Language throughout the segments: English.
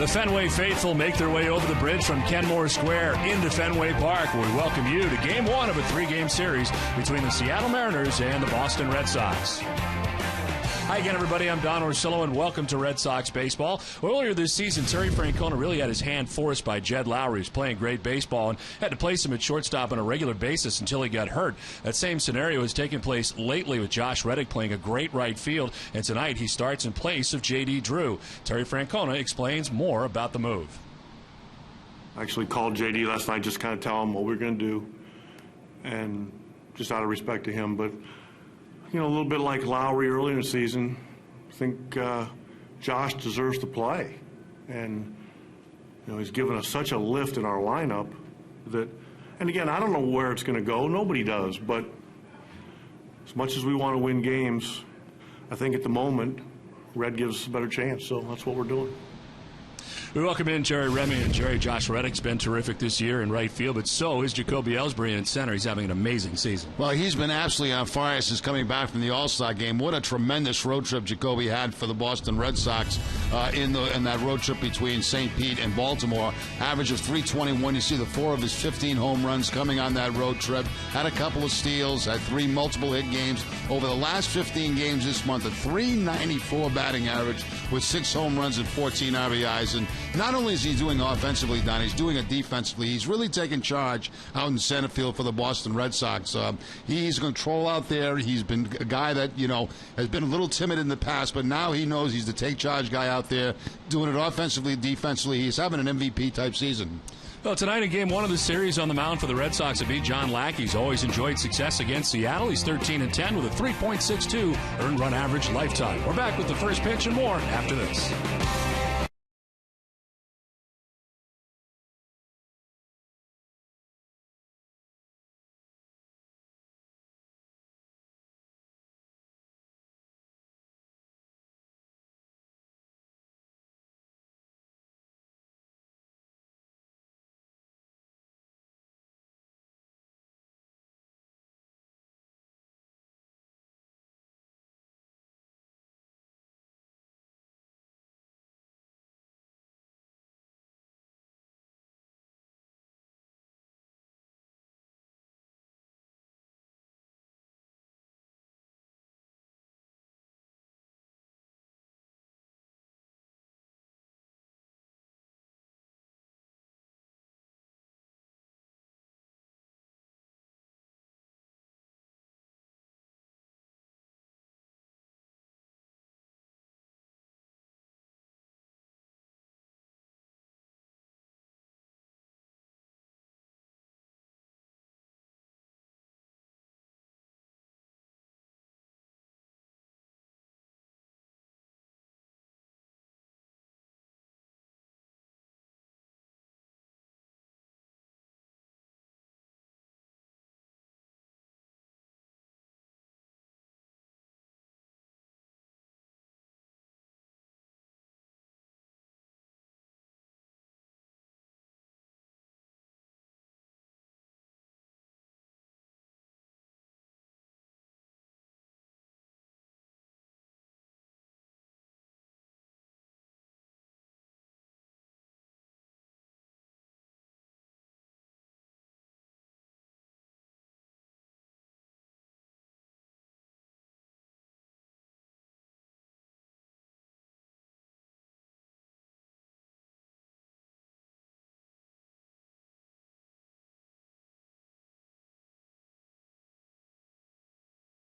The Fenway faithful make their way over the bridge from Kenmore Square into Fenway Park. We welcome you to Game 1 of a 3-game series between the Seattle Mariners and the Boston Red Sox. Hi again, everybody. I'm Don Orsillo, and welcome to Red Sox baseball. Earlier this season, Terry Francona really had his hand forced by Jed Lowry, who's playing great baseball, and had to place him at shortstop on a regular basis until he got hurt. That same scenario has taken place lately with Josh Reddick playing a great right field, and tonight he starts in place of J.D. Drew. Terry Francona explains more about the move. I actually called J.D. last night, just kind of tell him what we're going to do, and just out of respect to him, but you know, a little bit like Lowry earlier in the season, I think Josh deserves to play. And, you know, he's given us such a lift in our lineup that, and again, I don't know where it's going to go. Nobody does. But as much as we want to win games, I think at the moment, Red gives us a better chance. So that's what we're doing. We welcome in Jerry Remy. And Jerry, Josh Reddick's been terrific this year in right field, but so is Jacoby Ellsbury in center. He's having an amazing season. Well, he's been absolutely on fire since coming back from the All-Star game. What a tremendous road trip Jacoby had for the Boston Red Sox in that road trip between St. Pete and Baltimore. Average of .321. You see the 4 of his 15 home runs coming on that road trip. Had a couple of steals, had 3 multiple hit games. Over the last 15 games this month, a .394 batting average with 6 home runs and 14 RBIs. And not only is he doing offensively, Don, he's doing it defensively. He's really taking charge out in center field for the Boston Red Sox. He's control out there. He's been a guy that, you know, has been a little timid in the past, but now he knows he's the take-charge guy out there, doing it offensively, defensively. He's having an MVP-type season. Well, tonight in Game 1 of the series on the mound for the Red Sox will be John Lackey. He's always enjoyed success against Seattle. He's 13-10 with a 3.62 earned run average lifetime. We're back with the first pitch and more after this.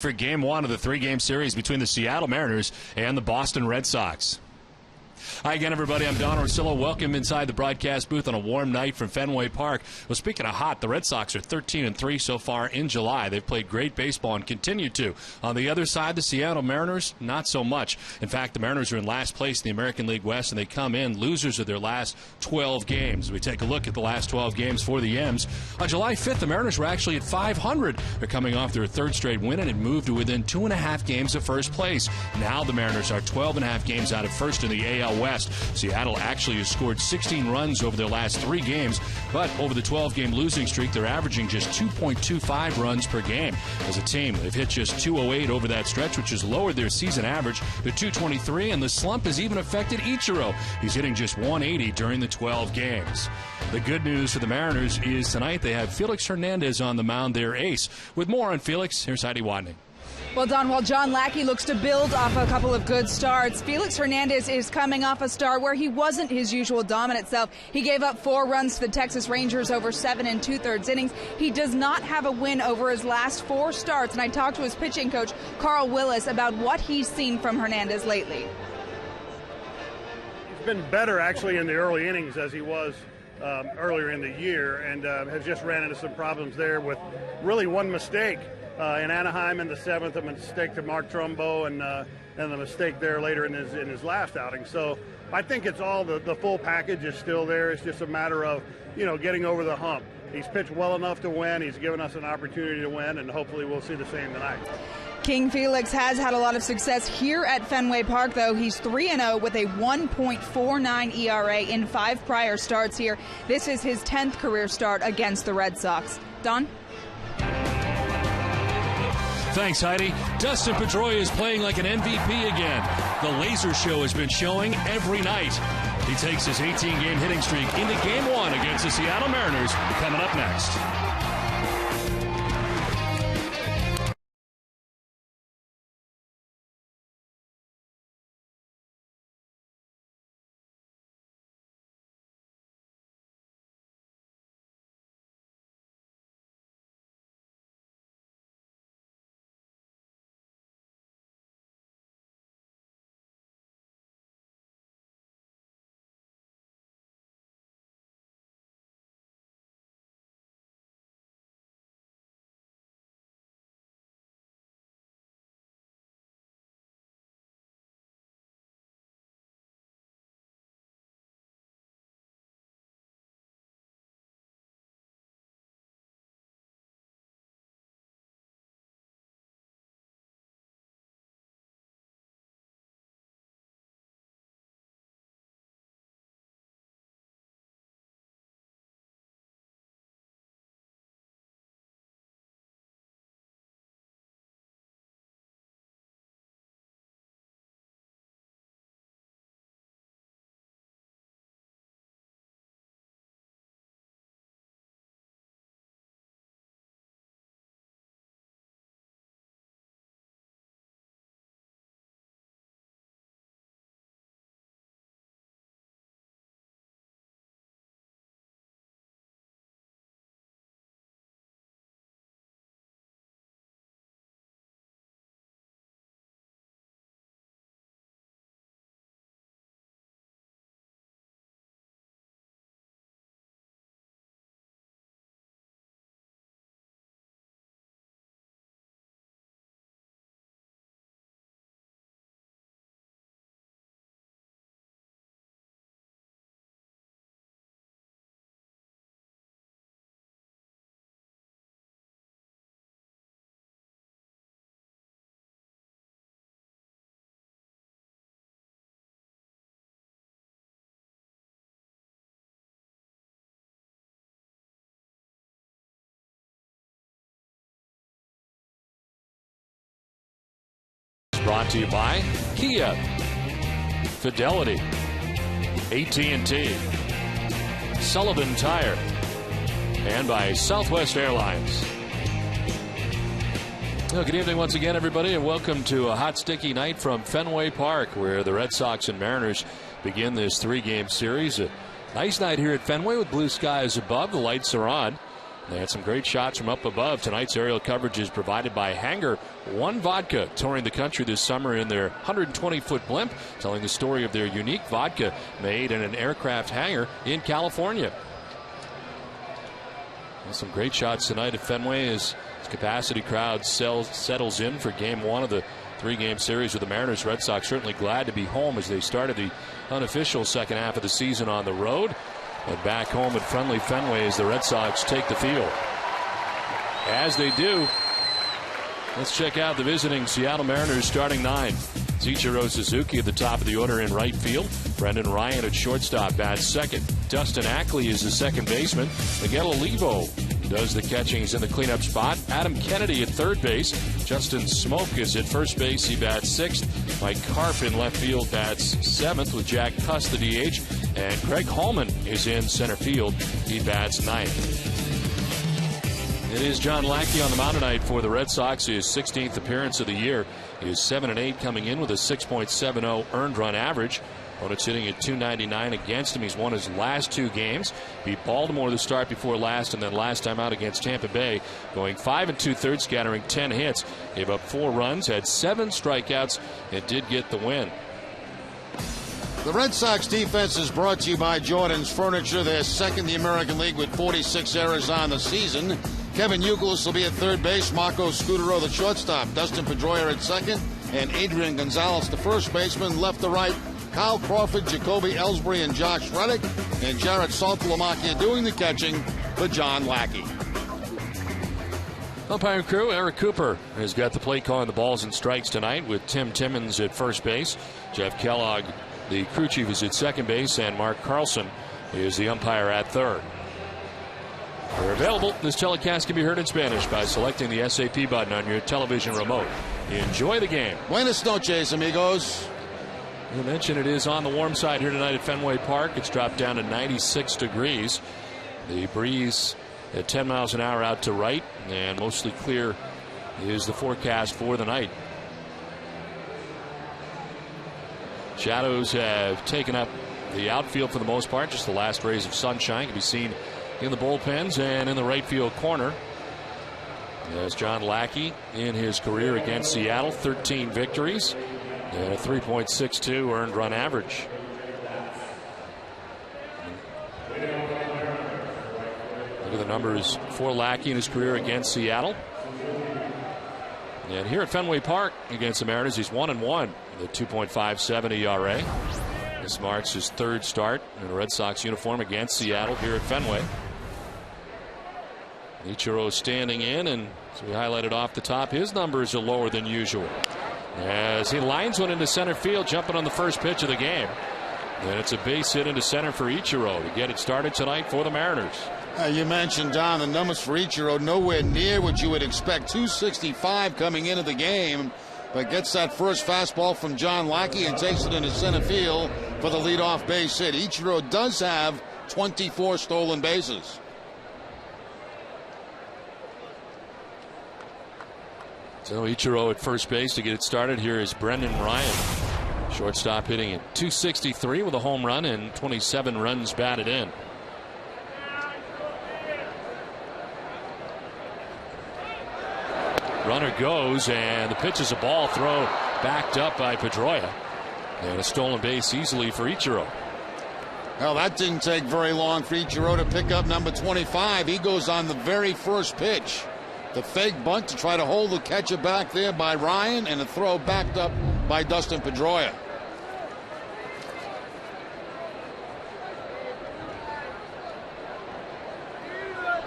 For Game 1 of the 3-game series between the Seattle Mariners and the Boston Red Sox. Hi again, everybody. I'm Don Orsillo. Welcome inside the broadcast booth on a warm night from Fenway Park. Well, speaking of hot, the Red Sox are 13-3 so far in July. They've played great baseball and continue to. On the other side, the Seattle Mariners, not so much. In fact, the Mariners are in last place in the American League West, and they come in losers of their last 12 games. We take a look at the last 12 games for the M's. On July 5th, the Mariners were actually at .500. They're coming off their 3rd straight win and had moved to within 2.5 games of first place. Now the Mariners are 12.5 games out of first in the AL out west. Seattle actually has scored 16 runs over their last 3 games, but over the 12-game losing streak, they're averaging just 2.25 runs per game. As a team, they've hit just 208 over that stretch, which has lowered their season average to 223, and the slump has even affected Ichiro. He's hitting just 180 during the 12 games. The good news for the Mariners is tonight they have Felix Hernandez on the mound, their ace. With more on Felix, here's Heidi Watney. Well, Don, while John Lackey looks to build off a couple of good starts, Felix Hernandez is coming off a start where he wasn't his usual dominant self. He gave up 4 runs to the Texas Rangers over 7 2/3 innings. He does not have a win over his last 4 starts, and I talked to his pitching coach, Carl Willis, about what he's seen from Hernandez lately. He's been better, actually, in the early innings as he was earlier in the year, and has just ran into some problems there with really one mistake. In Anaheim in the 7th, a mistake to Mark Trumbo, and the mistake there later in his last outing. So I think it's all the full package is still there. It's just a matter of, getting over the hump. He's pitched well enough to win. He's given us an opportunity to win, and hopefully we'll see the same tonight. King Felix has had a lot of success here at Fenway Park, though. He's 3-0 with a 1.49 ERA in 5 prior starts here. This is his 10th career start against the Red Sox. Don? Thanks, Heidi. Dustin Pedroia is playing like an MVP again. The laser show has been showing every night. He takes his 18-game hitting streak into Game 1 against the Seattle Mariners. Coming up next. Brought to you by Kia, Fidelity, AT&T, Sullivan Tire, and by Southwest Airlines. Well, good evening once again, everybody, and welcome to a hot, sticky night from Fenway Park, where the Red Sox and Mariners begin this 3-game series. A nice night here at Fenway with blue skies above. The lights are on. They had some great shots from up above. Tonight's aerial coverage is provided by Hangar One Vodka, touring the country this summer in their 120-foot blimp, telling the story of their unique vodka made in an aircraft hangar in California. And some great shots tonight at Fenway as capacity crowd settles in for Game 1 of the 3-game series with the Mariners. Red Sox certainly glad to be home as they started the unofficial second half of the season on the road. And back home at friendly Fenway as the Red Sox take the field. As they do, Let's check out the visiting Seattle Mariners starting 9. Ichiro Suzuki at the top of the order in right field. Brendan Ryan at shortstop bats second. Dustin Ackley is the second baseman. Miguel Olivo does the catching. He's in the cleanup spot. Adam Kennedy at third base. Justin Smoke is at first base. He bats sixth. Mike Karp in left field bats seventh with Jack Tuss the DH. And Greg Hallman is in center field. He bats ninth. It is John Lackey on the mound tonight for the Red Sox. His 16th appearance of the year. He is 7-8 coming in with a 6.70 earned run average. Opponents hitting at .299 against him. He's won his last 2 games. Beat Baltimore the start before last, and then last time out against Tampa Bay, going 5 2/3, scattering 10 hits. Gave up 4 runs, had 7 strikeouts, and did get the win. The Red Sox defense is brought to you by Jordan's Furniture. They're second in the American League with 46 errors on the season. Kevin Youkilis will be at third base. Marco Scutaro, the shortstop. Dustin Pedroia at second. And Adrian Gonzalez, the first baseman. Left to right, Kyle Crawford, Jacoby Ellsbury, and Josh Reddick. And Jared Saltalamacchia doing the catching for John Lackey. Umpire crew, Eric Cooper has got the play calling the balls and strikes tonight with Tim Timmons at first base. Jeff Kellogg, the crew chief, is at second base. And Mark Carlson is the umpire at third. They're available. This telecast can be heard in Spanish by selecting the SAP button on your television remote. Enjoy the game. Buenas noches, amigos. You mentioned it is on the warm side here tonight at Fenway Park. It's dropped down to 96 degrees. The breeze at 10 miles an hour out to right, and mostly clear is the forecast for the night. Shadows have taken up the outfield for the most part. Just the last rays of sunshine can be seen in the bullpens and in the right field corner. As John Lackey in his career against Seattle, 13 victories and a 3.62 earned run average. Look at the numbers for Lackey in his career against Seattle. And here at Fenway Park against the Mariners, he's 1-1 with a 2.57 ERA. This marks his third start in a Red Sox uniform against Seattle here at Fenway. Ichiro standing in, and as we highlighted off the top, his numbers are lower than usual. As he lines one into center field, jumping on the first pitch of the game. And it's a base hit into center for Ichiro to get it started tonight for the Mariners. You mentioned, Don, the numbers for Ichiro nowhere near what you would expect. 265 coming into the game, but gets that first fastball from John Lackey and takes it into center field for the leadoff base hit. Ichiro does have 24 stolen bases. So Ichiro at first base to get it started. Here is Brendan Ryan. Shortstop hitting at .263 with a home run and 27 runs batted in. Runner goes, and the pitch is a ball throw backed up by Pedroia. And a stolen base easily for Ichiro. Well, that didn't take very long for Ichiro to pick up number 25. He goes on the very first pitch. The fake bunt to try to hold the catcher back there by Ryan, and a throw backed up by Dustin Pedroia.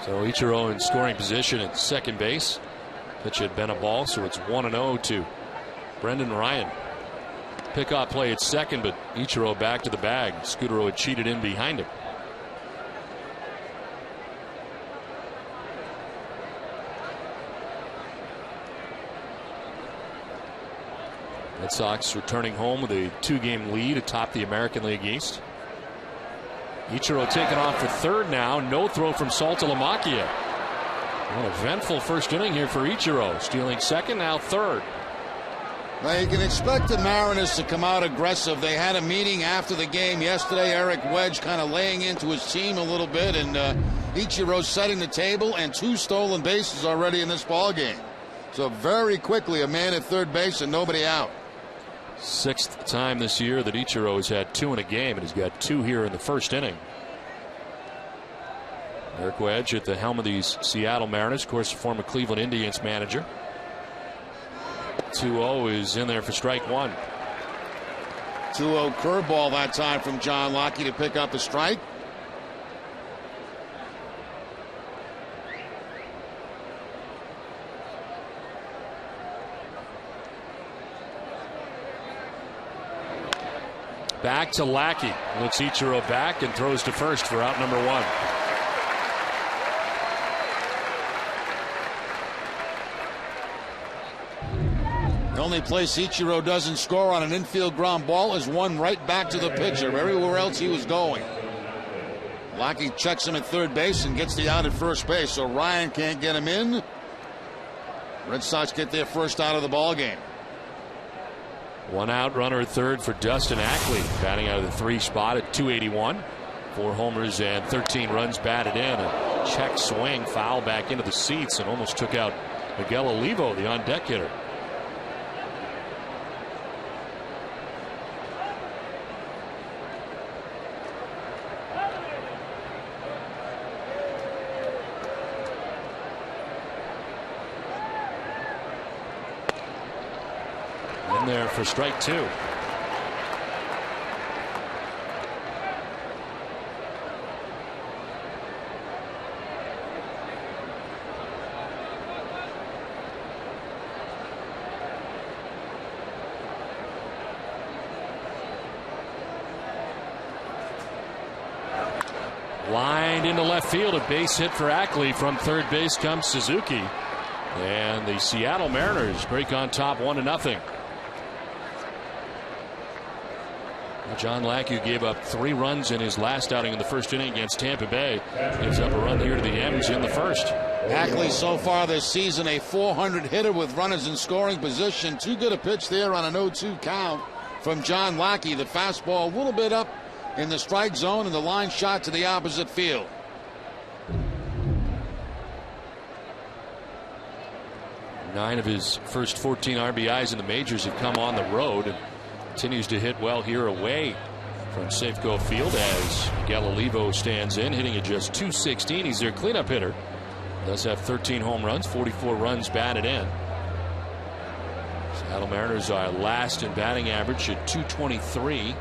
So Ichiro in scoring position at second base. Pitch had been a ball, so it's 1-0 to Brendan Ryan. Pickoff play at second, but Ichiro back to the bag. Scutaro had cheated in behind him. Red Sox returning home with a 2-game lead atop the American League East. Ichiro taking off for third now. No throw from Saltalamacchia. An eventful first inning here for Ichiro. Stealing second, now third. Well, you can expect the Mariners to come out aggressive. They had a meeting after the game yesterday. Eric Wedge kind of laying into his team a little bit, and Ichiro setting the table, and 2 stolen bases already in this ball game. So very quickly, a man at third base and nobody out. 6th time this year that Ichiro has had 2 in a game, and he's got 2 here in the first inning. Eric Wedge at the helm of these Seattle Mariners, of course, former Cleveland Indians manager. 2-0 is in there for strike one. 2-0 curveball that time from John Lackey to pick up a strike. Back to Lackey. Looks Ichiro back and throws to first for out number 1. The only place Ichiro doesn't score on an infield ground ball is one right back to the pitcher. Everywhere else he was going. Lackey checks him at third base and gets the out at first base, so Ryan can't get him in. Red Sox get their first out of the ball game. 1 out, runner at third for Dustin Ackley, batting out of the 3 spot at .281. 4 homers and 13 runs batted in. A check swing, foul back into the seats, and almost took out Miguel Olivo, the on-deck hitter. There for strike 2. Lined into left field, a base hit for Ackley. From third base comes Suzuki, and the Seattle Mariners break on top 1-0. John Lackey gave up 3 runs in his last outing in the first inning against Tampa Bay. Gives up a run here to the M's in the first. Ackley so far this season a .400 hitter with runners in scoring position. Too good a pitch there on an 0-2 count from John Lackey. The fastball a little bit up in the strike zone, and the line shot to the opposite field. Nine of his first 14 RBIs in the majors have come on the road, and continues to hit well here away from Safeco Field as Miguel Olivo stands in, hitting at just .216. He's their cleanup hitter. Does have 13 home runs, 44 runs batted in. Seattle Mariners are last in batting average at .223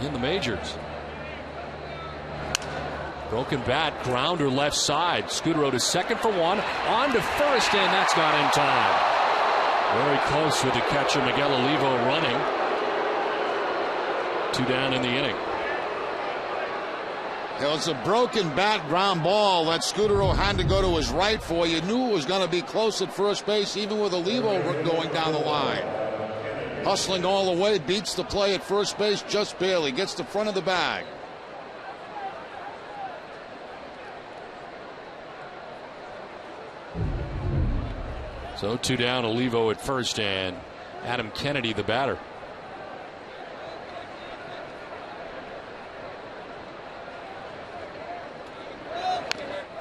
in the majors. Broken bat, grounder left side. Scudero to second for 1, on to first, and that's not in time. Very close with the catcher Miguel Olivo running. 2 down in the inning. It was a broken bat ground ball that Scudero had to go to his right for. You knew it was going to be close at first base, even with Olivo going down the line. Hustling all the way, beats the play at first base just barely. Gets the front of the bag. So 2 down, Olivo at first, and Adam Kennedy the batter.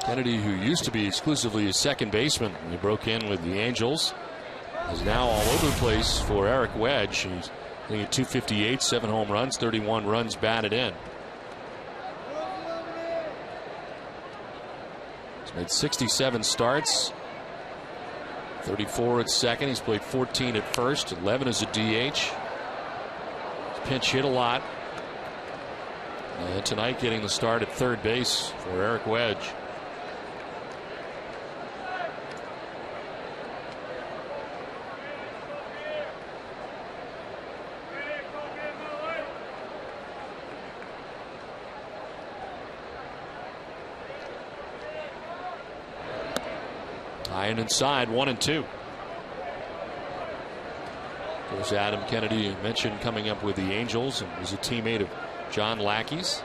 Kennedy, who used to be exclusively a second baseman when he broke in with the Angels, is now all over the place for Eric Wedge. He's hitting at .258, 7 home runs, 31 runs batted in. He's made 67 starts. 34 at second. He's played 14 at first, 11 as a DH. He's pinch hit a lot. And tonight getting the start at third base for Eric Wedge. High and inside, 1-2. Of course, Adam Kennedy mentioned coming up with the Angels and was a teammate of John Lackey's.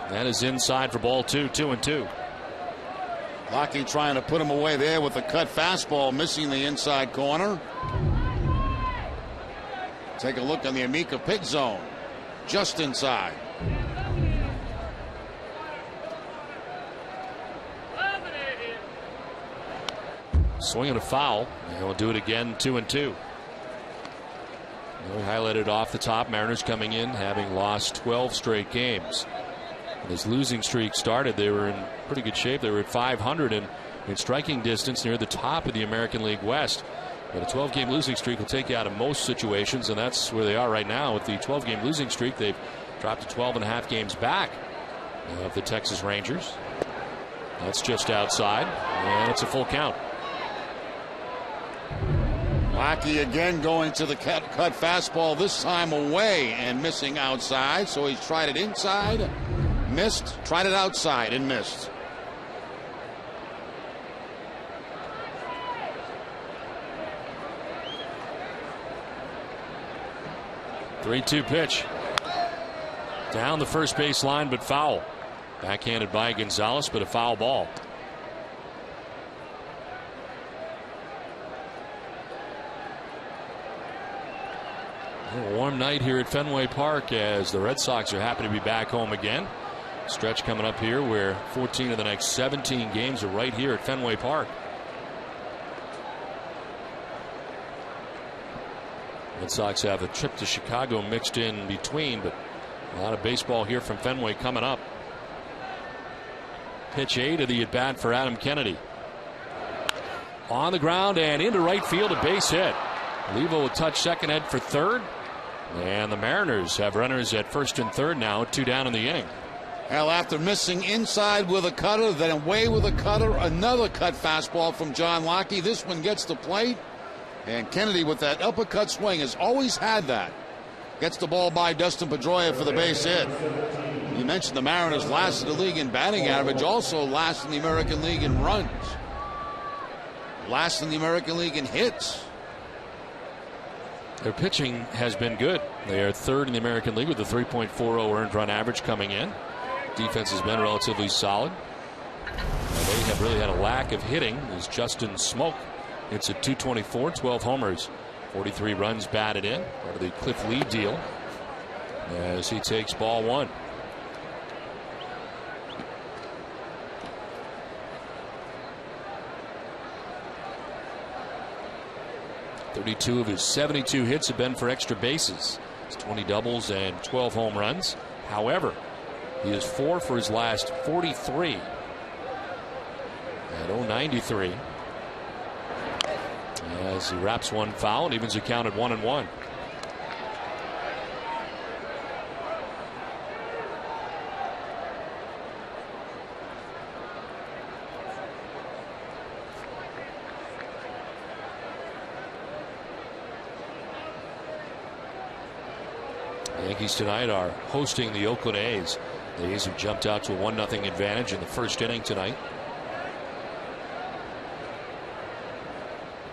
That is inside for ball 2, 2-2. Lackey trying to put him away there with a cut fastball, missing the inside corner. Take a look on the Amica pitch zone. Just inside. Swinging a foul. And he'll do it again, 2-2. We highlighted off the top, Mariners coming in having lost 12 straight games. When this losing streak started, they were in pretty good shape. They were at 500 and in striking distance near the top of the American League West. But a 12-game losing streak will take you out of most situations, and that's where they are right now. With the 12-game losing streak, they've dropped to 12.5 games back. of the Texas Rangers. That's just outside, and it's a full count. Lackey again going to the cut fastball, this time away and missing outside. So he's tried it inside, missed, tried it outside and missed. Three-two pitch. Down the first base line, but foul. Backhanded by Gonzalez, but a foul ball. A warm night here at Fenway Park as the Red Sox are happy to be back home again. Stretch coming up here where 14 of the next 17 games are right here at Fenway Park. Red Sox have a trip to Chicago mixed in between, but a lot of baseball here from Fenway coming up. Pitch A to the at bat for Adam Kennedy. On the ground and into right field, a base hit. Levo will touch second, head for third. And the Mariners have runners at first and third now, 2 down in the inning. Well, after missing inside with a cutter, then away with a cutter, another cut fastball from John Locke. This one gets the plate. And Kennedy with that uppercut swing has always had that. Gets the ball by Dustin Pedroia for the base hit. You mentioned the Mariners last in the league in batting average, also last in the American League in runs. Last in the American League in hits. Their pitching has been good. They are third in the American League with a 3.40 earned run average coming in. Defense has been relatively solid. They have really had a lack of hitting as Justin Smoke hits at .224, 12 homers, 43 runs batted in. Part of the Cliff Lee deal as he takes ball one. .32 of his 72 hits have been for extra bases. It's 20 doubles and 12 home runs. However, he is 4 for his last 43 at .093. As he wraps one foul and evens the count at 1-1. The Yankees tonight are hosting the Oakland A's. The A's have jumped out to a 1-0 advantage in the first inning tonight.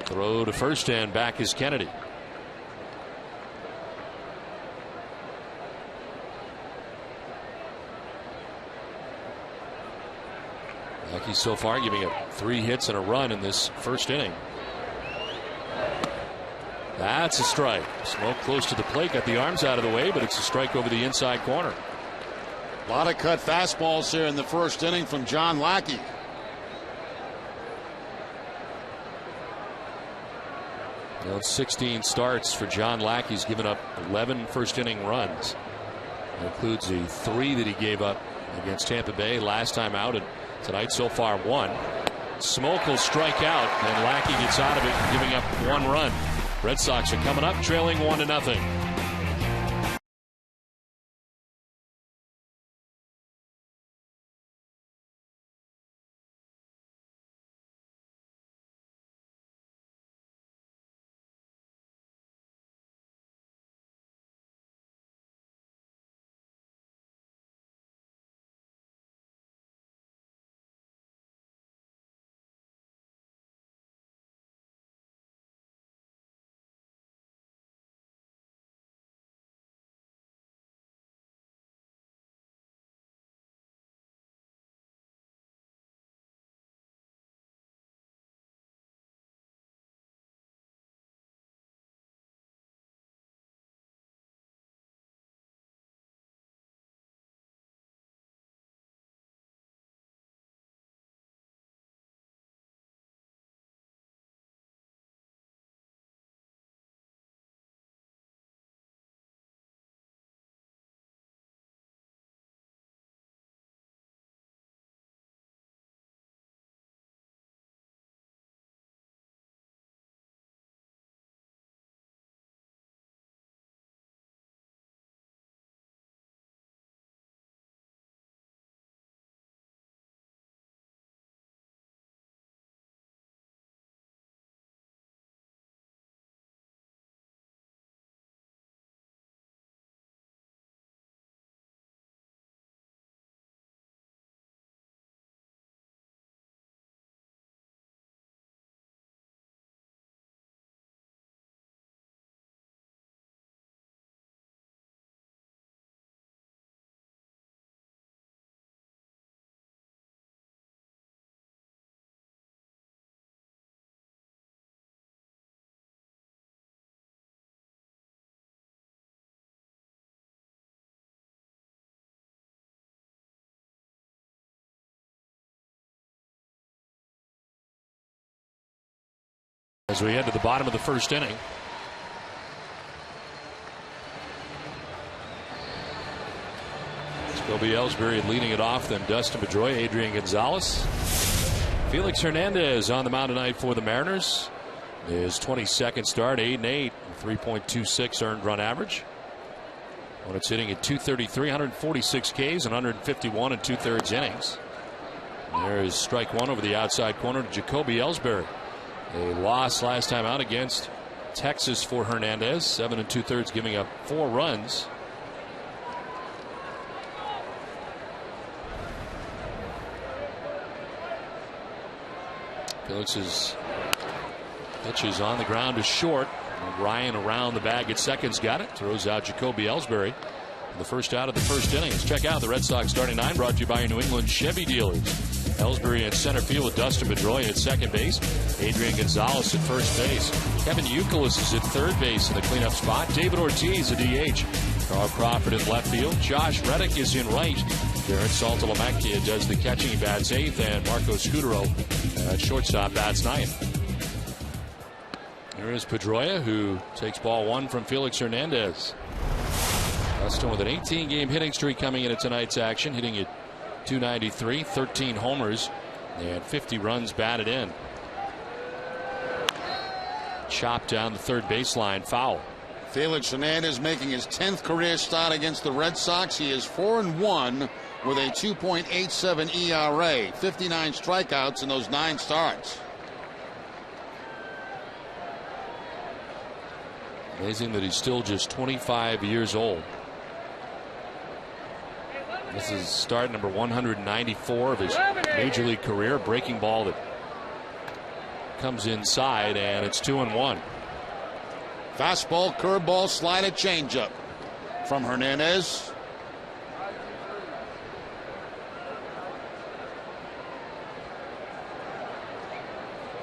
Throw to first and back is Kennedy. Yankees so far giving up 3 hits and a run in this first inning. That's a strike. Smoke close to the plate, got the arms out of the way, but it's a strike over the inside corner. A lot of cut fastballs here in the first inning from John Lackey. Well, 16 starts for John Lackey. He's given up 11 first inning runs. That includes the 3 that he gave up against Tampa Bay last time out, and tonight so far 1. Smoke will strike out, and Lackey gets out of it, giving up 1 run. Red Sox are coming up trailing 1-0. As we head to the bottom of the first inning. Jacoby Ellsbury leading it off, then Dustin Pedroia, Adrian Gonzalez. Felix Hernandez on the mound tonight for the Mariners. His 22nd start, 8-8, 3.26 earned run average. When it's hitting at 233, 146 Ks and 151 and 2/3 innings. And there is strike one over the outside corner to Jacoby Ellsbury. A loss last time out against Texas for Hernandez, 7 2/3, giving up 4 runs. Felix's pitch is on the ground to short. Ryan around the bag at second's got it. Throws out Jacoby Ellsbury. The first out of the first inning. Let's check out the Red Sox starting 9, brought to you by your New England Chevy dealers. Ellsbury in center field with Dustin Pedroia at second base. Adrian Gonzalez at first base. Kevin Youkilis is at third base in the cleanup spot. David Ortiz at DH. Carl Crawford in left field. Josh Reddick is in right. Darren Saltalamacchia does the catching. He bats 8th. And Marco Scudero at shortstop bats 9th. Here is Pedroia, who takes ball 1 from Felix Hernandez. Dustin with an 18-game hitting streak coming into tonight's action, hitting at .293, 13 homers, and 50 runs batted in. Chopped down the third baseline, foul. Felix Hernandez making his 10th career start against the Red Sox. He is 4-1 with a 2.87 ERA, 59 strikeouts in those 9 starts. Amazing that he's still just 25 years old. This is start number 194 of his major league career. Breaking ball that comes inside, and it's 2-1. Fastball, curveball, slider, changeup from Hernandez.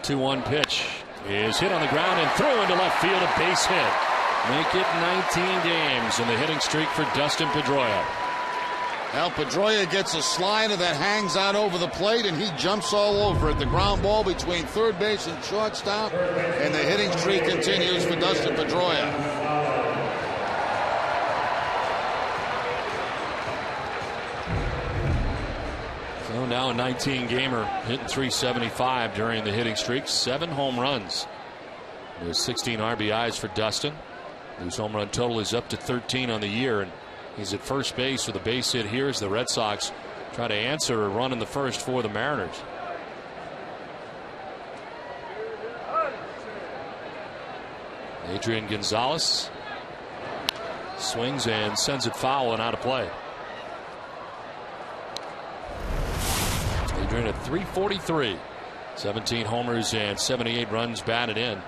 2-1 pitch is hit on the ground and through into left field, a base hit. Make it 19 games in the hitting streak for Dustin Pedroia. Now Pedroia gets a slider that hangs out over the plate, and he jumps all over it. The ground ball between third base and shortstop, and the hitting streak continues for Dustin Pedroia. So now a 19-gamer hitting .375 during the hitting streak. 7 home runs. There's 16 RBIs for Dustin. His home run total is up to 13 on the year, and he's at first base with a base hit here as the Red Sox try to answer a run in the first for the Mariners. Adrian Gonzalez swings and sends it foul and out of play. Adrian at .343, 17 homers and 78 runs batted in.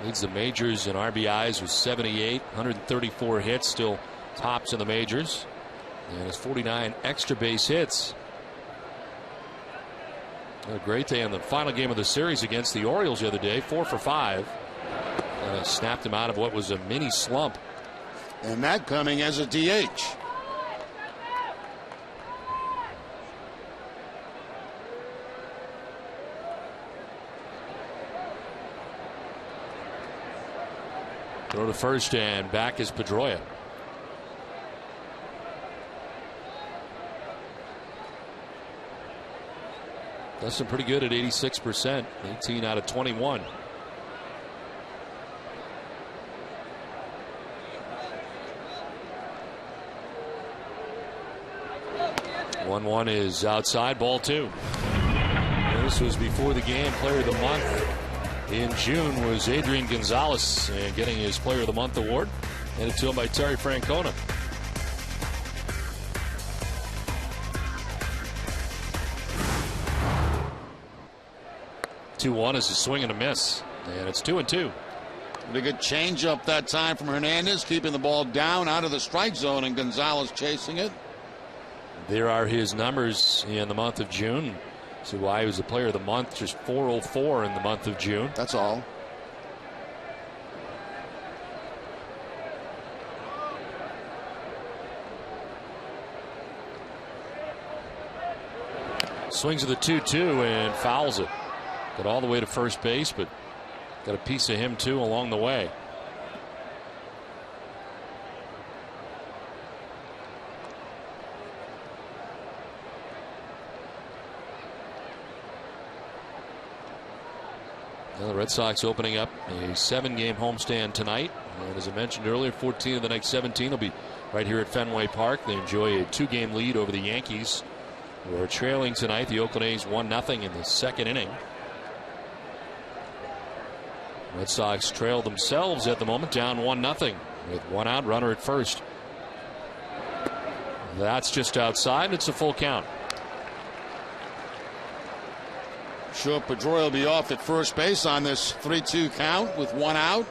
Leads the majors in RBIs with 78, 134 hits, still tops in the majors, and has 49 extra base hits. A great day in the final game of the series against the Orioles the other day, 4 for 5. Snapped him out of what was a mini slump. And that coming as a DH. Throw to first, and back is Pedroia. Dustin pretty good at 86%, 18 out of 21. 1-1 is outside, ball 2. This was before the game. Player of the month in June was Adrian Gonzalez, and getting his Player of the Month award handed to him by Terry Francona. Two-1 is a swing and a miss, and it's 2-2. A good changeup that time from Hernandez, keeping the ball down out of the strike zone, and Gonzalez chasing it. There are his numbers in the month of June. See why he was the Player of the Month, just .404 in the month of June. That's all. Swings of the 2-2 and fouls it. Got all the way to first base, but Got a piece of him too along the way. Well, the Red Sox opening up a 7-game homestand tonight. And as I mentioned earlier, 14 of the next 17 will be right here at Fenway Park. They enjoy a 2-game lead over the Yankees, who are trailing tonight. The Oakland A's 1-0 in the second inning. Red Sox trail themselves at the moment, down 1-0 with 1 out, runner at first. That's just outside. It's a full count. Sure, Pedroia will be off at first base on this 3-2 count with 1 out.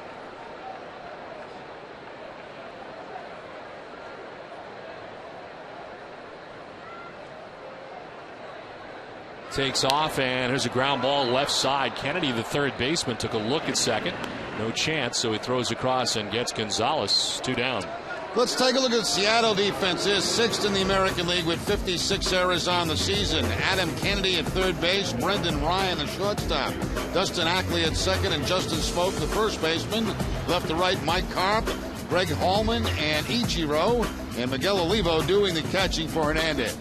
Takes off, and here's a ground ball left side. Kennedy, the third baseman, took a look at second. No chance, so he throws across and gets Gonzalez. 2 down. Let's take a look at Seattle defense. Is 6th in the American League with 56 errors on the season. Adam Kennedy at third base, Brendan Ryan the shortstop, Dustin Ackley at second, and Justin Smoke the first baseman. Left to right, Mike Carp, Greg Hallman, and Ichiro, and Miguel Olivo doing the catching for Hernandez.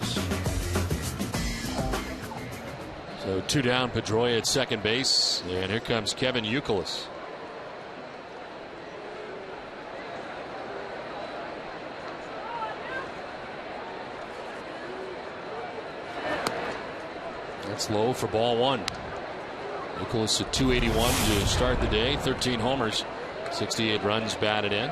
So 2 down, Pedroia at second base, and here comes Kevin Youkilis. That's low for ball 1. Youkilis at 281 to start the day, 13 homers, 68 runs batted in.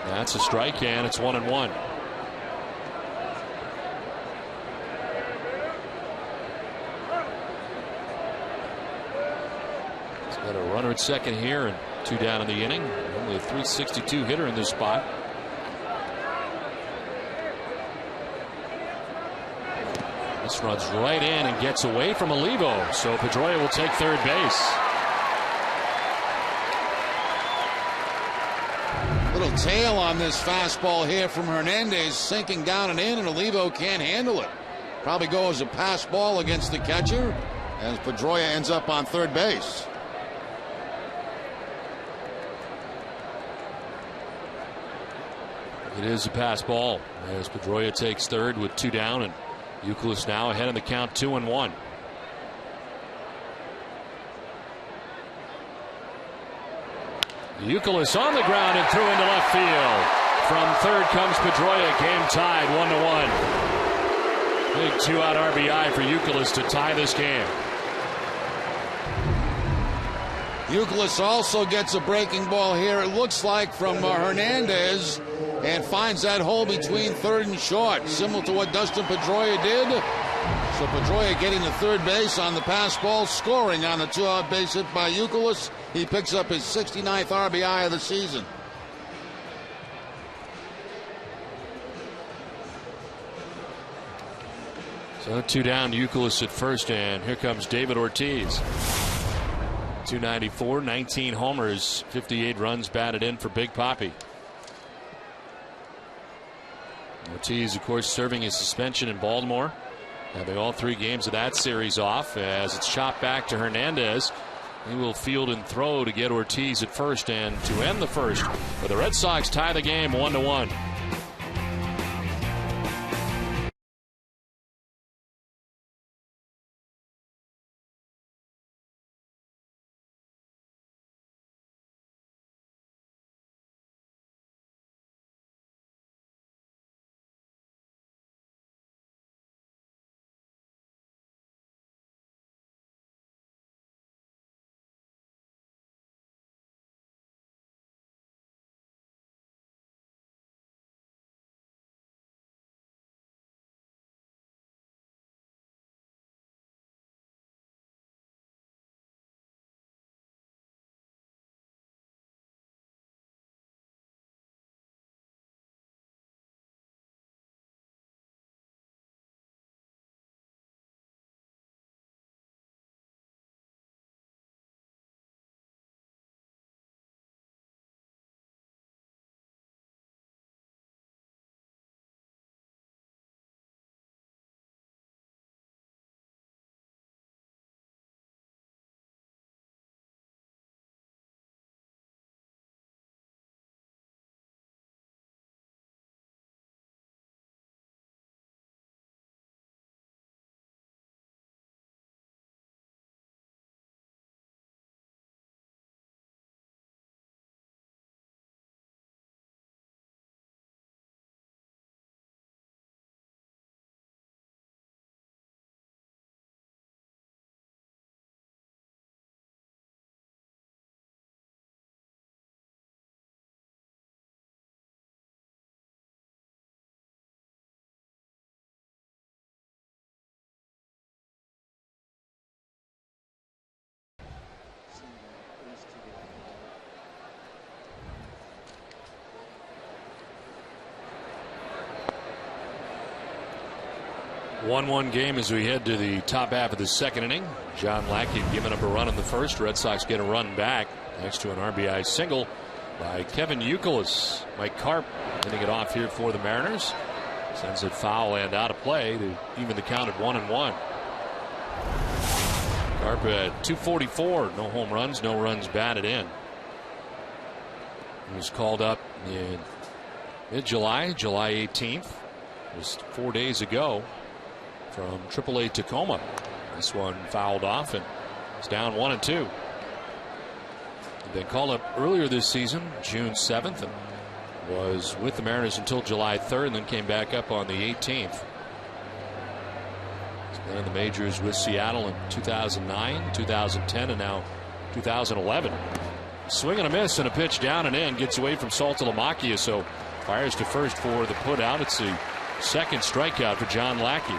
That's a strike, and it's 1-1. He's got a runner at second here and 2 down in the inning. Only a .362 hitter in this spot. This runs right in and gets away from Olivo, so Pedroia will take third base. Little tail on this fastball here from Hernandez, sinking down and in, and Olivo can't handle it. Probably go as a pass ball against the catcher as Pedroia ends up on third base. It is a pass ball as Pedroia takes third with 2 down, and Youkilis now ahead in the count, 2-1. Youkilis on the ground and threw into left field. From third comes Pedroia. Game tied 1-1. Big 2-out RBI for Youkilis to tie this game. Youkilis also gets a breaking ball here, it looks like, from Hernandez, and finds that hole between third and short, similar to what Dustin Pedroia did. So Pedroia getting to third base on the pass ball, scoring on the 2-out base hit by Youkilis. He picks up his 69th RBI of the season. So 2 down, Youkilis at first, and here comes David Ortiz. 294, 19 homers, 58 runs batted in for Big Papi. Ortiz, of course, serving his suspension in Baltimore, having all 3 games of that series off as it's chopped back to Hernandez. He will field and throw to get Ortiz at first and to end the first. But the Red Sox tie the game 1-1. 1-1 game as we head to the top half of the second inning. John Lackey giving up a run in the first. Red Sox get a run back thanks to an RBI single by Kevin Youkilis. Mike Carp hitting it off here for the Mariners. Sends it foul and out of play to even the count at 1-1. Carp at 244. No home runs, no runs batted in. He was called up in mid-July, July 18th. Just 4 days ago from AAA Tacoma. This one fouled off and it's down 1-2. He'd been called up earlier this season, June 7th, and was with the Mariners until July 3rd and then came back up on the 18th. He's been in the majors with Seattle in 2009, 2010, and now 2011. Swing and a miss and a pitch down and in. Gets away from Saltalamacchia, so fires to first for the put out. It's the second strikeout for John Lackey.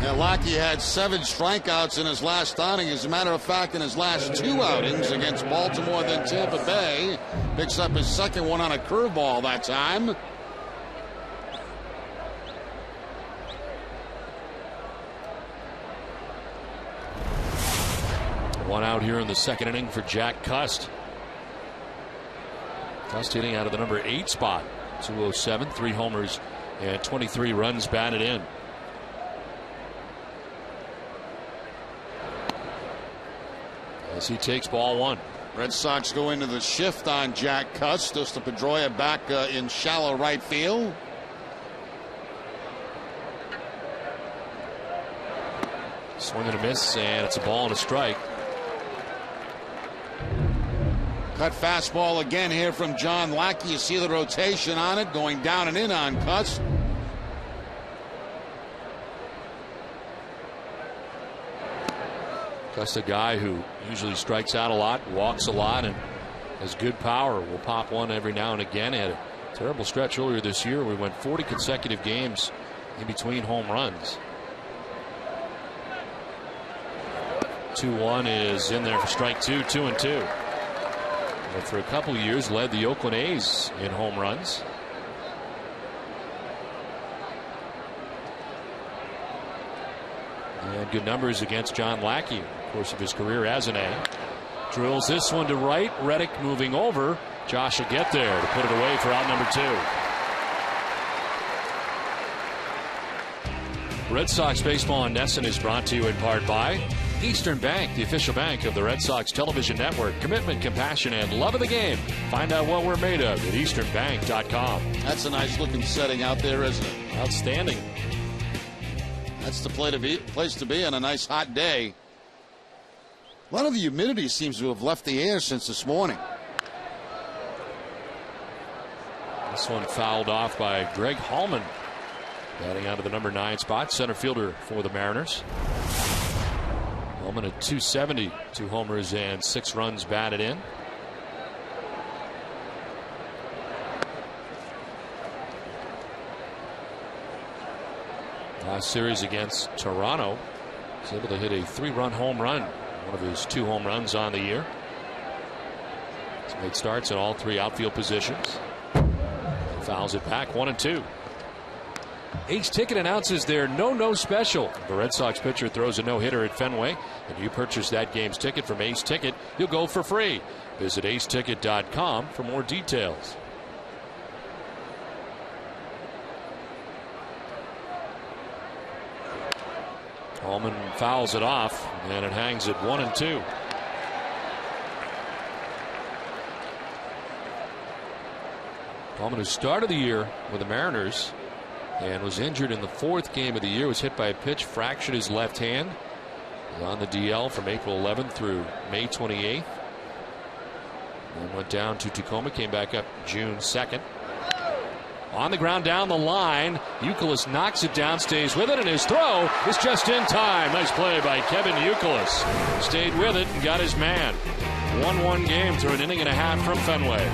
Yeah, Lackey had 7 strikeouts in his last outing. As a matter of fact, in his last 2 outings against Baltimore, then Tampa Bay, picks up his second one on a curveball that time. One out here in the second inning for Jack Cust. Cust hitting out of the number 8 spot. 207, 3 homers and 23 runs batted in. As he takes ball 1. Red Sox go into the shift on Jack Cust. Dustin Pedroia back in shallow right field. Swing and a miss, and it's a ball and a strike. Cut fastball again here from John Lackey. You see the rotation on it, going down and in on Cust. Cust, a guy who usually strikes out a lot, walks a lot, and has good power. Will pop one every now and again. Had a terrible stretch earlier this year. We went 40 consecutive games in between home runs. 2-1 is in there for strike 2, 2-2. But for a couple of years led the Oakland A's in home runs. And good numbers against John Lackey, of course, of his career as an A. Drills this one to right. Reddick moving over. Josh will get there to put it away for out number 2. Red Sox baseball on NESN is brought to you in part by Eastern Bank, the official bank of the Red Sox television network. Commitment, compassion, and love of the game. Find out what we're made of at easternbank.com. That's a nice looking setting out there, isn't it? Outstanding. That's the place to be on a nice hot day. A lot of the humidity seems to have left the air since this morning. This one fouled off by Greg Hallman. Batting out of the number 9 spot, center fielder for the Mariners. Hallman at 270, 2 homers and 6 runs batted in. Last series against Toronto, he's able to hit a 3-run home run, one of his 2 home runs on the year. He's made starts in all 3 outfield positions. And fouls it back, 1-2. Ace Ticket announces their no special. The Red Sox pitcher throws a no-hitter at Fenway, and you purchase that game's ticket from Ace Ticket, you'll go for free. Visit aceticket.com for more details. Hallman fouls it off, and it hangs at 1-2. Hallman, who started the year with the Mariners and was injured in the 4th game of the year, was hit by a pitch, fractured his left hand. Was on the DL from April 11th through May 28th. And went down to Tacoma, came back up June 2nd. On the ground down the line, Youkilis knocks it down, stays with it, and his throw is just in time. Nice play by Kevin Youkilis. Stayed with it and got his man. 1-1 game through an inning and a half from Fenway.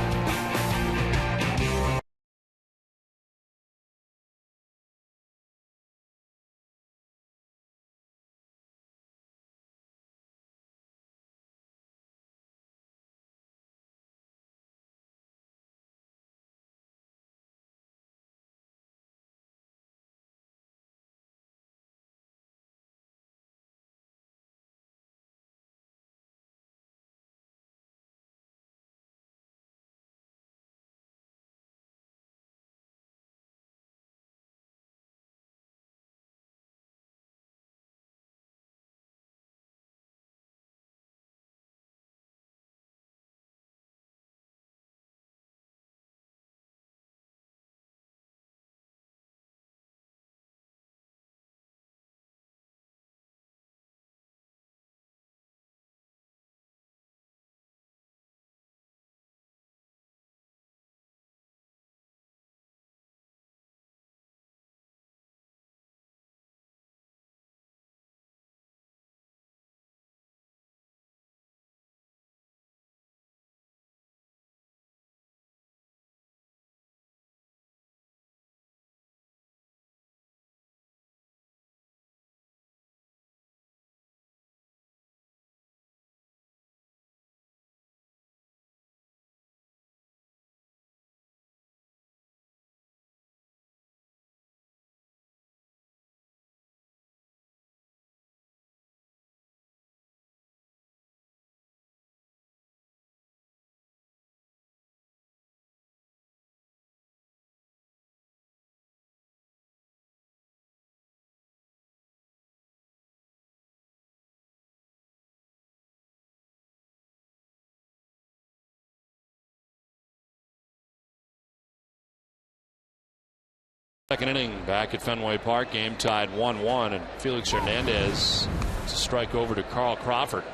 Second inning back at Fenway Park. Game tied 1-1, and Felix Hernandez to strike over to Carl Crawford.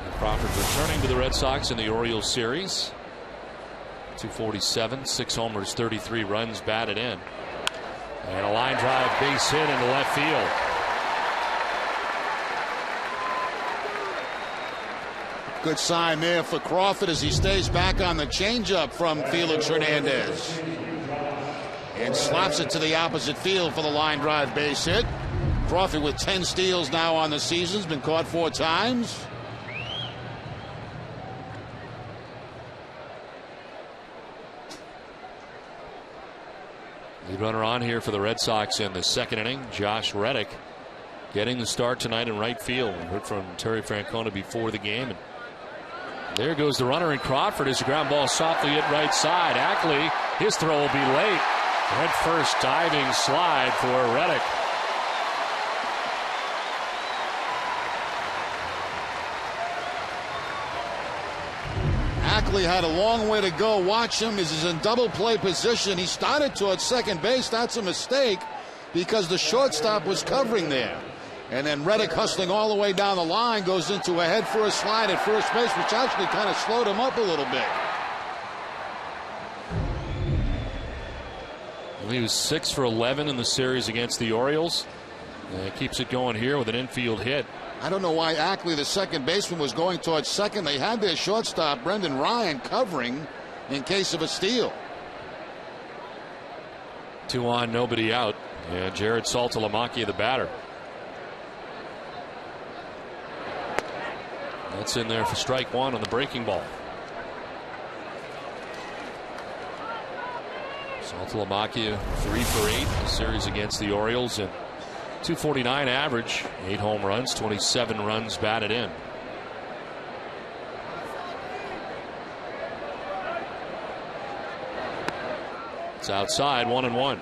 And Crawford returning to the Red Sox in the Orioles series. 247, 6 homers, 33 runs batted in. And a line drive base hit into left field. Good sign there for Crawford as he stays back on the changeup from Felix Hernandez. And slaps it to the opposite field for the line drive base hit. Crawford with 10 steals now on the season. Has been caught 4 times. Lead runner on here for the Red Sox in the second inning. Josh Reddick getting the start tonight in right field. We heard from Terry Francona before the game. And there goes the runner, and Crawford is a ground ball softly at right side. Ackley, his throw will be late. Head first diving slide for Reddick. Ackley had a long way to go. Watch him as he's in double play position. He started towards second base. That's a mistake because the shortstop was covering there. And then Reddick, hustling all the way down the line, goes into a head first slide at first base, which actually kind of slowed him up a little bit. Well, he was 6 for 11 in the series against the Orioles. And keeps it going here with an infield hit. I don't know why Ackley, the second baseman, was going towards second. They had their shortstop, Brendan Ryan, covering in case of a steal. 2 on, nobody out. And Jared Saltalamacchia, the batter. That's in there for strike 1 on the breaking ball. Saltalamacchia 3 for 8 in the series against the Orioles, and 249 average, 8 home runs, 27 runs batted in. It's outside, 1-1.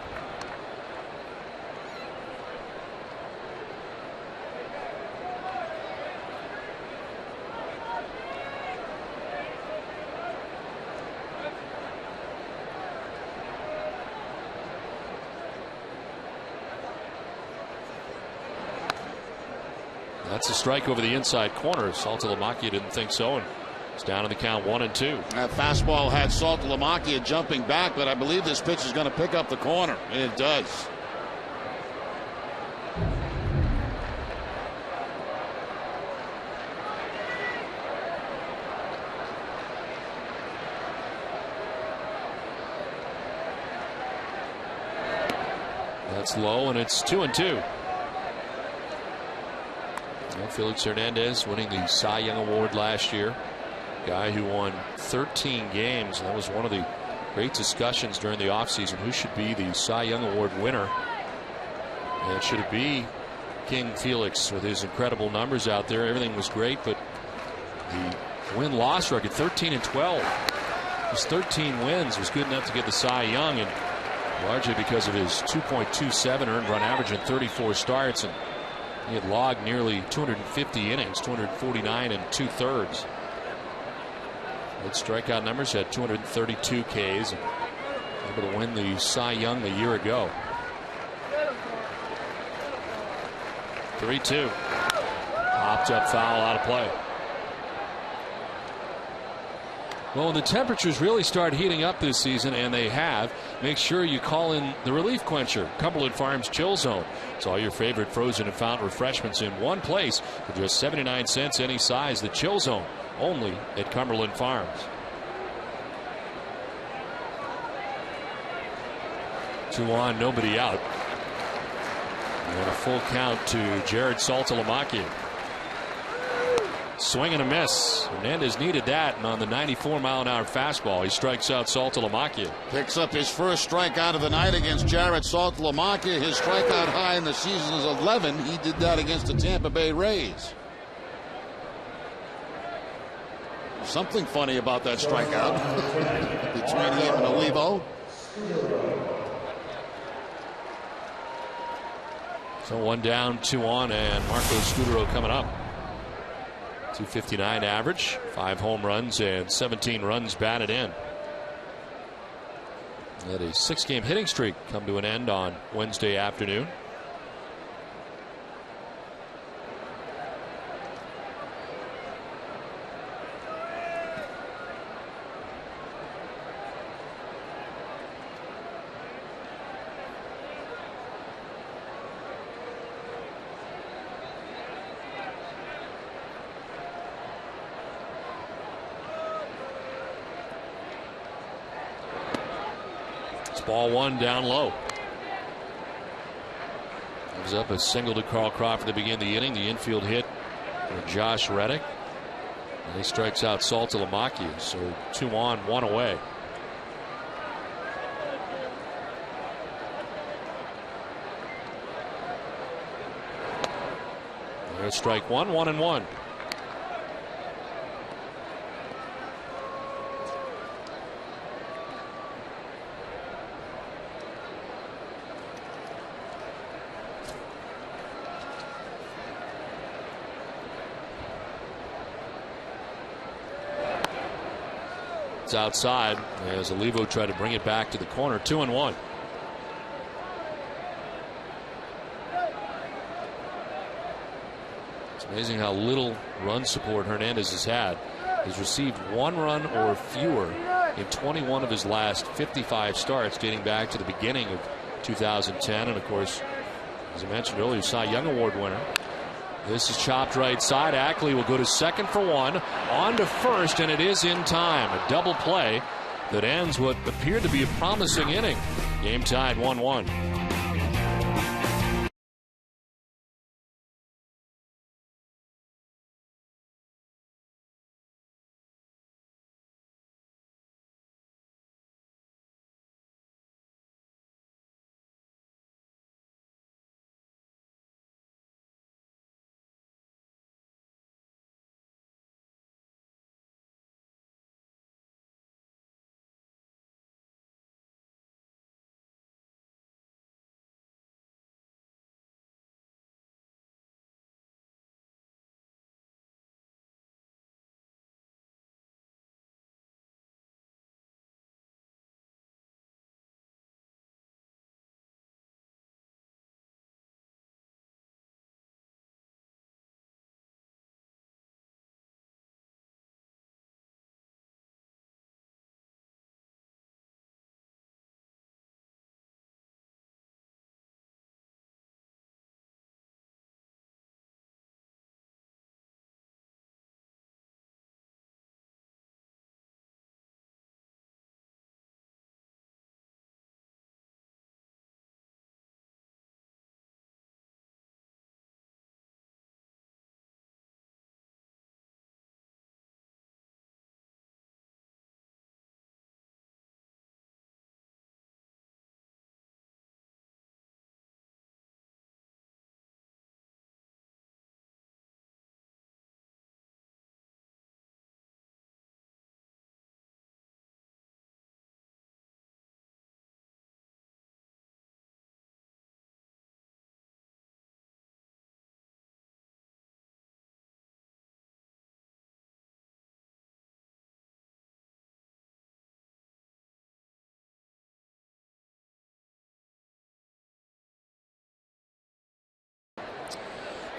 That's a strike over the inside corner. Saltalamacchia didn't think so, and it's down to the count 1-2. That fastball had Saltalamacchia jumping back, but I believe this pitch is going to pick up the corner, and it does. That's low, and it's 2-2. Well, Felix Hernandez winning the Cy Young Award last year. Guy who won 13 games. That was one of the great discussions during the offseason. Who should be the Cy Young Award winner? And should it be King Felix with his incredible numbers out there? Everything was great, but the win-loss record, 13-12. His 13 wins was good enough to get the Cy Young, and largely because of his 2.27 earned run average in 34 starts, and he had logged nearly 250 innings, 249 and 2/3. His strikeout numbers had 232 Ks, and able to win the Cy Young a year ago. 3-2. Popped up foul, out of play. Well, when the temperatures really start heating up this season, and they have, make sure you call in the relief quencher, Cumberland Farms Chill Zone. It's all your favorite frozen and fountain refreshments in one place for just 79 cents any size. The Chill Zone, only at Cumberland Farms. 2 on, nobody out. And a full count to Jared Saltalamacchia. Swing and a miss. Hernandez needed that, and on the 94-mile-an-hour fastball, he strikes out Saltalamacchia. Picks up his first strikeout of the night against Jared Saltalamacchia. His strikeout high in the season is 11. He did that against the Tampa Bay Rays. Something funny about that strikeout between him and Olivo. So 1 down, 2 on, and Marco Scudero coming up. 259 average, 5 home runs and 17 runs batted in. Let a 6-game hitting streak come to an end on Wednesday afternoon. Ball one down low. Gives up a single to Carl Crawford to begin the inning. The infield hit for Josh Reddick. And he strikes out Saltalamacchia. So 2 on, 1 away. There's strike one, 1-1. It's outside as Olivo tried to bring it back to the corner. 2-1. It's amazing how little run support Hernandez has had. He's received 1 run or fewer in 21 of his last 55 starts dating back to the beginning of 2010. And of course, as I mentioned earlier, Cy Young Award winner. This is chopped right side. Ackley will go to second for 1. On to first, and it is in time. A double play that ends what appeared to be a promising inning. Game tied 1-1.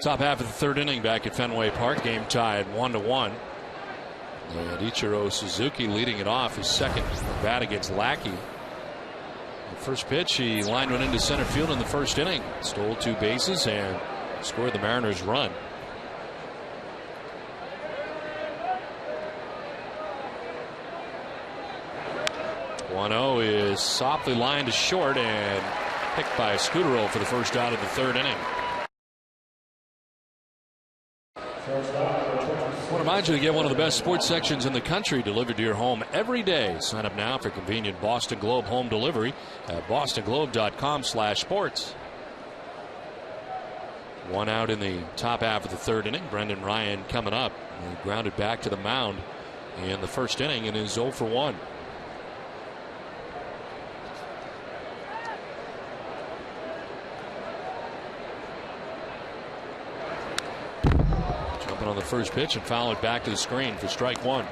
Top half of the 3rd inning back at Fenway Park. Game tied 1-1. And Ichiro Suzuki leading it off, his second bat against Lackey. The first pitch, he lined one into center field in the 1st inning. Stole 2 bases and scored the Mariners' run. One-0 is softly lined to short and picked by Scudero for the first out of the 3rd inning. I want to remind you to get one of the best sports sections in the country delivered to your home every day. Sign up now for convenient Boston Globe home delivery at bostonglobe.com/sports. 1 out in the top half of the 3rd inning. Brendan Ryan coming up. He grounded back to the mound in the 1st inning and is 0 for 1. On the first pitch and foul it back to the screen for strike 1.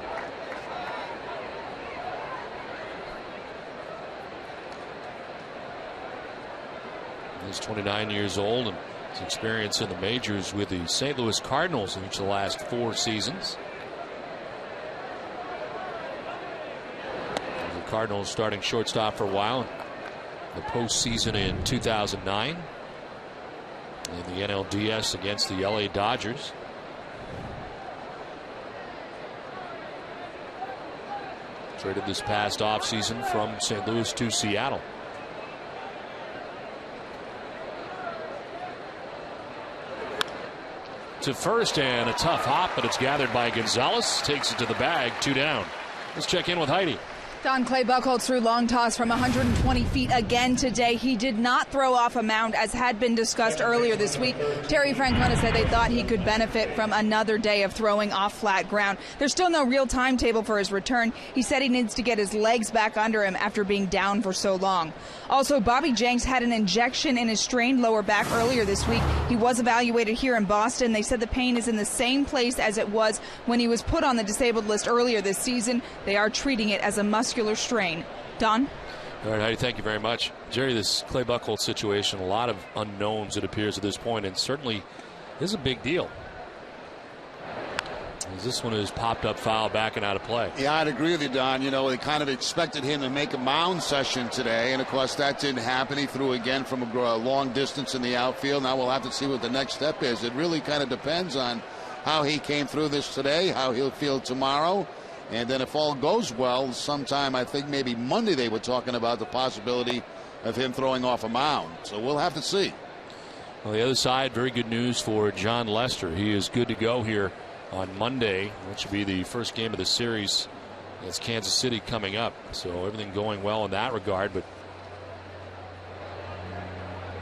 He's 29 years old and his experience in the majors with the St. Louis Cardinals in each of the last 4 seasons. The Cardinals starting shortstop for a while. The postseason in 2009. In the NLDS against the LA Dodgers. Traded this past offseason from St. Louis to Seattle. To first, and a tough hop, but it's gathered by Gonzalez. Takes it to the bag, 2 down. Let's check in with Heidi. Don Clay Buchholz threw long toss from 120 feet again today. He did not throw off a mound, as had been discussed earlier this week. Terry Francona said they thought he could benefit from another day of throwing off flat ground. There's still no real timetable for his return. He said he needs to get his legs back under him after being down for so long. Also, Bobby Jenks had an injection in his strained lower back earlier this week. He was evaluated here in Boston. They said the pain is in the same place as it was when he was put on the disabled list earlier this season. They are treating it as a muscular strain. Don? All right, Heidi, thank you very much. Jerry, this Clay Buchholz situation, a lot of unknowns, it appears, at this point, and certainly is a big deal. As this one is popped up foul back and out of play. Yeah, I'd agree with you, Don. You know, they kind of expected him to make a mound session today, and of course that didn't happen. He threw again from a long distance in the outfield. Now we'll have to see what the next step is. It really kind of depends on how he came through this today, how he'll feel tomorrow. And then if all goes well, sometime, I think maybe Monday, they were talking about the possibility of him throwing off a mound. So we'll have to see. On the other side, very good news for John Lester. He is good to go here on Monday, which will be the first game of the series against Kansas City coming up. So everything going well in that regard. But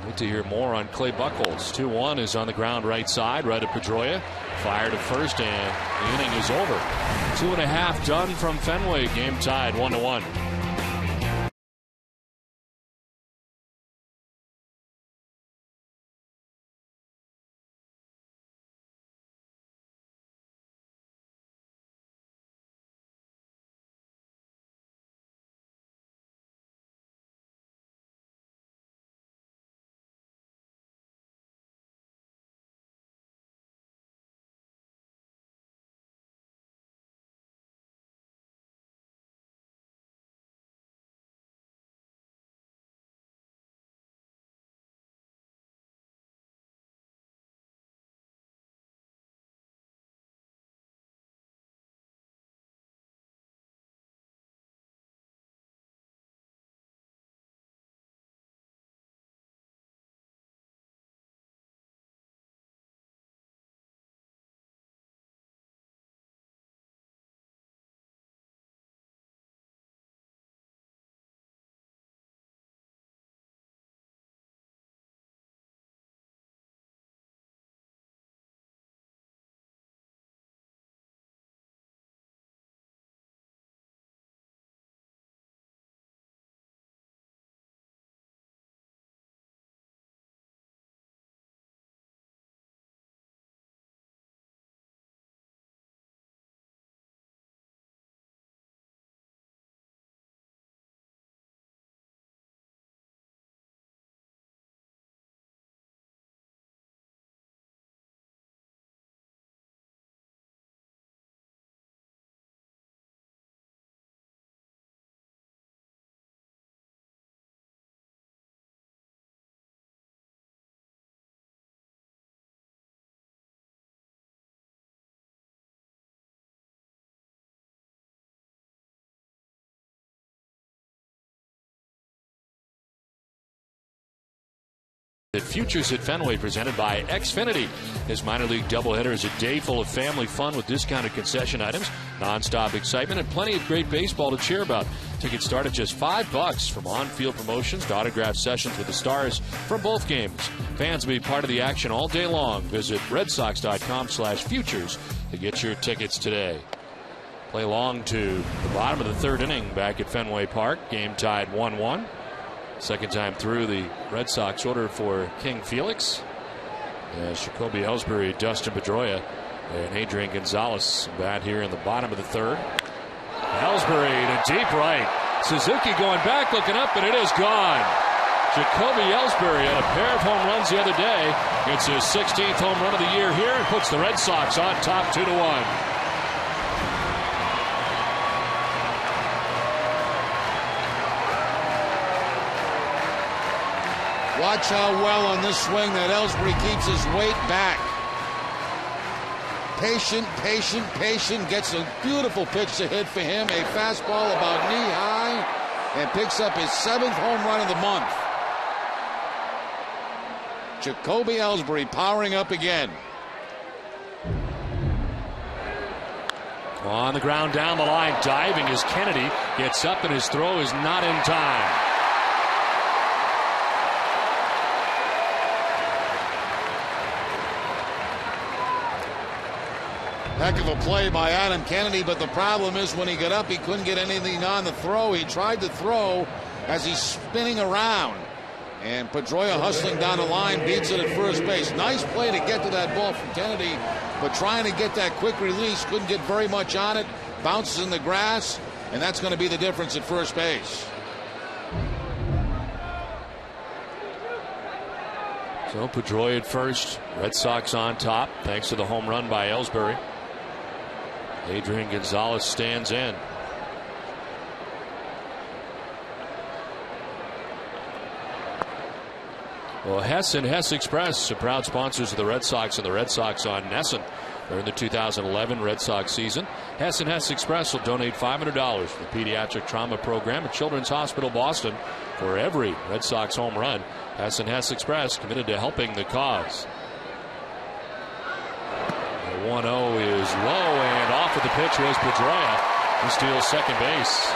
need to hear more on Clay Buchholz. 2-1 is on the ground right side, right at Pedroia. Fire to first, and the inning is over. 2.5 done from Fenway. Game tied 1-1. Futures at Fenway, presented by Xfinity. This minor league doubleheader is a day full of family fun with discounted concession items, nonstop excitement, and plenty of great baseball to cheer about. Tickets start at just $5 from on-field promotions to autographed sessions with the stars from both games. Fans will be part of the action all day long. Visit redsox.com/futures to get your tickets today. Play long to the bottom of the third inning back at Fenway Park. Game tied 1-1. Second time through, the Red Sox order for King Felix. Jacoby Ellsbury, Dustin Pedroia, and Adrian Gonzalez bat here in the bottom of the third. Ellsbury to deep right. Suzuki going back, looking up, and it is gone. Jacoby Ellsbury had a pair of home runs the other day. It's his 16th home run of the year here and puts the Red Sox on top 2-1. Watch how well on this swing that Ellsbury keeps his weight back. Patient, patient, patient. Gets a beautiful pitch to hit for him. A fastball about knee high, and picks up his 7th home run of the month. Jacoby Ellsbury powering up again. On the ground down the line, diving as Kennedy gets up, and his throw is not in time. Heck of a play by Adam Kennedy, but the problem is when he got up, he couldn't get anything on the throw. He tried to throw as he's spinning around. And Pedroia hustling down the line beats it at first base. Nice play to get to that ball from Kennedy, but trying to get that quick release, couldn't get very much on it. Bounces in the grass, and that's going to be the difference at first base. So Pedroia at first, Red Sox on top thanks to the home run by Ellsbury. Adrian Gonzalez stands in. Well, Hess and Hess Express are proud sponsors of the Red Sox and the Red Sox on Nesson during the 2011 Red Sox season. Hess and Hess Express will donate $500 to the Pediatric Trauma Program at Children's Hospital Boston for every Red Sox home run. Hess and Hess Express committed to helping the cause. The 1-0 is low, and off of the pitch was Pedroia, who steals second base.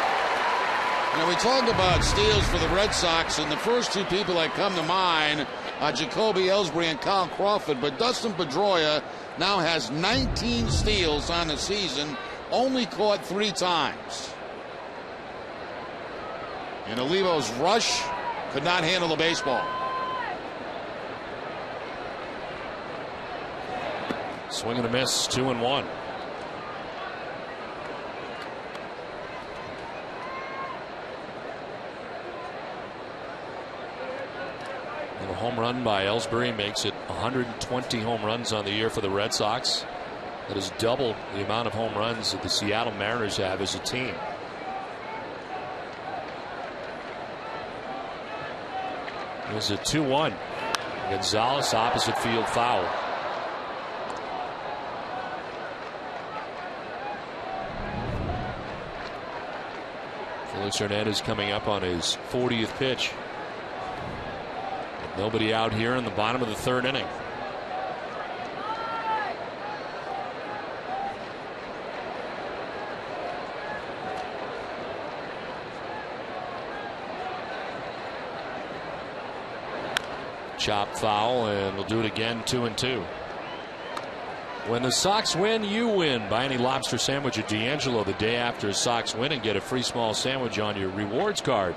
You know, we talk about steals for the Red Sox, and the first two people that come to mind are Jacoby Ellsbury and Kyle Crawford, but Dustin Pedroia now has 19 steals on the season, only caught 3 times. And Olivo's rush could not handle the baseball. Swing and a miss, 2-1. And a home run by Ellsbury makes it 120 home runs on the year for the Red Sox. That is double the amount of home runs that the Seattle Mariners have as a team. It was a 2-1. Gonzalez opposite field foul. Felix Hernandez coming up on his 40th pitch. Nobody out here in the bottom of the 3rd inning. Chop foul, and we'll do it again, 2-2. When the Sox win, you win. Buy any lobster sandwich at D'Angelo the day after a Sox win and get a free small sandwich on your rewards card.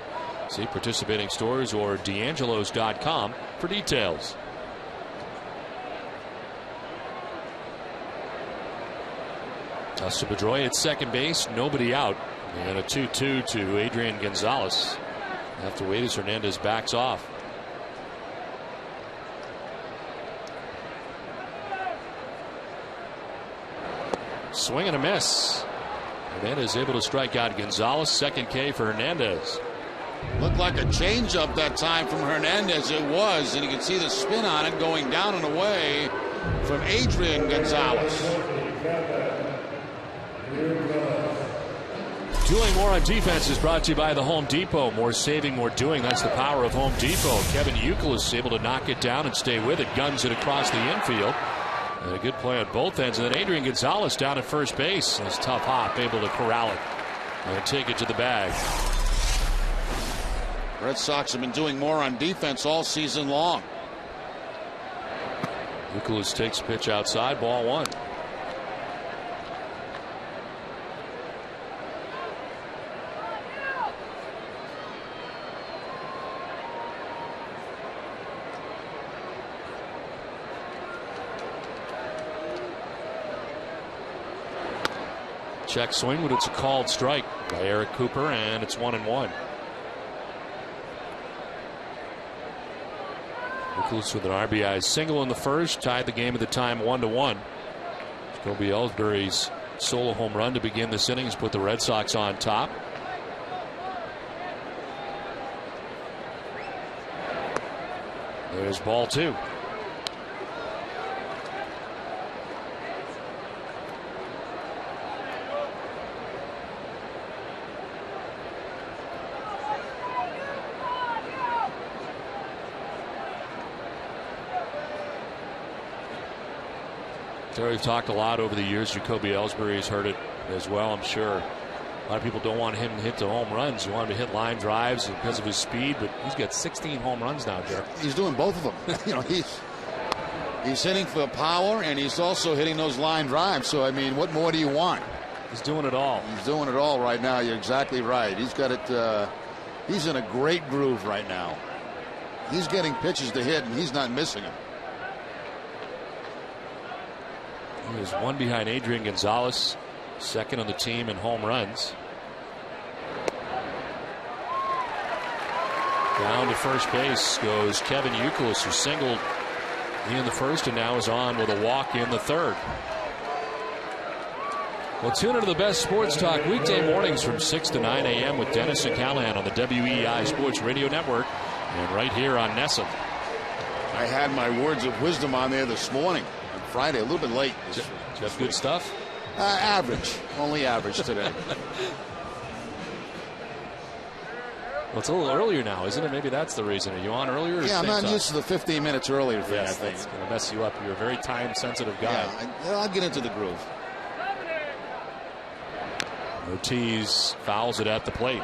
See participating stores or D'Angelos.com for details. Dustin Pedroia at second base, nobody out. And a 2-2 to Adrian Gonzalez. Have to wait as Hernandez backs off. Swing and a miss. Hernandez able to strike out Gonzalez. Second K for Hernandez. Looked like a changeup that time from Hernandez. It was, and you can see the spin on it going down and away from Adrian Gonzalez. Dueling more on defense is brought to you by the Home Depot. More saving, more doing. That's the power of Home Depot. Kevin Youkilis able to knock it down and stay with it. Guns it across the infield. And a good play on both ends. And then Adrian Gonzalez down at first base. This tough hop able to corral it and take it to the bag. Red Sox have been doing more on defense all season long. Youkilis takes a pitch outside, ball 1. Check swing, but it's a called strike by Eric Cooper, and it's 1-1. Nicholas with an RBI single in the first, tied the game at the time 1-1. Jacoby Ellsbury's solo home run to begin this inning has put the Red Sox on top. There's ball 2. So we've talked a lot over the years. Jacoby Ellsbury has heard it as well, I'm sure. A lot of people don't want him to hit the home runs. You want him to hit line drives because of his speed, but he's got 16 home runs now, Jerry. He's doing both of them. You know, he's hitting for power, and he's also hitting those line drives. So, I mean, what more do you want? He's doing it all. He's doing it all right now. You're exactly right. He's got it. He's in a great groove right now. He's getting pitches to hit, and he's not missing them. He is one behind Adrian Gonzalez, second on the team in home runs. Down to first base goes Kevin Youkilis, who singled in the first and now is on with a walk in the third. Well, tune into the best sports talk weekday mornings from 6 to 9 a.m. with Dennis and Callahan on the WEI Sports Radio Network and right here on NESN. I had my words of wisdom on there this morning. Friday, a little bit late. Just good stuff? Average. Only average today. Well, it's a little earlier now, isn't it? Maybe that's the reason. Are you on earlier? Yeah, I'm not used to the 15 minutes earlier thing, yes, I think. That's going to mess you up. You're a very time-sensitive guy. Yeah, I'll get into the groove. Ortiz fouls it at the plate.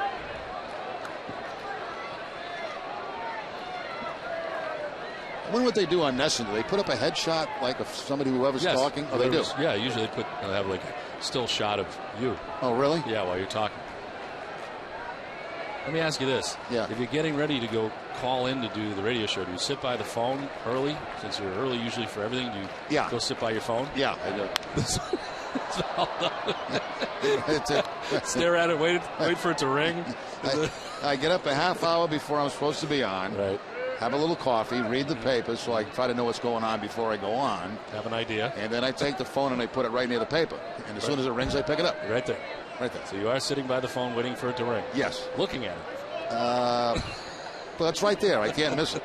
I wonder what they do on NESN. Do they put up a headshot like of somebody whoever's talking? Oh, they do? Yeah, usually they have like a still shot of you. Oh, really? Yeah, while you're talking. Let me ask you this. Yeah. If you're getting ready to go call in to do the radio show, do you sit by the phone early? Since you're early usually for everything, do you go sit by your phone? Yeah, I do. Stare at it, wait for it to ring. I get up a half hour before I'm supposed to be on. Right. Have a little coffee, read the paper so I try to know what's going on before I go on. Have an idea. And then I take the phone and I put it right near the paper. And as soon as it rings, I pick it up. Right there. Right there. So you are sitting by the phone waiting for it to ring? Yes. Looking at it? But it's right there. I can't miss it.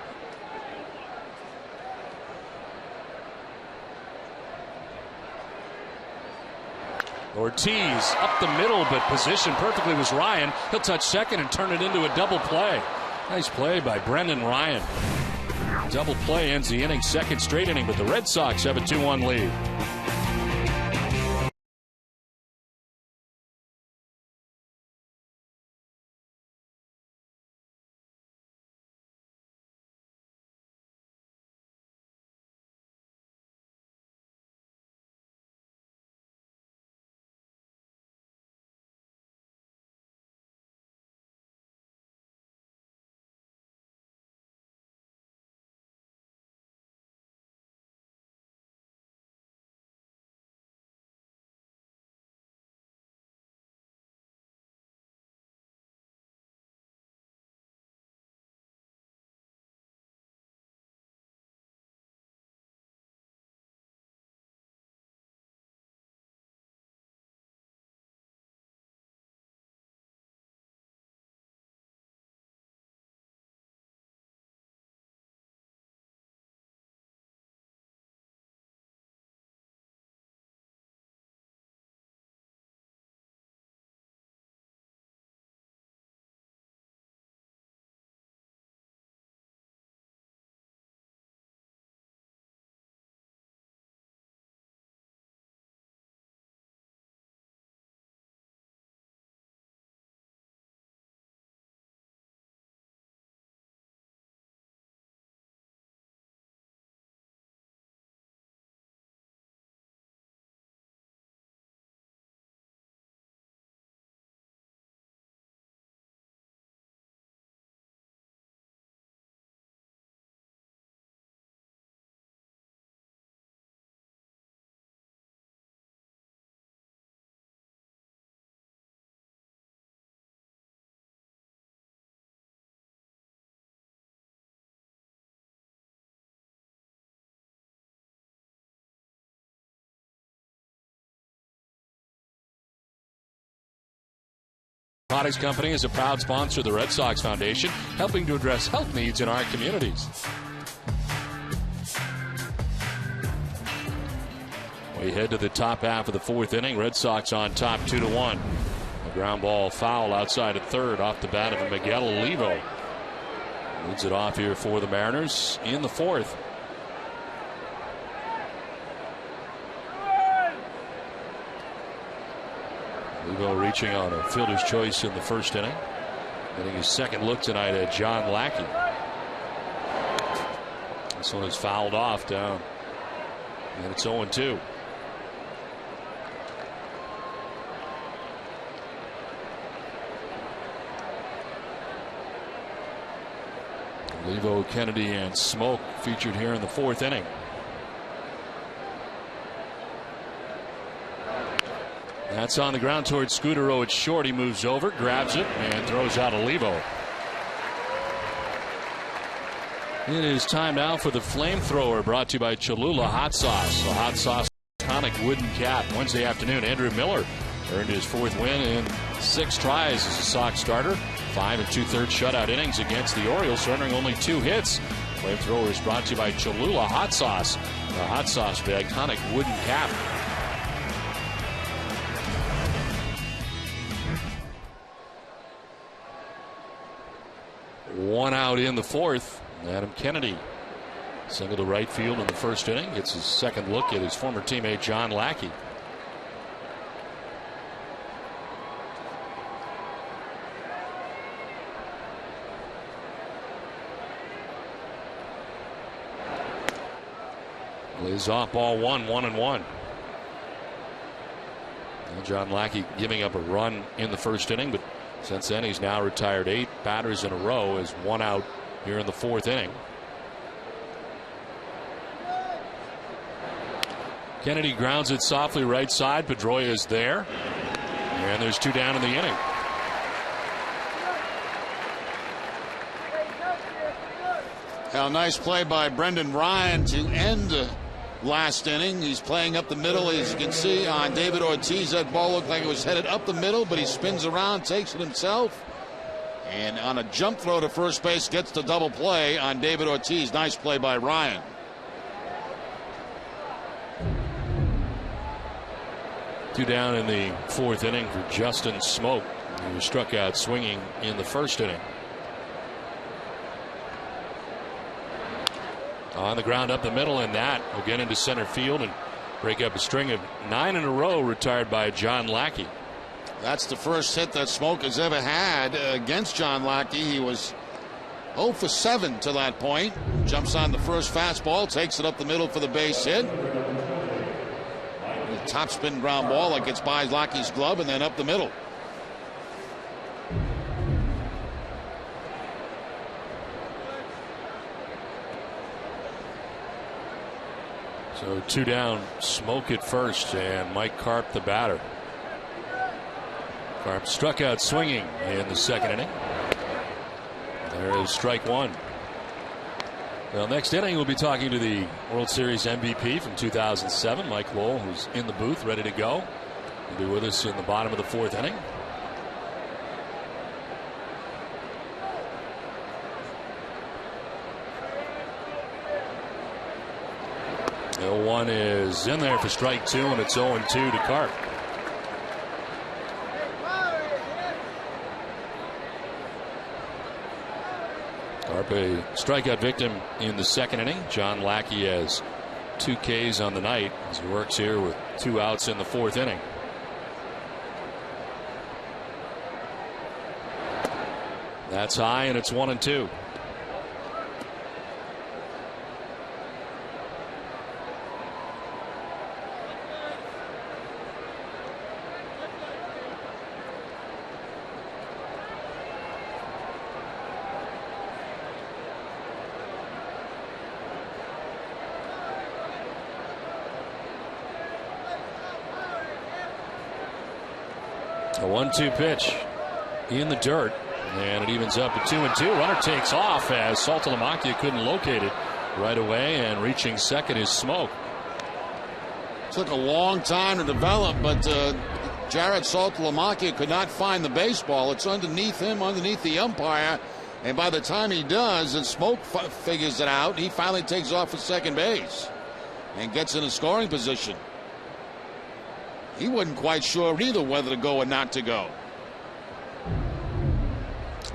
Ortiz up the middle, but positioned perfectly was Ryan. He'll touch second and turn it into a double play. Nice play by Brendan Ryan. Double play ends the inning, second straight inning, but the Red Sox have a 2-1 lead. Products Company is a proud sponsor of the Red Sox Foundation, helping to address health needs in our communities. We head to the top half of the fourth inning. Red Sox on top 2-1. A ground ball foul outside at third off the bat of Miguel Olivo. Leads it off here for the Mariners in the fourth. Olivo reaching on a fielder's choice in the first inning. Getting his second look tonight at John Lackey. This one is fouled off down. And it's 0-2. Olivo, Kennedy, and Smoke featured here in the fourth inning. That's on the ground towards Scudero. It's short. He moves over, grabs it, and throws out Olivo. It is time now for the flamethrower, brought to you by Cholula Hot Sauce. A hot sauce iconic wooden cap. Wednesday afternoon, Andrew Miller earned his fourth win in 6 tries as a Sox starter. 5 2/3 shutout innings against the Orioles, surrendering only 2 hits. Flamethrower is brought to you by Cholula Hot Sauce. The hot sauce, the iconic wooden cap. One out in the fourth. Adam Kennedy single to right field in the first inning. Gets his second look at his former teammate John Lackey. Lays off ball 1-1. John Lackey giving up a run in the first inning, but since then he's now retired 8 batters in a row as 1 out here in the fourth inning. Kennedy grounds it softly right side. Pedroia is there, and there's 2 down in the inning. A nice play by Brendan Ryan to end the last inning. He's playing up the middle, as you can see on David Ortiz. That ball looked like it was headed up the middle, but he spins around, takes it himself, and on a jump throw to first base gets the double play on David Ortiz. Nice play by Ryan. Two down in the fourth inning for Justin Smoke, who was struck out swinging in the first inning. On the ground up the middle, and that will get into center field and break up a string of 9 in a row retired by John Lackey. That's the first hit that Smoke has ever had against John Lackey. He was 0 for 7 to that point. Jumps on the first fastball, takes it up the middle for the base hit. The top spin ground ball that gets by Lackey's glove and then up the middle. So 2 down, Smoke at first, and Mike Karp the batter. Karp struck out swinging in the second inning. There is strike 1. Well, next inning we'll be talking to the World Series MVP from 2007, Mike Lowell, who's in the booth ready to go. He'll be with us in the bottom of the fourth inning. The 1 is in there for strike 2, and it's 0-2 to Karp. Karp a strikeout victim in the second inning. John Lackey has 2 Ks on the night as he works here with 2 outs in the fourth inning. That's high, and it's 1-2. A 1-2 pitch in the dirt, and it evens up at 2-2. Runner takes off as Saltalamacchia couldn't locate it right away, and reaching second is Smoke. Took a long time to develop, but Jared Saltalamacchia could not find the baseball. It's underneath him, underneath the umpire. And by the time he does, and Smoke figures it out, he finally takes off for second base and gets in a scoring position. He wasn't quite sure either whether to go or not to go.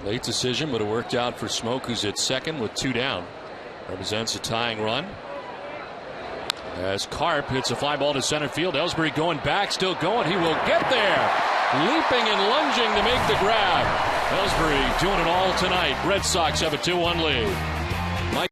Late decision, but it worked out for Smoke, who's at second with 2 down. Represents a tying run. As Karp hits a fly ball to center field. Ellsbury going back, still going. He will get there. Leaping and lunging to make the grab. Ellsbury doing it all tonight. Red Sox have a 2-1 lead. Mike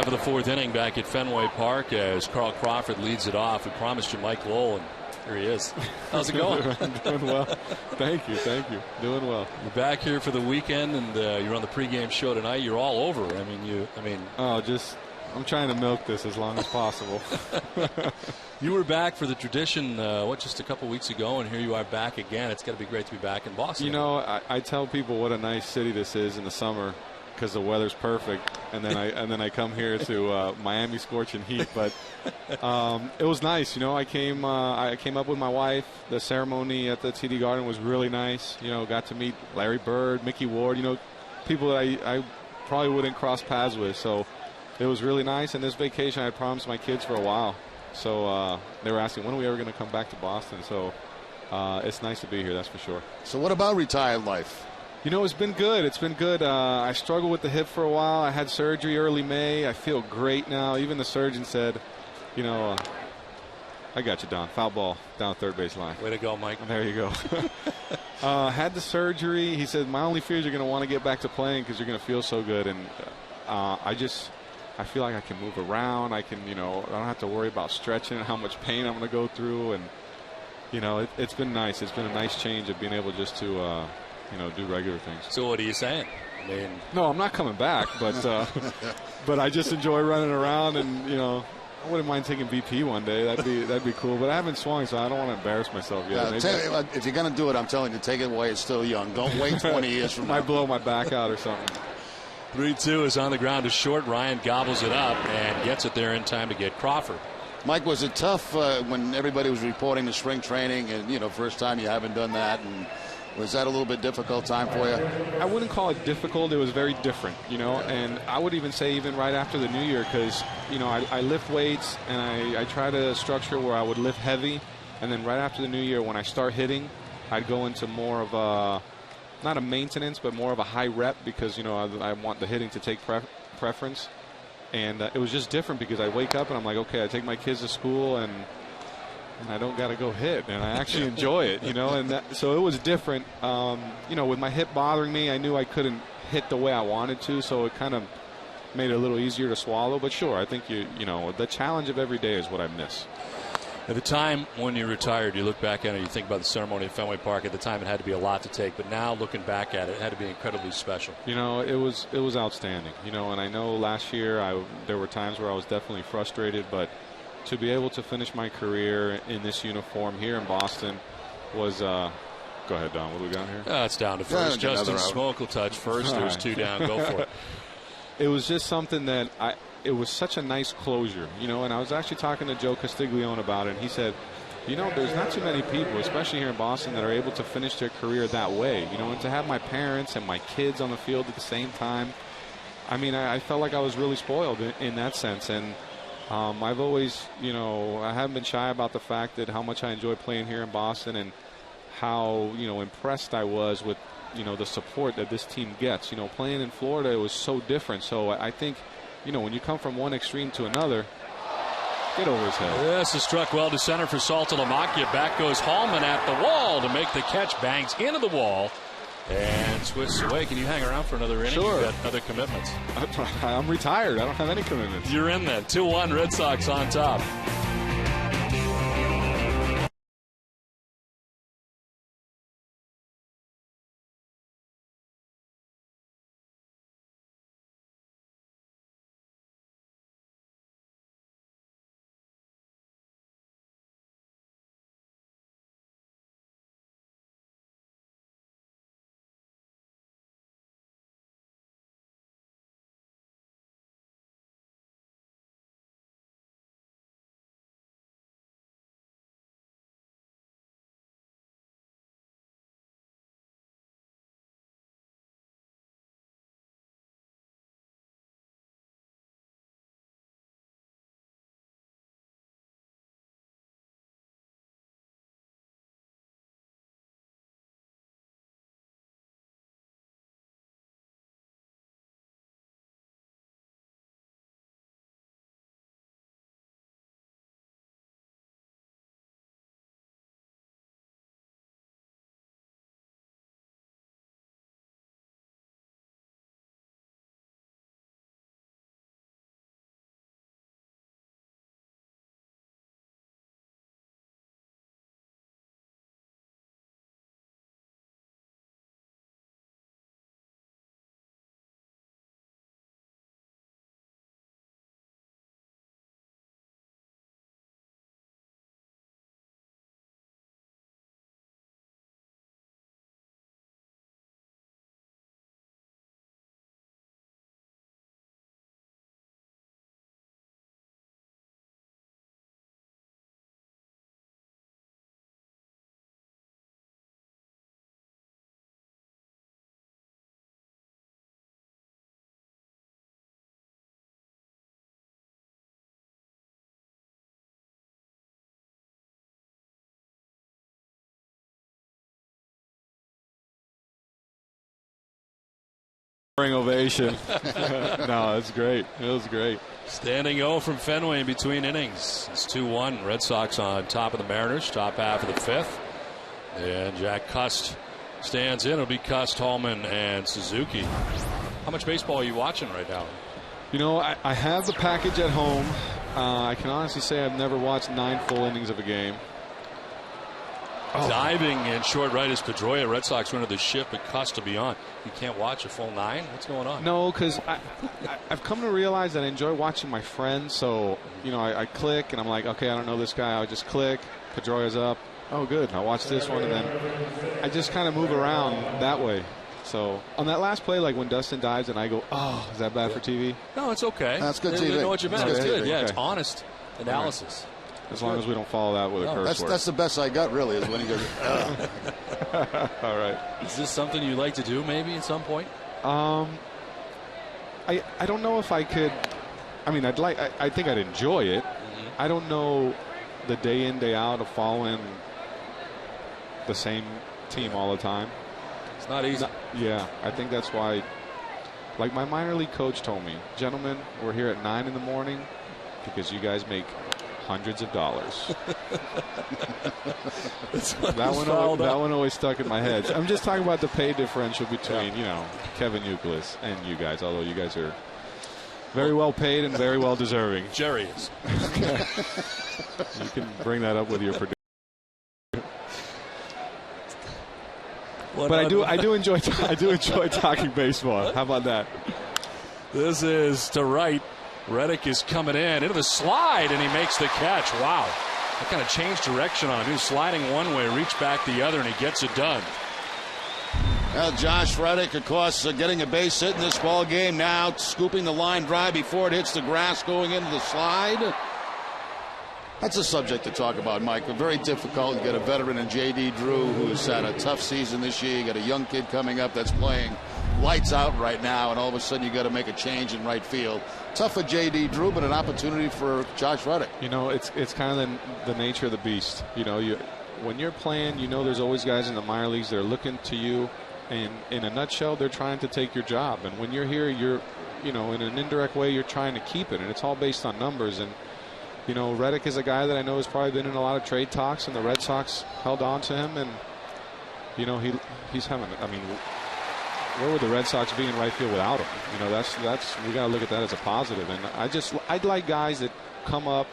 for the 4th inning back at Fenway Park as Carl Crawford leads it off. We promised you Mike Lowell, and here he is. How's it going? I'm doing well. Thank you. Doing well. You're back here for the weekend, and you're on the pregame show tonight. You're all over. I'm trying to milk this as long as possible. You were back for the tradition, just a couple weeks ago, and here you are back again. It's got to be great to be back in Boston. You know, I tell people what a nice city this is in the summer because the weather's perfect, and then I come here to Miami scorching heat. But it was nice. You know, I came up with my wife. The ceremony at the TD Garden was really nice. You know, got to meet Larry Bird, Mickey Ward. You know, people that I probably wouldn't cross paths with. So it was really nice. And this vacation I had promised my kids for a while. So they were asking, when are we ever going to come back to Boston? So it's nice to be here, that's for sure. So what about retired life? You know, it's been good. I struggled with the hip for a while. I had surgery early May. I feel great now. Even the surgeon said, you know, I got you, Don. Foul ball down third base line. Way to go, Mike. There you go. Had the surgery. He said, my only fear is you're going to want to get back to playing because you're going to feel so good. And I feel like I can move around. I can, I don't have to worry about stretching and how much pain I'm going to go through. And, it's been nice. It's been a nice change of being able just to, do regular things. So what are you saying? No, I'm not coming back, but I just enjoy running around, and I wouldn't mind taking BP one day. That'd be cool. But I haven't swung, so I don't want to embarrass myself yet. If you're going to do it, I'm telling you, take it while it's still young. Don't wait 20 years from now. Might blow my back out or something. 3-2 is on the ground to short. Ryan gobbles it up and gets it there in time to get Crawford. Mike, was it tough when everybody was reporting the spring training and, first time you haven't done that? And was that a little bit difficult time for you? I wouldn't call it difficult. It was very different, and I would even say even right after the new year because, I lift weights and I try to structure where I would lift heavy. And then right after the new year when I start hitting, I'd go into more of a, not a maintenance, but more of a high rep because, I want the hitting to take preference. And it was just different because I wake up and I'm like, okay, I take my kids to school and I don't got to go hit, and I actually enjoy it, and so it was different. With my hip bothering me, I knew I couldn't hit the way I wanted to, so it kind of made it a little easier to swallow. But sure, I think the challenge of every day is what I miss. At the time when you retired, you look back at it, you think about the ceremony at Fenway Park. At the time, it had to be a lot to take, but now looking back at it, it had to be incredibly special. It was outstanding. And I know last year there were times where I was definitely frustrated, but to be able to finish my career in this uniform here in Boston was. Go ahead, Don. What do we got here? It's down to first. Justin Smoke will touch first. There's two down. Go for it. It was just something that it was such a nice closure, and I was actually talking to Joe Castiglione about it, and he said, there's not too many people, especially here in Boston, that are able to finish their career that way, and to have my parents and my kids on the field at the same time. I mean, I felt like I was really spoiled in that sense, and I've always, I haven't been shy about the fact that how much I enjoy playing here in Boston and how, impressed I was with, the support that this team gets. Playing in Florida, it was so different. So I think, when you come from one extreme to another, get over his head. This is struck well to center for Saltalamacchia. Back goes Hallman at the wall to make the catch. Bangs into the wall and twists away. Can you hang around for another inning? Sure. You've got other commitments. I'm retired. I don't have any commitments. You're in then. 2-1 Red Sox on top. Ovation. No, it's great. It was great. Standing O from Fenway in between innings. It's 2-1. Red Sox on top of the Mariners, top half of the fifth. And Jack Cust stands in. It'll be Cust, Hallman, and Suzuki. How much baseball are you watching right now? I have the package at home. I can honestly say I've never watched 9 full innings of a game. Diving in short right is Pedroia. Red Sox running the ship, but Cust to be on. You can't watch a full 9? What's going on? No, because I've come to realize that I enjoy watching my friends. So, I click and I'm like, okay, I don't know this guy. I'll just click. Pedroia's up. Oh, good. I'll watch this one. And then I just kind of move around that way. So, on that last play, like when Dustin dives and I go, oh, is that bad for TV? No, it's okay. That's good TV. TV. I know what you meant. It's good. Yeah, okay. It's honest analysis. Right. As long as we don't follow that with a curse word. That's the best I got, really, is when he goes, All right. Is this something you like to do maybe at some point? I don't know if I could. I mean, I think I'd enjoy it. Mm-hmm. I don't know the day in, day out of following the same team all the time. It's not easy. Yeah, I think that's why Like my minor league coach told me, gentlemen, we're here at 9 in the morning because you guys make hundreds of dollars. that one always stuck in my head. I'm just talking about the pay differential between, Kevin Youkilis and you guys, although you guys are very well paid and very well deserving. Jerry is. You can bring that up with your producer. But I do enjoy talking baseball. How about that? This is to right. Reddick is coming in into the slide, and he makes the catch. Wow. That kind of changed direction on him. He was sliding one way, reached back the other, and he gets it done. Well, Josh Reddick, of course, getting a base hit in this ball game now, scooping the line drive before it hits the grass, going into the slide. That's a subject to talk about, Mike. But very difficult. You got a veteran in J.D. Drew who's had a tough season this year. You got a young kid coming up that's playing lights out right now, and all of a sudden you got to make a change in right field. Tough for J.D. Drew, but an opportunity for Josh Reddick. It's kind of the nature of the beast. When you're playing, there's always guys in the minor leagues that are looking to you, and in a nutshell, they're trying to take your job. And when you're here, you're, in an indirect way, you're trying to keep it, and it's all based on numbers. And Reddick is a guy that I know has probably been in a lot of trade talks, and the Red Sox held on to him, and he's having. Where would the Red Sox be in right field without him? That's we got to look at that as a positive. And I'd like guys that come up,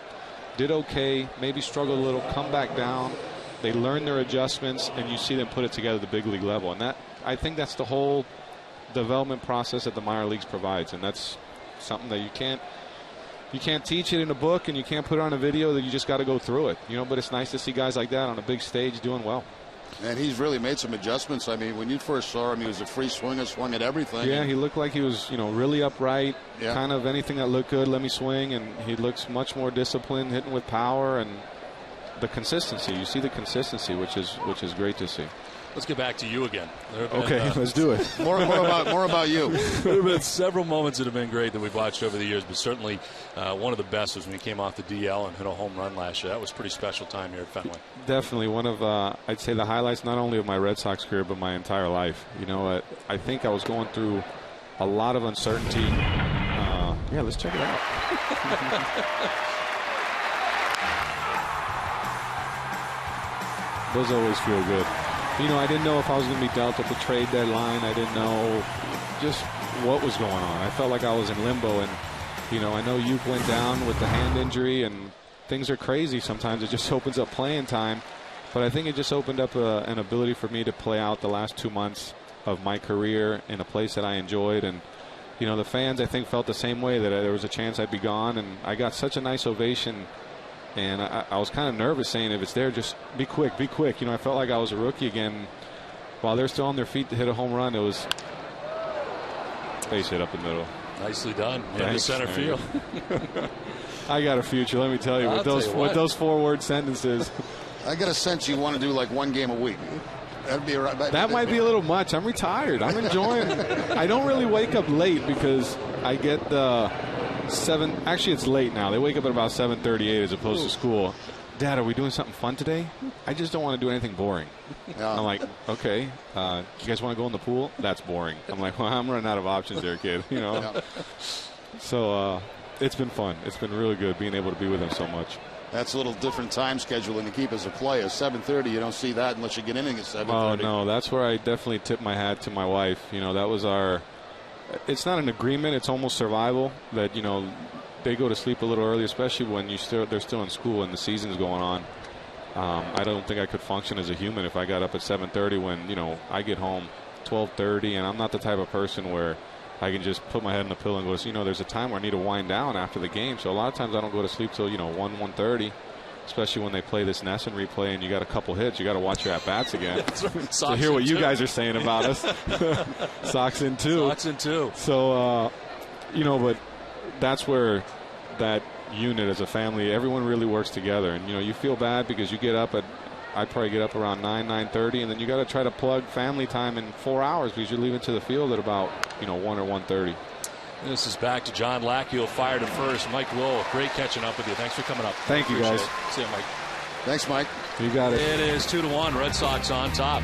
did okay, maybe struggled a little, come back down, they learn their adjustments, and you see them put it together at the big league level. And I think that's the whole development process that the minor leagues provides, and that's something that you can't teach it in a book, and you can't put it on a video. That you just got to go through it. But it's nice to see guys like that on a big stage doing well. And he's really made some adjustments. I mean, when you first saw him, he was a free swinger, swung at everything. Yeah, he looked like he was, really upright. Yeah. Kind of anything that looked good, let me swing. And he looks much more disciplined, hitting with power, and the consistency. You see the consistency, which is great to see. Let's get back to you again. Okay, let's do it. More about you. There have been several moments that have been great that we've watched over the years, but certainly one of the best was when he came off the DL and hit a home run last year. That was a pretty special time here at Fenway. Definitely one of, I'd say, the highlights not only of my Red Sox career, but my entire life. I think I was going through a lot of uncertainty. Yeah, let's check it out. Those always feel good. I didn't know if I was going to be dealt at the trade deadline. I didn't know just what was going on. I felt like I was in limbo. And, I know Uke went down with the hand injury, and things are crazy sometimes. It just opens up playing time. But I think it just opened up an ability for me to play out the last 2 months of my career in a place that I enjoyed. And, the fans, I think, felt the same way, that there was a chance I'd be gone. And I got such a nice ovation. And I was kind of nervous saying, if it's there, just be quick, be quick. I felt like I was a rookie again. While they're still on their feet to hit a home run, it was base hit up the middle. Nicely done. In the center field. I got a future, let me tell you, with those 4-word sentences. I got a sense you want to do like one game a week. That'd be right. That might be a little much. I'm retired. I'm enjoying it. I don't really wake up late because I get the 7. Actually, it's late now. They wake up at about 7:38 as opposed to school. Dad, are we doing something fun today? I just don't want to do anything boring. Yeah. I'm like, okay, you guys want to go in the pool? That's boring. I'm like, well, I'm running out of options there, kid. Yeah. So it's been fun. It's been really good being able to be with them so much. That's a little different time scheduling to keep as a player. 7:30, you don't see that unless you get inning at 7:30. Oh, no, that's where I definitely tip my hat to my wife. That was our it's not an agreement. It's almost survival that, they go to sleep a little early, especially when they're still in school and the season's going on. I don't think I could function as a human if I got up at 7:30 when, I get home 12:30, and I'm not the type of person where I can just put my head in the pillow and go, there's a time where I need to wind down after the game. So a lot of times I don't go to sleep till, 1:30, especially when they play this Nesson replay and you got a couple hits. You got to watch your at-bats again. So hear what you guys are saying about us. Sox in two. Sox in two. So, but that's where that unit as a family, everyone really works together. And, you feel bad because you get up I'd probably get up around 9:30, and then you got to try to plug family time in 4 hours because you're leaving to the field at about 1 or 1:30. This is back to John Lackey, who fired him first. Mike Lowell, great catching up with you. Thanks for coming up. Thank you, guys. See you, Mike. Thanks, Mike. You got it. It is 2-1. Red Sox on top.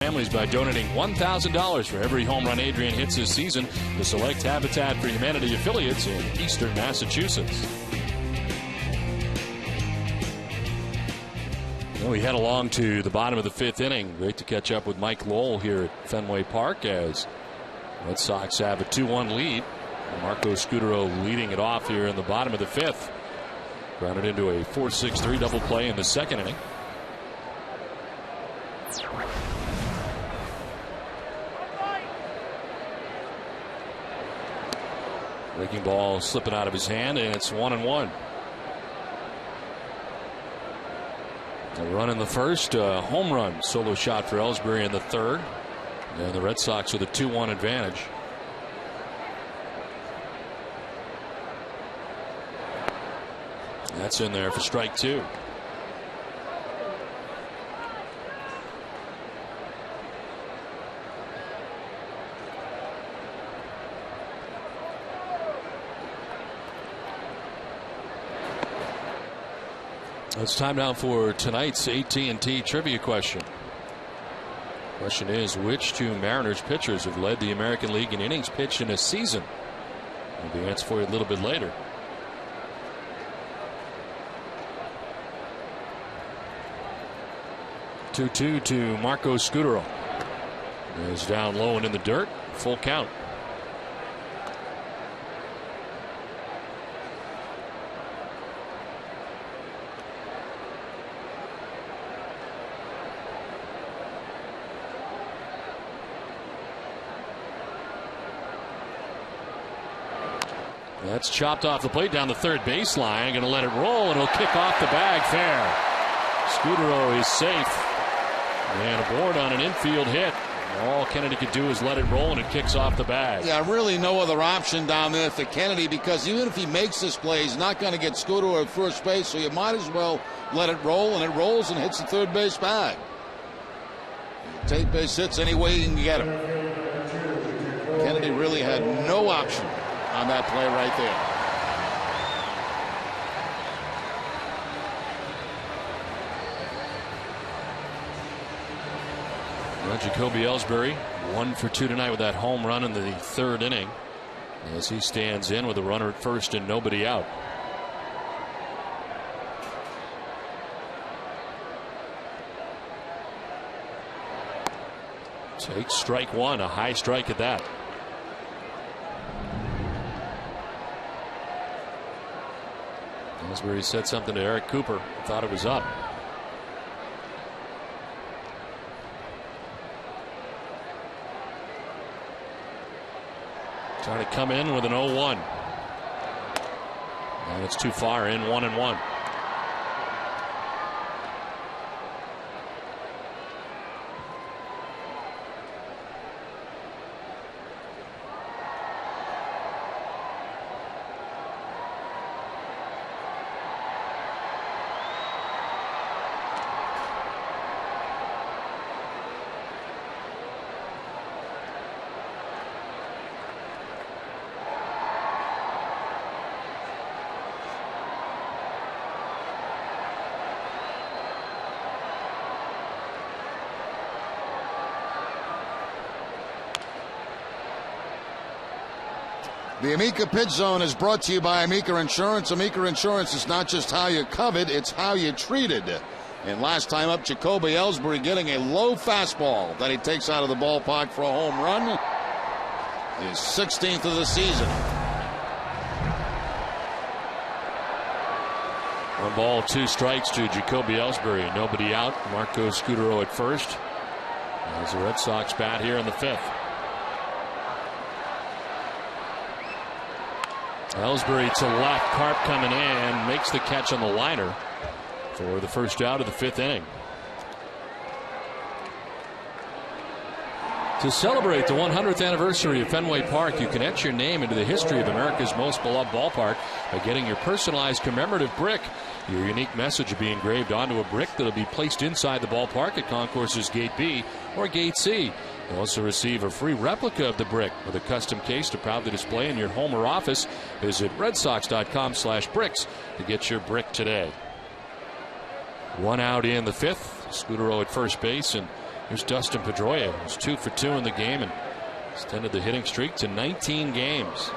families by donating $1,000 for every home run Adrian hits this season to select Habitat for Humanity affiliates in eastern Massachusetts. Well, we head along to the bottom of the 5th inning. Great to catch up with Mike Lowell here at Fenway Park as Red Sox have a 2-1 lead. Marco Scutaro leading it off here in the bottom of the 5th. Grounded into a 4-6-3 double play in the 2nd inning. Breaking ball slipping out of his hand, and it's 1-1. A run in the first, home run solo shot for Ellsbury in the 3rd, and the Red Sox with a 2-1 advantage. That's in there for strike 2. It's time now for tonight's AT&T trivia question. Question is, which 2 Mariners pitchers have led the American League in innings pitched in a season? I'll be answer for you a little bit later. Two to Marco Scutaro. Is down low and in the dirt. Full count. That's chopped off the plate down the 3rd baseline. Going to let it roll, and it'll kick off the bag fair. Scutaro is safe. And aboard on an infield hit. All Kennedy could do is let it roll, and it kicks off the bag. Yeah, really no other option down there for Kennedy, because even if he makes this play, he's not going to get Scutaro at first base, so you might as well let it roll, and it rolls and hits the 3rd base bag. Take base hits any way you can get him. Kennedy really had no option on that play right there. Well, Jacoby Ellsbury 1 for 2 tonight with that home run in the 3rd inning as he stands in with a runner at first and nobody out. Takes strike 1, a high strike at that. Ellsbury said something to Eric Cooper. Thought it was up. Trying to come in with an 0-1. And it's too far in, 1-1. The Amica Pitch Zone is brought to you by Amica Insurance. Amica Insurance is not just how you're covered, it's how you're treated. And last time up, Jacoby Ellsbury getting a low fastball that he takes out of the ballpark for a home run. His 16th of the season. 1 ball, 2 strikes to Jacoby Ellsbury. Nobody out. Marco Scutaro at first. As the Red Sox bat here in the 5th. Ellsbury to left, Karp coming in, makes the catch on the liner for the first out of the 5th inning. To celebrate the 100th anniversary of Fenway Park, you can etch your name into the history of America's most beloved ballpark by getting your personalized commemorative brick. Your unique message will be engraved onto a brick that will be placed inside the ballpark at Concourse's Gate B or Gate C. You'll also receive a free replica of the brick with a custom case to proudly display in your home or office. Visit redsox.com/bricks to get your brick today. 1 out in the 5th. Scutaro at first base, and Here's Dustin Pedroia, who's 2 for 2 in the game and extended the hitting streak to 19 games.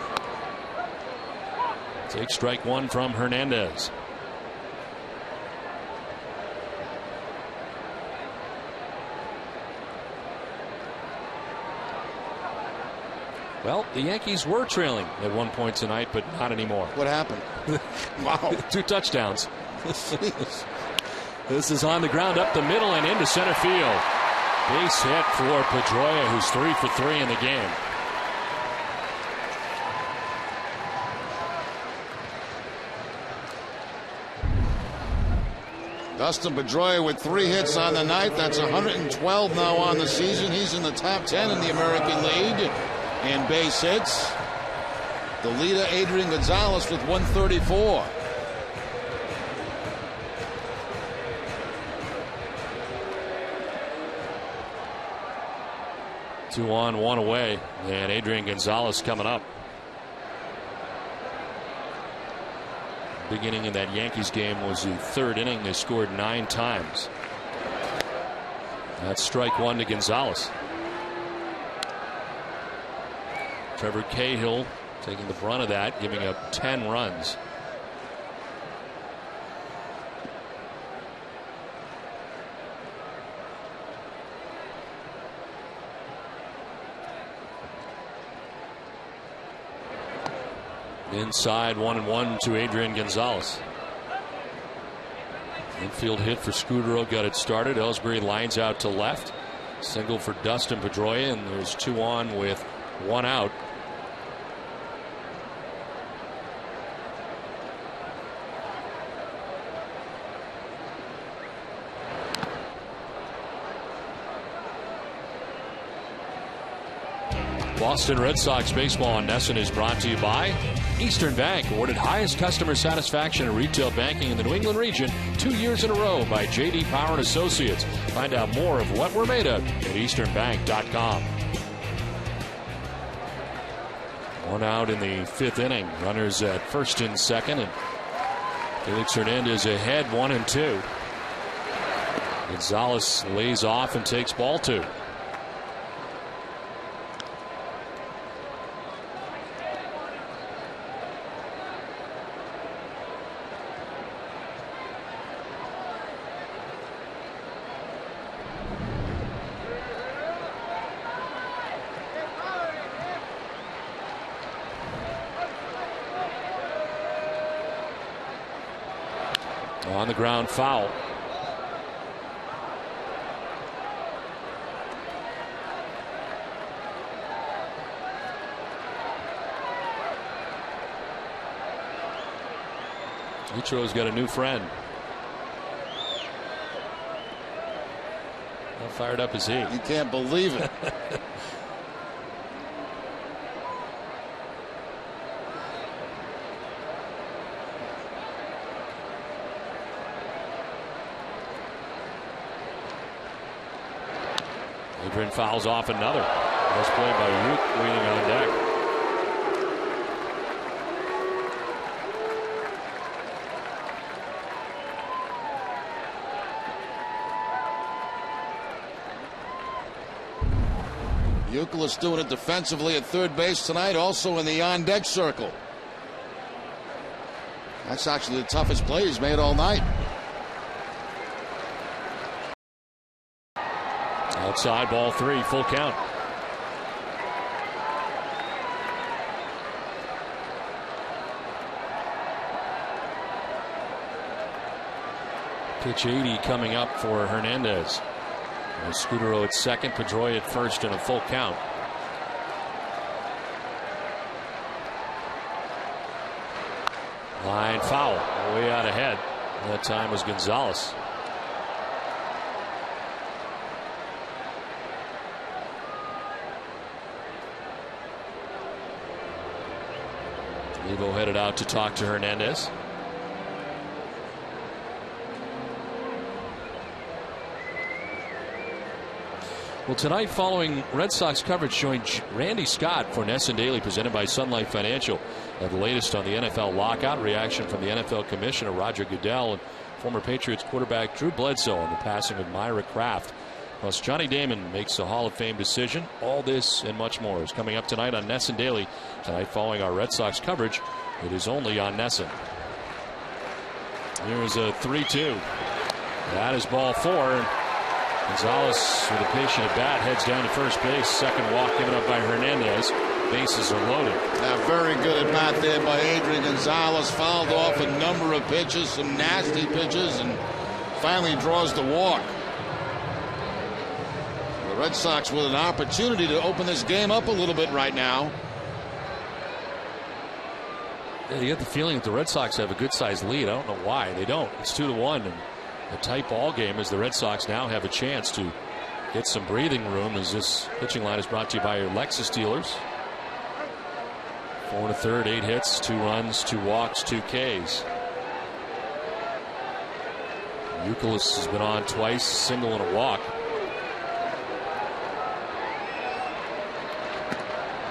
Take strike one from Hernandez. Well, the Yankees were trailing at one point tonight, but not anymore. What happened? Wow. 2 touchdowns. This is on the ground up the middle and into center field. Base hit for Pedroia, who's 3 for 3 in the game. Dustin Pedroia with 3 hits on the night. That's 112 now on the season. He's in the top 10 in the American League in base hits. The leader, Adrian Gonzalez, with 134. Two on, one away, and Adrian Gonzalez coming up. Beginning in that Yankees game was the 3rd inning. They scored 9 times. That's strike one to Gonzalez. Trevor Cahill taking the brunt of that, giving up 10 runs. Inside 1-1 to Adrian Gonzalez. Infield hit for Scudero got it started. Ellsbury lines out to left. Single for Dustin Pedroia, and there's 2 on with 1 out. Boston Red Sox baseball on NESN is brought to you by Eastern Bank, awarded highest customer satisfaction in retail banking in the New England region 2 years in a row by J.D. Power & Associates. Find out more of what we're made of at easternbank.com. 1 out in the 5th inning. Runners at first and second, and Felix Hernandez ahead 1-2. Gonzalez lays off and takes ball 2. On the ground, foul. Ichiro's got a new friend. How fired up is he? You can't believe it. Adrian fouls off another. Nice play by Root waiting on deck. Youkilis doing it defensively at third base tonight, also in the on-deck circle. That's actually the toughest play he's made all night. Outside, ball 3, full count. Pitch 80 coming up for Hernandez. Scudero at second, Pedroia at first, and a full count. Line foul, way out ahead. That time was Gonzalez. Levo headed out to talk to Hernandez. Well, tonight, following Red Sox coverage, joined Randy Scott for NESN Daily, presented by Sun Life Financial. The latest on the NFL lockout, reaction from the NFL Commissioner Roger Goodell, and former Patriots quarterback Drew Bledsoe on the passing of Myra Kraft. Plus, Johnny Damon makes a Hall of Fame decision. All this and much more is coming up tonight on NESN Daily. Tonight, following our Red Sox coverage, it is only on NESN. Here's a 3-2. That is ball 4. Gonzalez, with a patient at bat, heads down to first base. Second walk given up by Hernandez. Bases are loaded. Very good at bat there by Adrian Gonzalez. Fouled off a number of pitches, some nasty pitches, and finally draws the walk. The Red Sox with an opportunity to open this game up a little bit right now. Yeah, you get the feeling that the Red Sox have a good-sized lead. I don't know why. They don't. It's 2-1. And a tight ball game as the Red Sox now have a chance to get some breathing room, as this pitching line is brought to you by your Lexus dealers. 4 1/3, 8 hits, 2 runs, 2 walks, 2 Ks. Youkilis has been on twice, single and a walk.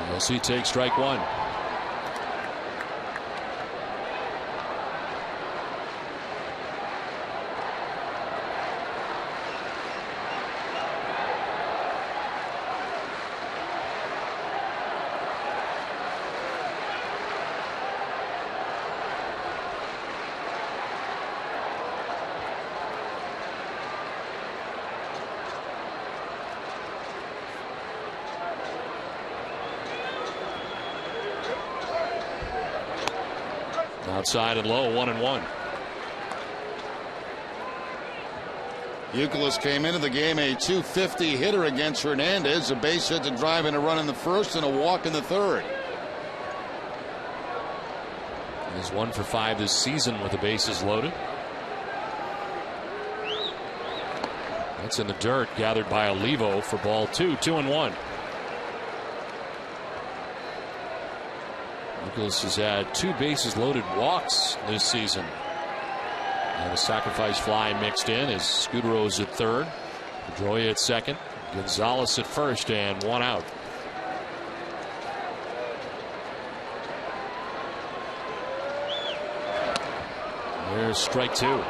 You'll see take strike 1. Outside and low, 1-1. Youkilis came into the game a .250 hitter against Hernandez. A base hit to drive in a run in the first and a walk in the third. He's 1 for 5 this season with the bases loaded. That's in the dirt, gathered by Olivo for ball 2, 2-1. Youkilis has had 2 bases loaded walks this season. And a sacrifice fly mixed in as Scudero's at third, Pedroia at second, Gonzalez at first, and 1 out. There's strike 2.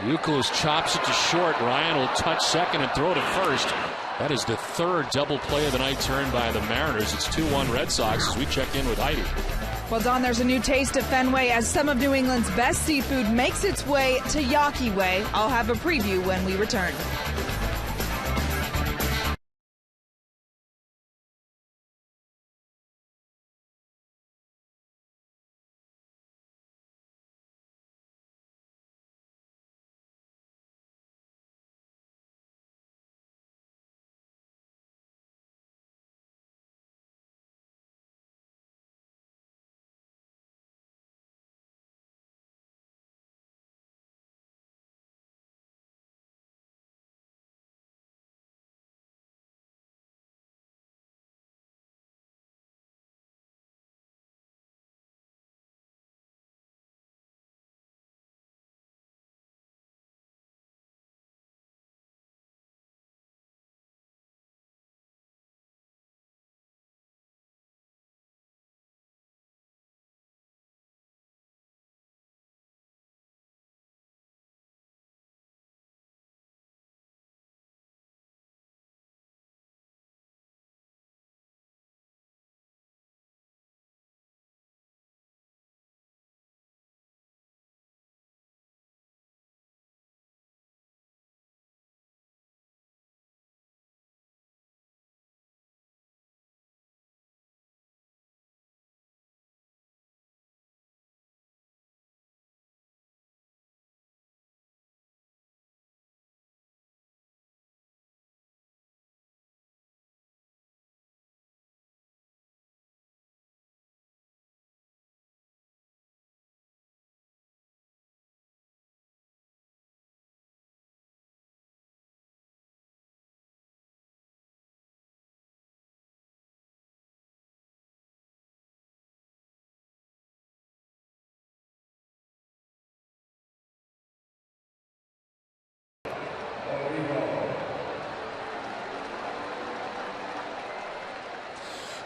Youkilis chops it to short. Ryan will touch second and throw to first. That is the 3rd double play of the night turned by the Mariners. It's 2-1 Red Sox as we check in with Heidi. Well, Don, there's a new taste of Fenway as some of New England's best seafood makes its way to Yawkey Way. I'll have a preview when we return.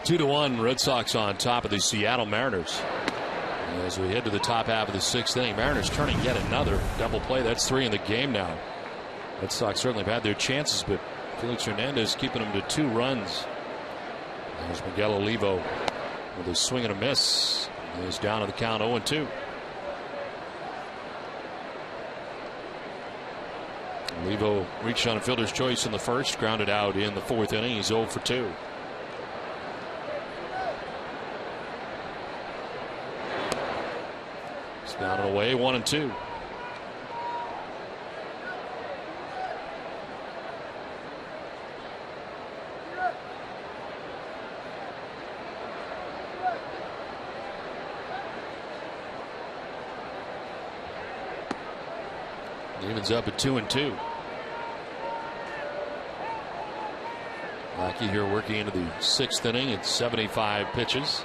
2-1 Red Sox on top of the Seattle Mariners. As we head to the top half of the 6th inning, Mariners turning yet another double play. That's 3 in the game now. Red Sox certainly have had their chances, but Felix Hernandez keeping them to 2 runs. There's Miguel Olivo with a swing and a miss. He's down to the count 0-2. Olivo reached on a fielder's choice in the first, grounded out in the 4th inning. He's 0 for 2. It's down and away, 1-2. Evens up at 2-2. Lackey here working into the 6th inning at 75 pitches.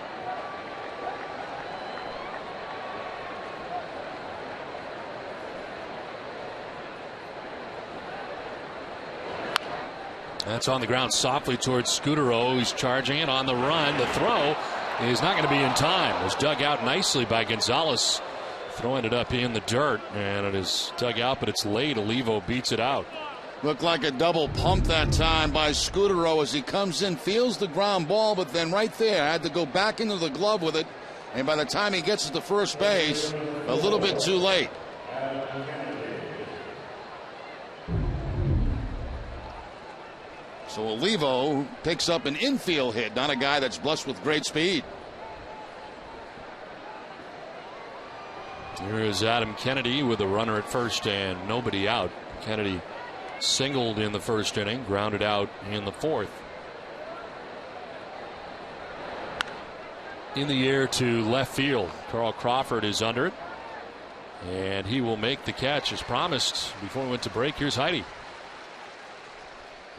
That's on the ground softly towards Scutaro. He's charging it on the run. The throw is not going to be in time. It was dug out nicely by Gonzalez. Throwing it up in the dirt, and it is dug out, but it's late. Olivo beats it out. Looked like a double pump that time by Scutaro as he comes in, feels the ground ball, but then right there had to go back into the glove with it. And by the time he gets to first base, a little bit too late. So Olivo picks up an infield hit, not a guy that's blessed with great speed. Here is Adam Kennedy with a runner at first and nobody out. Kennedy singled in the 1st inning, grounded out in the 4th. In the air to left field. Carl Crawford is under it, and he will make the catch as promised. Before we went to break, here's Heidi.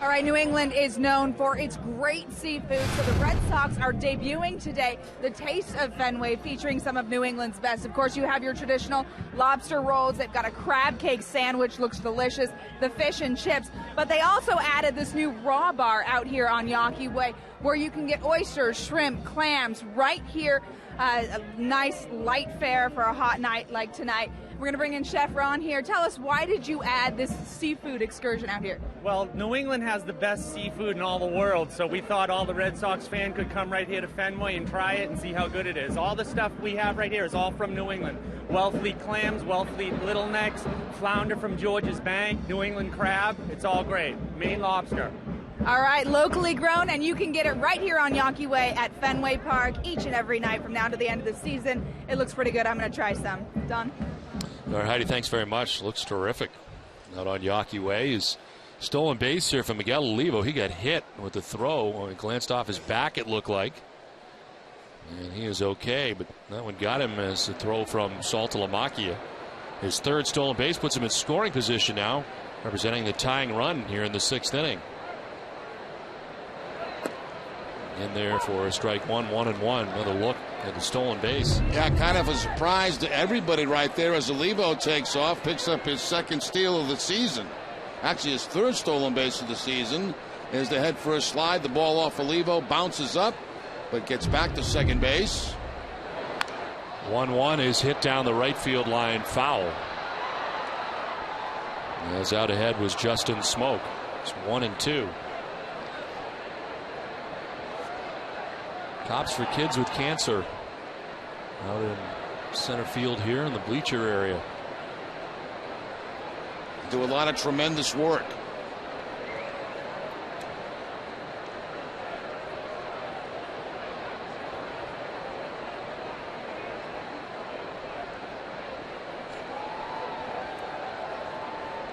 All right, New England is known for its great seafood, so the Red Sox are debuting today the Taste of Fenway, featuring some of New England's best. Of course, you have your traditional lobster rolls. They've got a crab cake sandwich, looks delicious, the fish and chips, but they also added this new raw bar out here on Yawkey Way, where you can get oysters, shrimp, clams right here. A nice light fare for a hot night like tonight. We're going to bring in Chef Ron here. Tell us, why did you add this seafood excursion out here? Well, New England has the best seafood in all the world, so we thought all the Red Sox fans could come right here to Fenway and try it and see how good it is. All the stuff we have right here is all from New England. Wellfleet clams, Wellfleet little necks, flounder from George's Bank, New England crab. It's all great. Maine lobster. All right, locally grown, and you can get it right here on Yawkey Way at Fenway Park each and every night from now to the end of the season. It looks pretty good. I'm going to try some. Don? All right, Heidi, thanks very much. Looks terrific. Out on Yawkey Way is stolen base here from Miguel Olivo. He got hit with the throw. He glanced off his back, it looked like. And he is okay, but that one got him as a throw from Saltalamacchia. His 3rd stolen base puts him in scoring position now, representing the tying run here in the 6th inning. In there for a strike 1-1-1. Another look at the stolen base. Yeah, kind of a surprise to everybody right there as Olivo takes off, picks up his 2nd steal of the season. Actually, his 3rd stolen base of the season. As they head for a slide, the ball off Olivo bounces up, but gets back to second base. 1-1 is hit down the right field line, foul. As out ahead was Justin Smoke. It's 1-2. Cops for Kids with Cancer out in center field here in the bleacher area. Do a lot of tremendous work.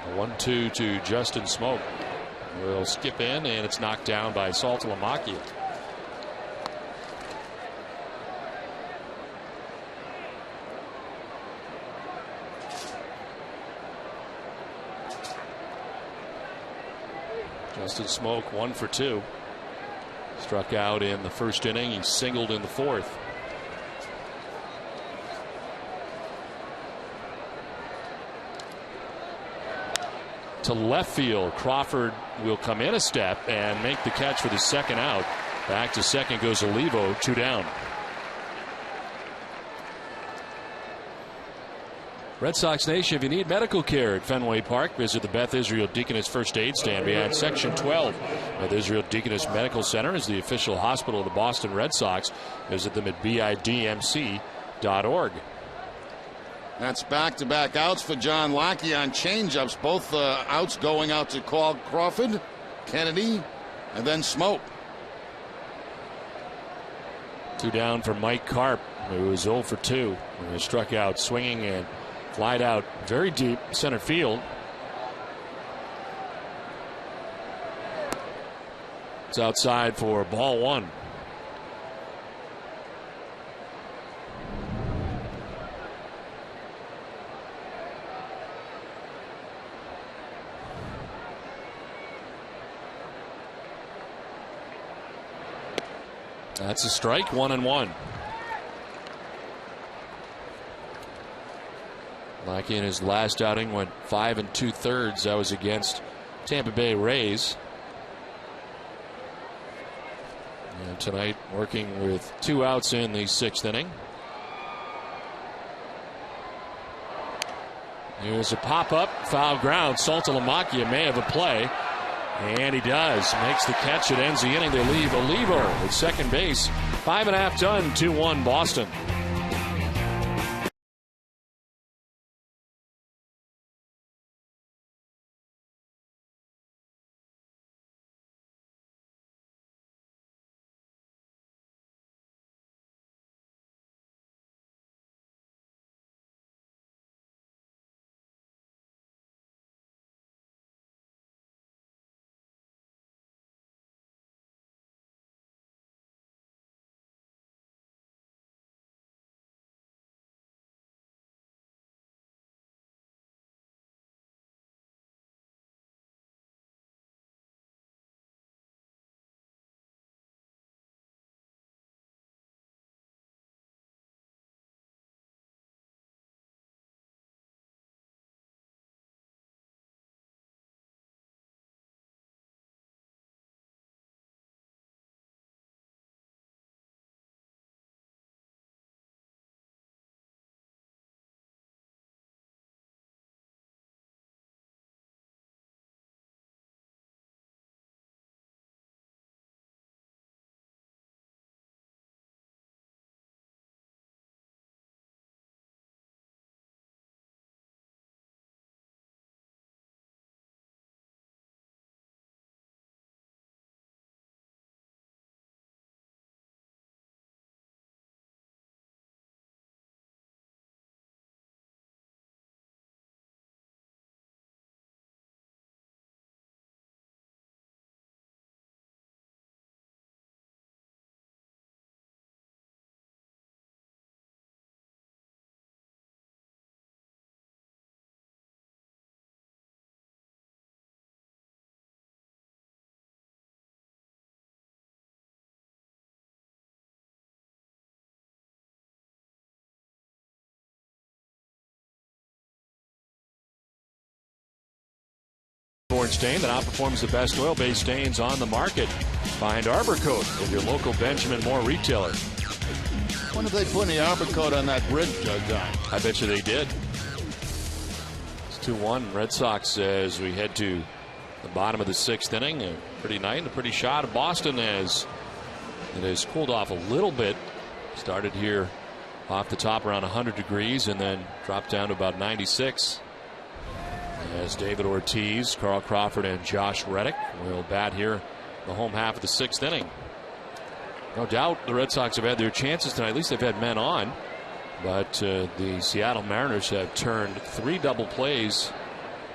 A 1-2 to Justin Smoke. Will skip in, and it's knocked down by Saltalamacchia. Justin Smoke 1 for 2. Struck out in the 1st inning. He singled in the 4th. To left field. Crawford will come in a step and make the catch for the 2nd out. Back to second goes Olivo, 2 down. Red Sox Nation, if you need medical care at Fenway Park, visit the Beth Israel Deaconess First Aid Stand behind Section 12. Beth Israel Deaconess Medical Center is the official hospital of the Boston Red Sox. Visit them at bidmc.org. That's back-to-back outs for John Lackey on changeups. Both outs going out to Crawford, Kennedy, and then Smoke. 2 down for Mike Karp, who was 0 for 2. He struck out swinging and flied out very deep center field. It's outside for ball 1. That's a strike, 1-1. Lackey in his last outing went 5 2/3. That was against Tampa Bay Rays. And tonight working with 2 outs in the 6th inning. Here's a pop-up, foul ground. Saltalamacchia may have a play. And he does. Makes the catch. It ends the inning. They leave Olivo at second base. 5.5 done, 2-1 Boston. Stain that outperforms the best oil-based stains on the market. Find Arbor Coat at your local Benjamin Moore retailer. When did they put the Arbor Coat on that bridge, John? I bet you they did. It's 2-1 Red Sox as we head to the bottom of the 6th inning. A pretty night and a pretty shot of Boston as it has cooled off a little bit. Started here off the top around 100 degrees and then dropped down to about 96. As David Ortiz, Carl Crawford, and Josh Reddick will bat here the home half of the 6th inning. No doubt the Red Sox have had their chances tonight. At least they've had men on. But the Seattle Mariners have turned 3 double plays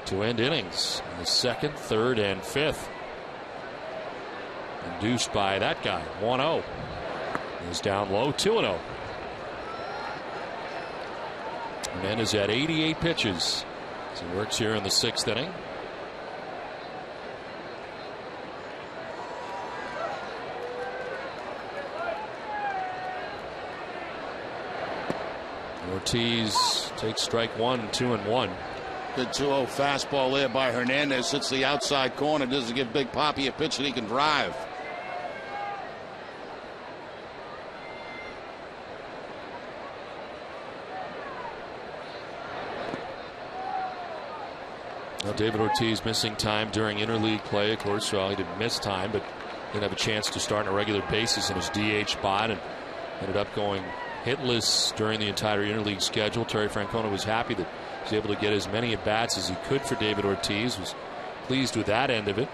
to end innings in the 2nd, 3rd, and 5th. Induced by that guy, 1-0. He's down low, 2-0. Hernandez had 88 pitches. As he works here in the 6th inning. Ortiz takes strike 1, 2-1. Good 2-0 fastball there by Hernandez. Hits the outside corner. Doesn't give Big Papi a pitch that he can drive. Well, David Ortiz missing time during interleague play, of course. Well, he didn't miss time, but didn't have a chance to start on a regular basis in his DH spot and ended up going hitless during the entire interleague schedule. Terry Francona was happy that he was able to get as many at-bats as he could for David Ortiz. Was pleased with that end of it.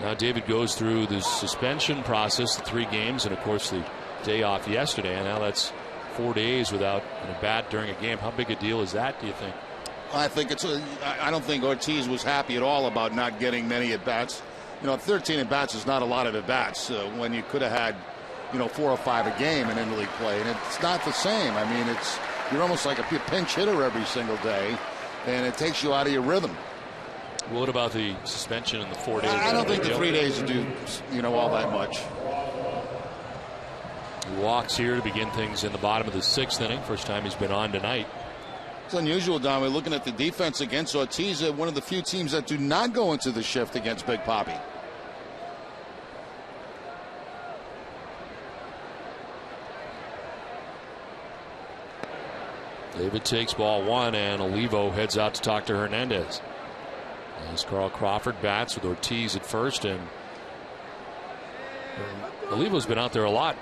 Now David goes through the suspension process, the 3 games, and of course the day off yesterday. And now that's 4 days without an at-bat during a game. How big a deal is that, do you think? I think I don't think Ortiz was happy at all about not getting many at-bats. 13 at-bats is not a lot of at-bats when you could have had, 4 or 5 a game in interleague play. And it's not the same. I mean, you're almost like a pinch hitter every single day, and it takes you out of your rhythm. Well, what about the suspension in the 4 days? I don't think the 3 days would do, all that much. He walks here to begin things in the bottom of the 6th inning. First time he's been on tonight. It's unusual, Don. We're looking at the defense against Ortiz, one of the few teams that do not go into the shift against Big Papi. David takes ball 1, and Olivo heads out to talk to Hernandez. As Carl Crawford bats with Ortiz at first, and Olivo's been out there a lot.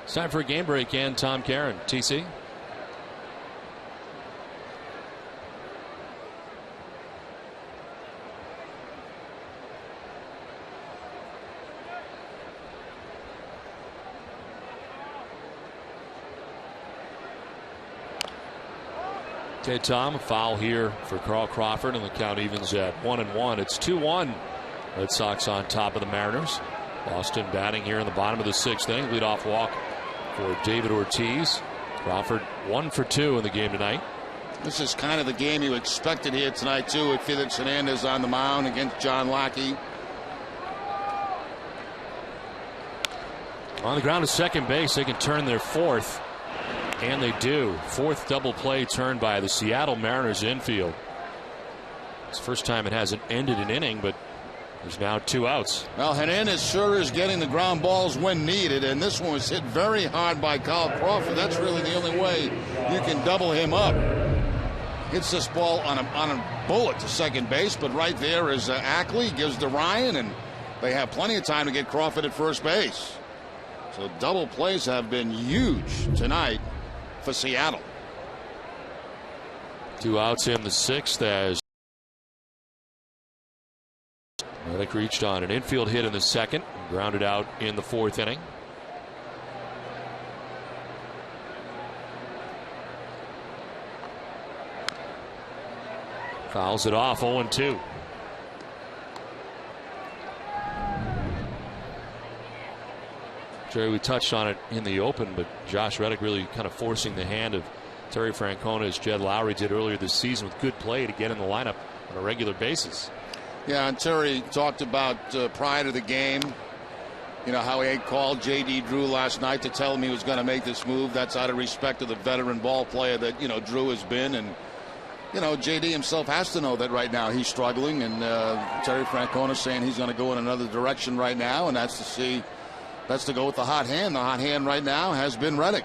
It's time for a game break, and Tom Caron, TC. Okay, Tom, a foul here for Carl Crawford, and the count evens at 1-1. It's 2-1. Red Sox on top of the Mariners. Boston batting here in the bottom of the 6th inning. Leadoff walk for David Ortiz. Crawford 1 for 2 in the game tonight. This is kind of the game you expected here tonight, too, with Felix Hernandez on the mound against John Lackey. On the ground to second base, they can turn their 4th. And they do. 4th double play turned by the Seattle Mariners infield. It's the first time it hasn't ended an inning, but there's now 2 outs. Well, Hernandez sure is getting the ground balls when needed, and this one was hit very hard by Carl Crawford. That's really the only way you can double him up. Hits this ball on a bullet to second base, but right there is Ackley, gives to Ryan, and they have plenty of time to get Crawford at first base. So double plays have been huge tonight for Seattle. 2 outs in the 6th as Reddick reached on an infield hit in the 2nd, grounded out in the 4th inning. Fouls it off, 0-2. Jerry, we touched on it in the open, but Josh Reddick really kind of forcing the hand of Terry Francona as Jed Lowry did earlier this season with good play to get in the lineup on a regular basis. Yeah, and Terry talked about prior to the game, how he had called J.D. Drew last night to tell him he was going to make this move. That's out of respect to the veteran ball player that, Drew has been. And, J.D. himself has to know that right now he's struggling. And Terry Francona saying he's going to go in another direction right now, and that's to go with the hot hand. The hot hand right now has been Reddick.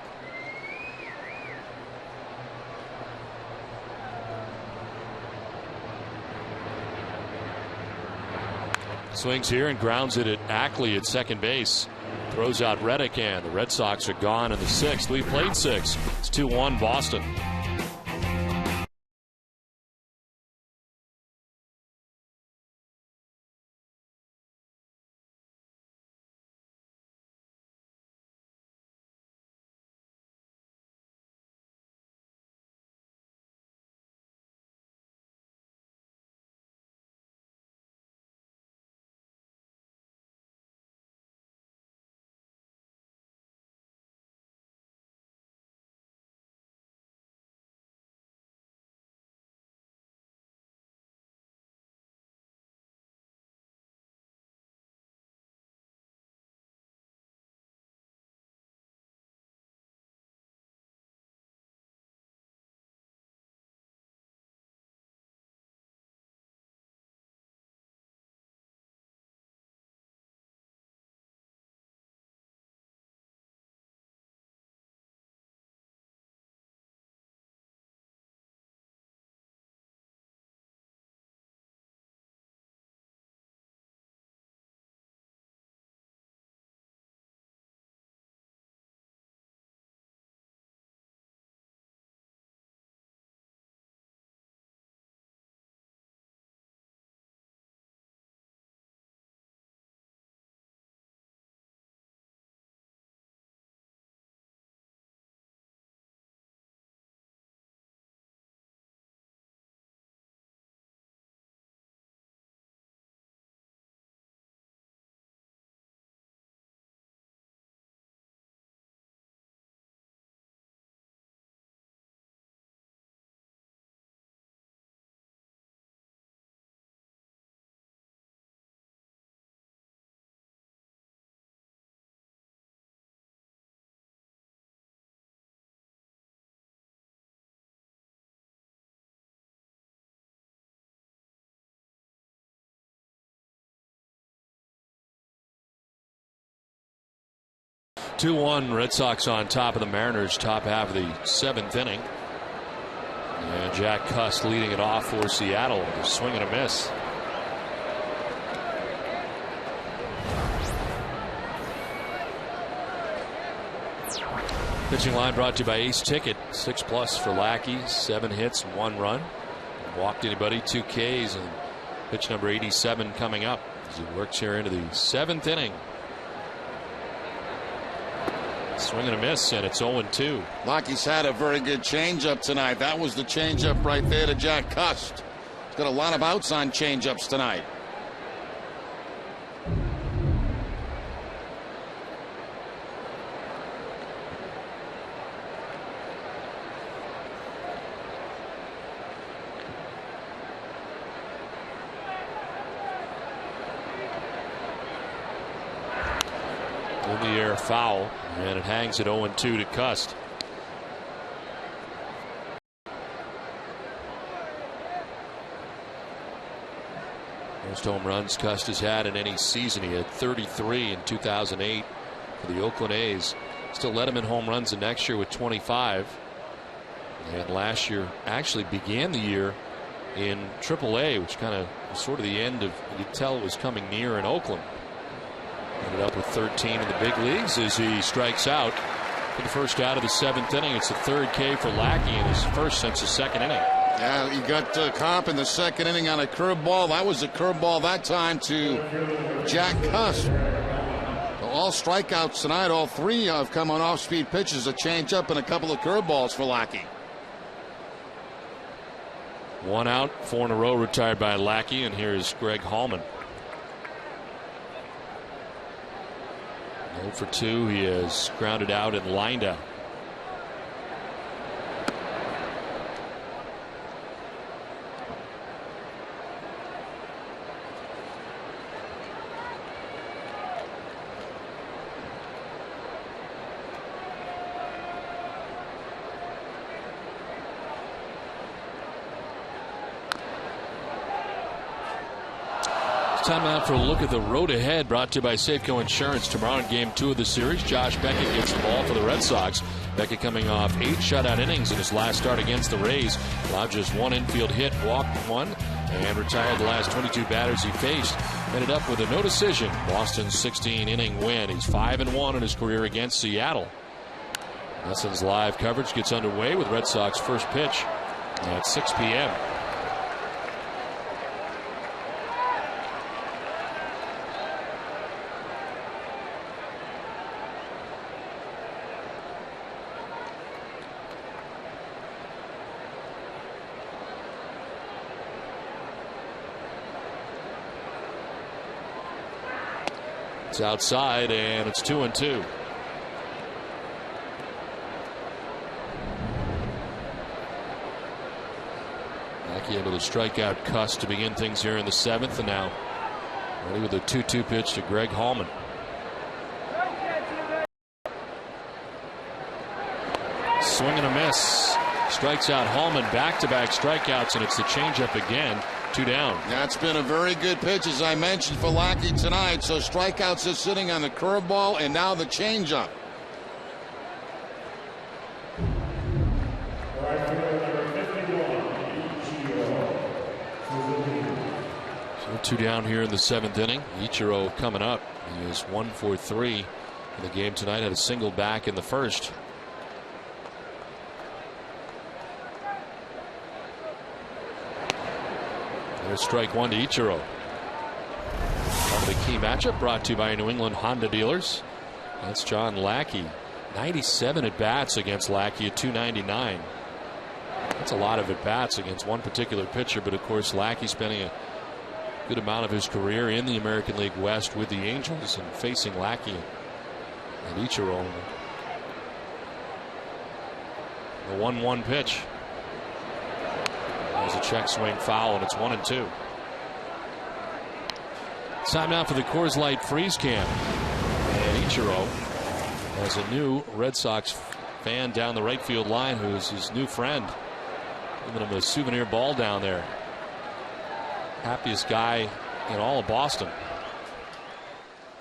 Swings here and grounds it at Ackley at second base. Throws out Reddick, and the Red Sox are gone in the 6th. We've played 6. It's 2-1 Boston. 2-1 Red Sox on top of the Mariners, top half of the 7th inning. And Jack Cust leading it off for Seattle. A swing and a miss. Pitching line brought to you by Ace Ticket. 6+ for Lackey. 7 hits, 1 run. Walked anybody, 2 Ks, and pitch number 87 coming up as he works here into the 7th inning. Swing and a miss, and it's 0-2. Lackey's had a very good changeup tonight. That was the changeup right there to Jack Cust. He's got a lot of outs on changeups tonight. In the air, foul, and it hangs at 0-2 to Cust. Most home runs Cust has had in any season. He had 33 in 2008 for the Oakland A's. Still led him in home runs the next year with 25. And last year actually began the year in AAA, which kind of was sort of the end of, you could tell it was coming near in Oakland. Ended up with 13 in the big leagues as he strikes out for the first out of the 7th inning. It's the 3rd K for Lackey and his first since the 2nd inning. Yeah, he got Comp in the 2nd inning on a curveball. That was a curveball that time to Jack Cust. So all strikeouts tonight. All 3 have come on off-speed pitches, a changeup and a couple of curveballs for Lackey. 1 out, 4 in a row retired by Lackey, and here's Greg Hallman. 0 for 2. He has grounded out and lined out. Time out for a look at the road ahead, brought to you by Safeco Insurance. Tomorrow in Game 2 of the series, Josh Beckett gets the ball for the Red Sox. Beckett coming off 8 shutout innings in his last start against the Rays. Allowed just 1 infield hit, walked 1, and retired the last 22 batters he faced. Ended up with a no decision. Boston's 16-inning win. He's 5-1 in his career against Seattle. NESN's live coverage gets underway with Red Sox first pitch at 6 p.m. It's outside, and it's 2-2. Lackey able to strike out Cust to begin things here in the 7th, and now ready with a 2-2 pitch to Greg Hallman. Swing and a miss. Strikes out Hallman, back-to-back strikeouts, and it's the changeup again. 2 down. That's been a very good pitch, as I mentioned, for Lackey tonight. So strikeouts is sitting on the curveball and now the changeup. So 2 down here in the 7th inning. Ichiro coming up. He is 1 for 3 in the game tonight. Had a single back in the first. There's strike 1 to Ichiro. Part of the key matchup brought to you by New England Honda dealers. That's John Lackey. 97 at bats against Lackey at 299. That's a lot of at bats against one particular pitcher, but of course Lackey spending a good amount of his career in the American League West with the Angels and facing Lackey and Ichiro. The 1-1 pitch. There's a check swing foul, and it's 1-2. It's time now for the Coors Light Freeze Cam. And Ichiro has a new Red Sox fan down the right field line who's his new friend. Giving him a souvenir ball down there. Happiest guy in all of Boston.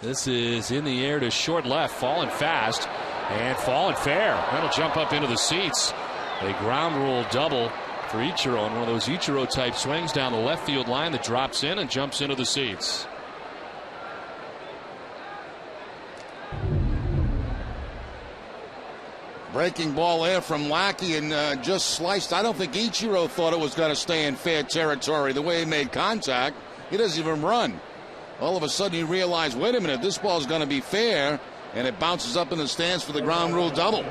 This is in the air to short left, falling fast and falling fair. That'll jump up into the seats. A ground rule double for Ichiro, and one of those Ichiro type swings down the left field line that drops in and jumps into the seats. Breaking ball there from Lackey and just sliced. I don't think Ichiro thought it was going to stay in fair territory. The way he made contact, he doesn't even run. All of a sudden you realize, wait a minute, this ball is going to be fair, and it bounces up in the stands for the ground rule double.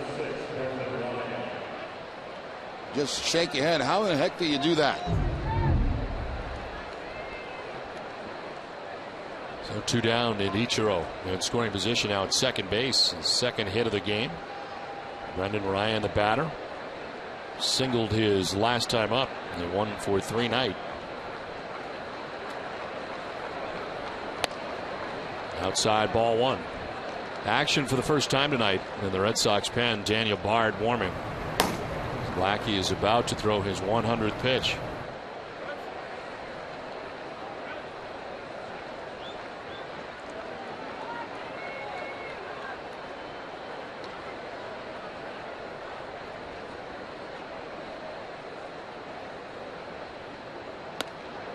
Just shake your head. How the heck do you do that? So 2 down in Ichiro in scoring position now at second base. His second hit of the game. Brendan Ryan, the batter, singled his last time up in a 1-for-3 night. Outside, ball 1. Action for the first time tonight in the Red Sox pen. Daniel Bard warming. Lackey is about to throw his 100th pitch.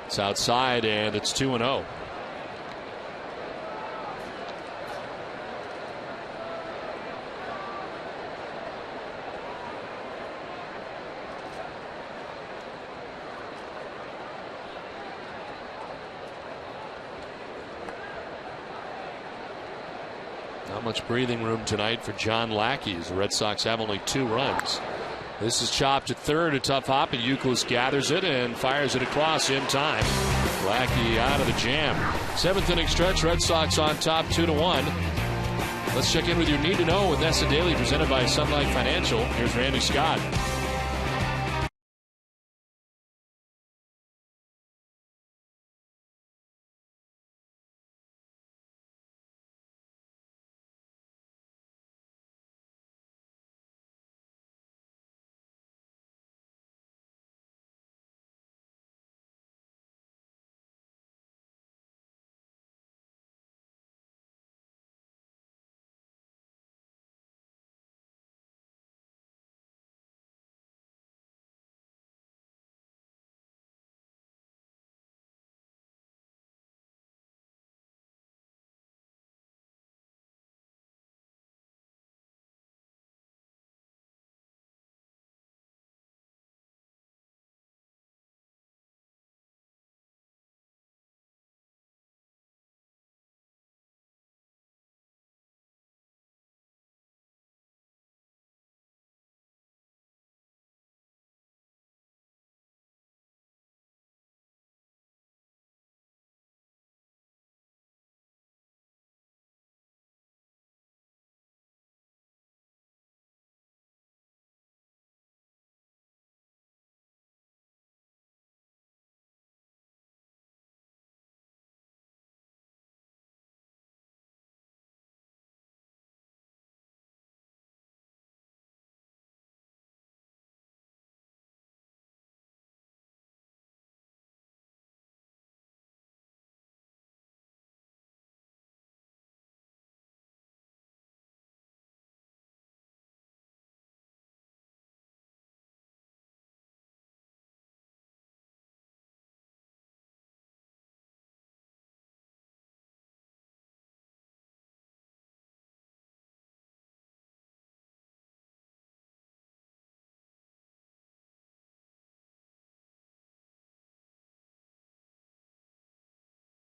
It's outside, and it's 2-0. Not much breathing room tonight for John Lackey, as the Red Sox have only 2 runs. This is chopped at third, a tough hop, and Youkilis gathers it and fires it across in time. Lackey out of the jam. 7th inning stretch, Red Sox on top 2-1. Let's check in with your Need to Know with Nessa Daily, presented by Sunlight Financial. Here's Randy Scott.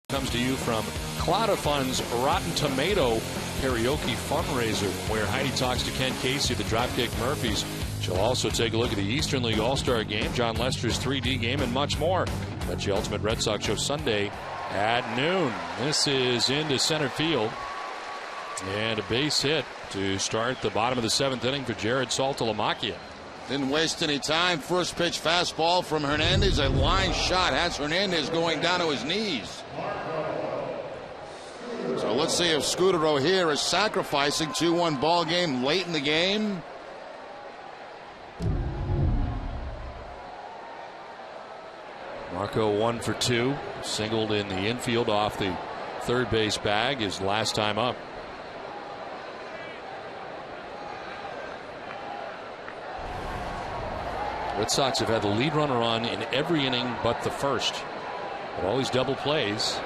Comes to you from Cloud of Fun's Rotten Tomato Karaoke Fundraiser, where Heidi talks to Ken Casey, the Dropkick Murphys. She'll also take a look at the Eastern League All-Star Game, John Lester's 3D game, and much more. That's the Ultimate Red Sox Show Sunday at noon. This is into center field. And a base hit to start the bottom of the 7th inning for Jared Saltalamacchia. Didn't waste any time. First pitch fastball from Hernandez. A line shot has Hernandez going down to his knees. So let's see if Scudero here is sacrificing. 2-1 ball game late in the game. Marco 1 for 2. Singled in the infield off the third base bag his last time up. Red Sox have had the lead runner on in every inning but the first. But all these double plays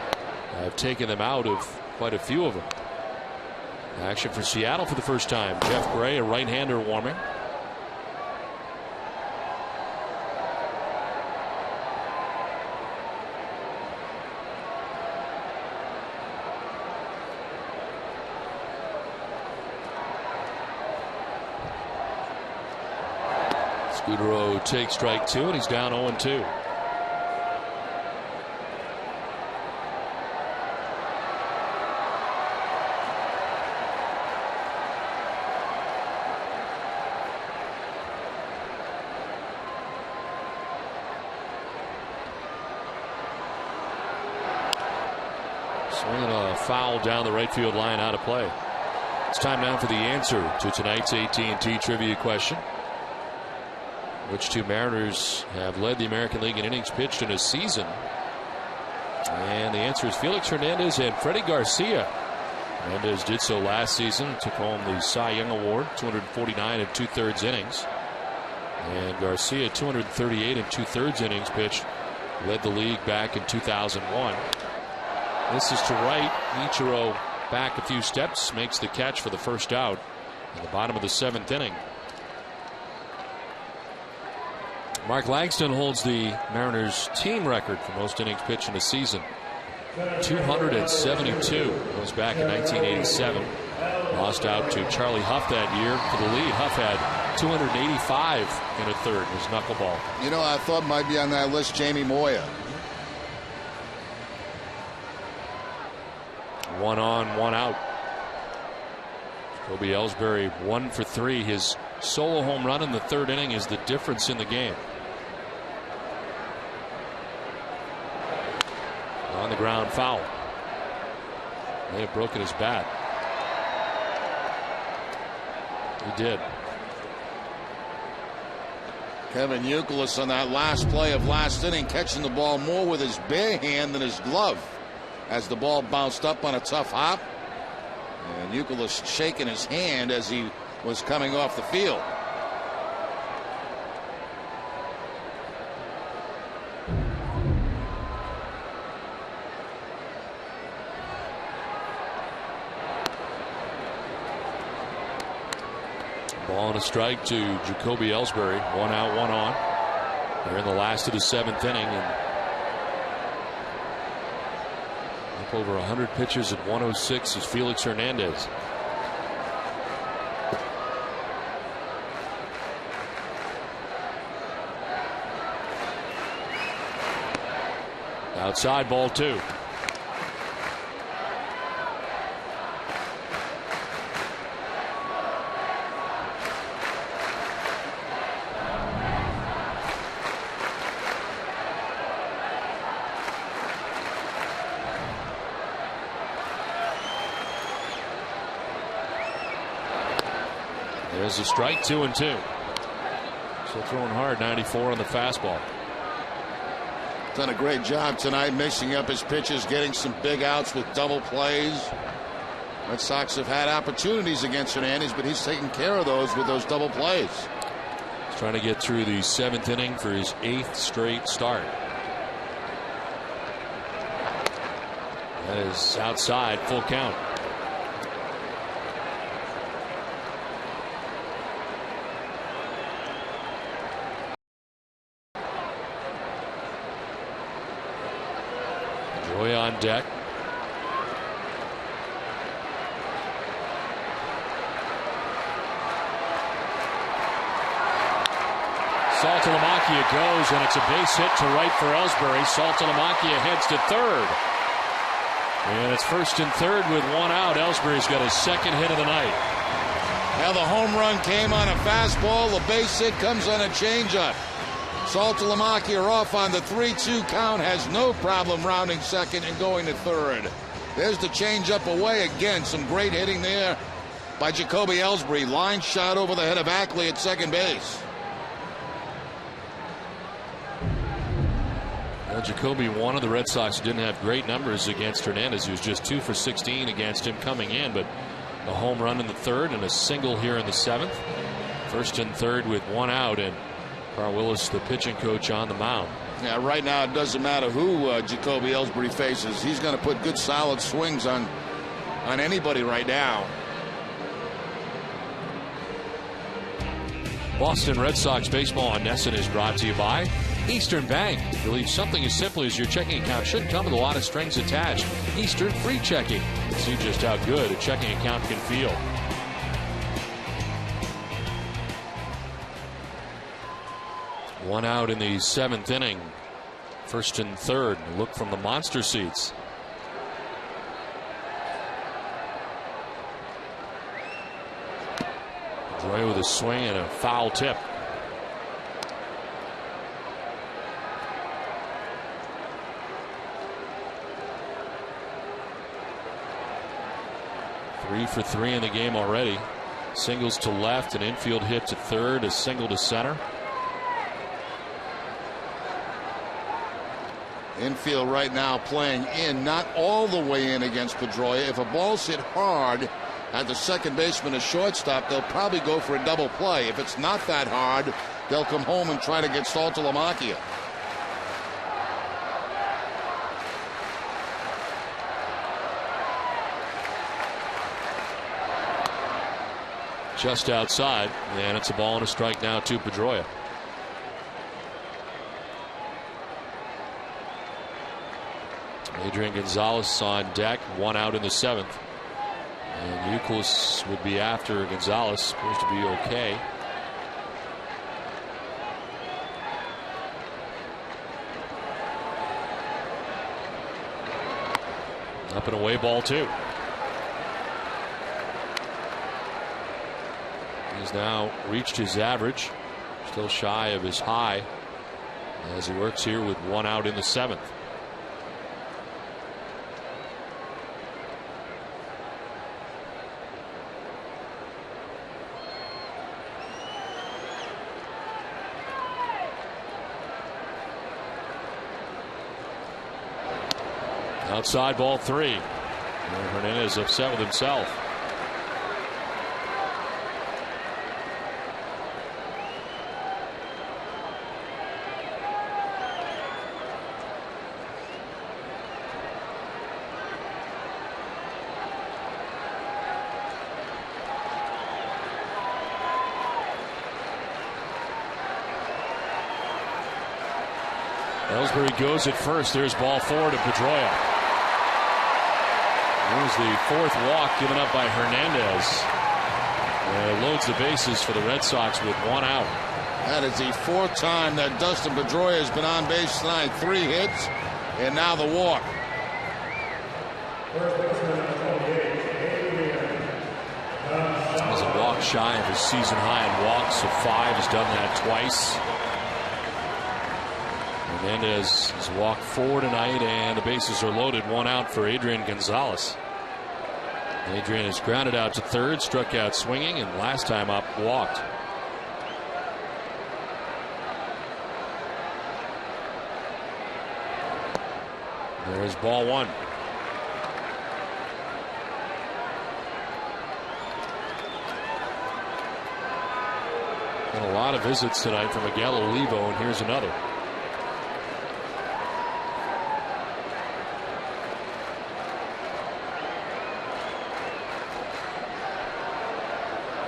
have taken them out of quite a few of them. Action for Seattle for the first time. Jeff Gray, a right-hander, warming. Scudero takes strike 2, and he's down 0-2. Swinging a foul down the right field line, out of play. It's time now for the answer to tonight's AT&T trivia question. Which two Mariners have led the American League in innings pitched in a season? And the answer is Felix Hernandez and Freddie Garcia. Hernandez did so last season, took home the Cy Young Award, 249 and 2/3 innings. And Garcia, 238 and 2/3 innings pitched, led the league back in 2001. This is to right. Ichiro back a few steps, makes the catch for the first out in the bottom of the 7th inning. Mark Langston holds the Mariners team record for most innings pitched in a season. 272. Goes back in 1987. Lost out to Charlie Huff that year for the lead. Huff had 285 in a third. His knuckleball. You know, I thought might be on that list Jamie Moya. 1 on, 1 out. Jacoby Ellsbury 1 for 3. His solo home run in the 3rd inning is the difference in the game. On the ground, foul. May have broken his bat. He did. Kevin Youkilis on that last play of last inning, catching the ball more with his bare hand than his glove as the ball bounced up on a tough hop. And Youkilis shaking his hand as he was coming off the field. Ball and a strike to Jacoby Ellsbury. 1 out, 1 on. They're in the last of the 7th inning, and up over 100 pitches at 106 is Felix Hernandez. Outside, ball 2. There's a strike, 2-2. Still throwing hard, 94 on the fastball. Done a great job tonight mixing up his pitches, getting some big outs with double plays. Red Sox have had opportunities against Hernandez, but he's taking care of those with those double plays. He's trying to get through the 7th inning for his 8th straight start. That is outside, full count. Joy on deck. Saltalamacchia goes, and it's a base hit to right for Ellsbury. Saltalamacchia heads to 3rd. And it's 1st and 3rd with 1 out. Ellsbury's got his 2nd hit of the night. Now the home run came on a fastball. The base hit comes on a changeup. Saltalamacchia off on the 3-2 count, has no problem rounding 2nd and going to 3rd. There's the changeup away again. Some great hitting there by Jacoby Ellsbury. Line shot over the head of Ackley at 2nd base. Well, Jacoby, one of the Red Sox who didn't have great numbers against Hernandez. He was just 2 for 16 against him coming in, but a home run in the 3rd and a single here in the 7th. 1st and 3rd with 1 out, and Carl Willis, the pitching coach, on the mound. Yeah, right now it doesn't matter who Jacoby Ellsbury faces. He's going to put good solid swings on anybody right now. Boston Red Sox baseball on NESN is brought to you by Eastern Bank. Believe something as simple as your checking account shouldn't come with a lot of strings attached. Eastern Free Checking. See just how good a checking account can feel. One out in the 7th inning. 1st and 3rd. Look from the monster seats. Pedroia with a swing and a foul tip. Three for 3 in the game already. Singles to left, an infield hit to 3rd, a single to center. Infield right now playing in, not all the way in against Pedroia. If a ball's hit hard at the second baseman or shortstop, they'll probably go for a double play. If it's not that hard, they'll come home and try to get Saltalamacchia. Just outside, and it's a ball and a strike now to Pedroia. Adrian Gonzalez on deck, 1 out in the 7th. And Youkilis would be after Gonzalez, supposed to be okay. Up and away, ball 2. He's now reached his average, still shy of his high, as he works here with 1 out in the 7th. Outside, ball 3. Hernandez upset with himself. Ellsbury goes at first. There's ball 4 to Pedroia. Here's the 4th walk given up by Hernandez. Loads the bases for the Red Sox with 1 out. That is the 4th time that Dustin Pedroia has been on base tonight. 3 hits, and now the walk. He's a walk shy of his season high in walks, so 5. He's done that twice. Hernandez has walked 4 tonight, and the bases are loaded. 1 out for Adrian Gonzalez. Adrian has grounded out to 3rd, struck out swinging, and last time up walked. There's ball 1. And a lot of visits tonight from Miguel Olivo, and here's another.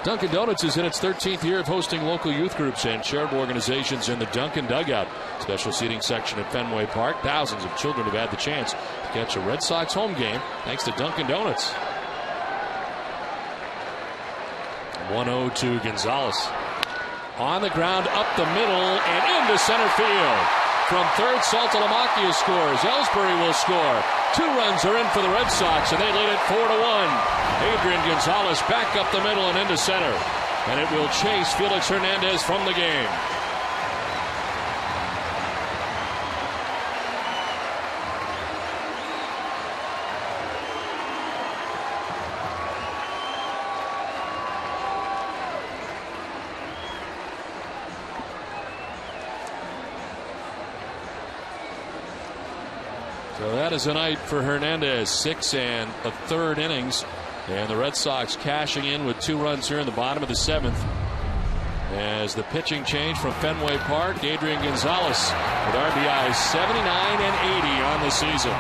Dunkin' Donuts is in its 13th year of hosting local youth groups and charitable organizations in the Dunkin' Dugout. Special seating section at Fenway Park. Thousands of children have had the chance to catch a Red Sox home game thanks to Dunkin' Donuts. 1-0 to Gonzalez. On the ground, up the middle, and into center field. From 3rd, Saltalamacchia scores. Ellsbury will score. 2 runs are in for the Red Sox, and they lead it 4-1. Adrian Gonzalez back up the middle and into center. And it will chase Felix Hernandez from the game. So that is a night for Hernandez. 6 1/3 innings. And the Red Sox cashing in with 2 runs here in the bottom of the 7th. As the pitching change from Fenway Park, Adrian Gonzalez with RBIs 79 and 80 on the season.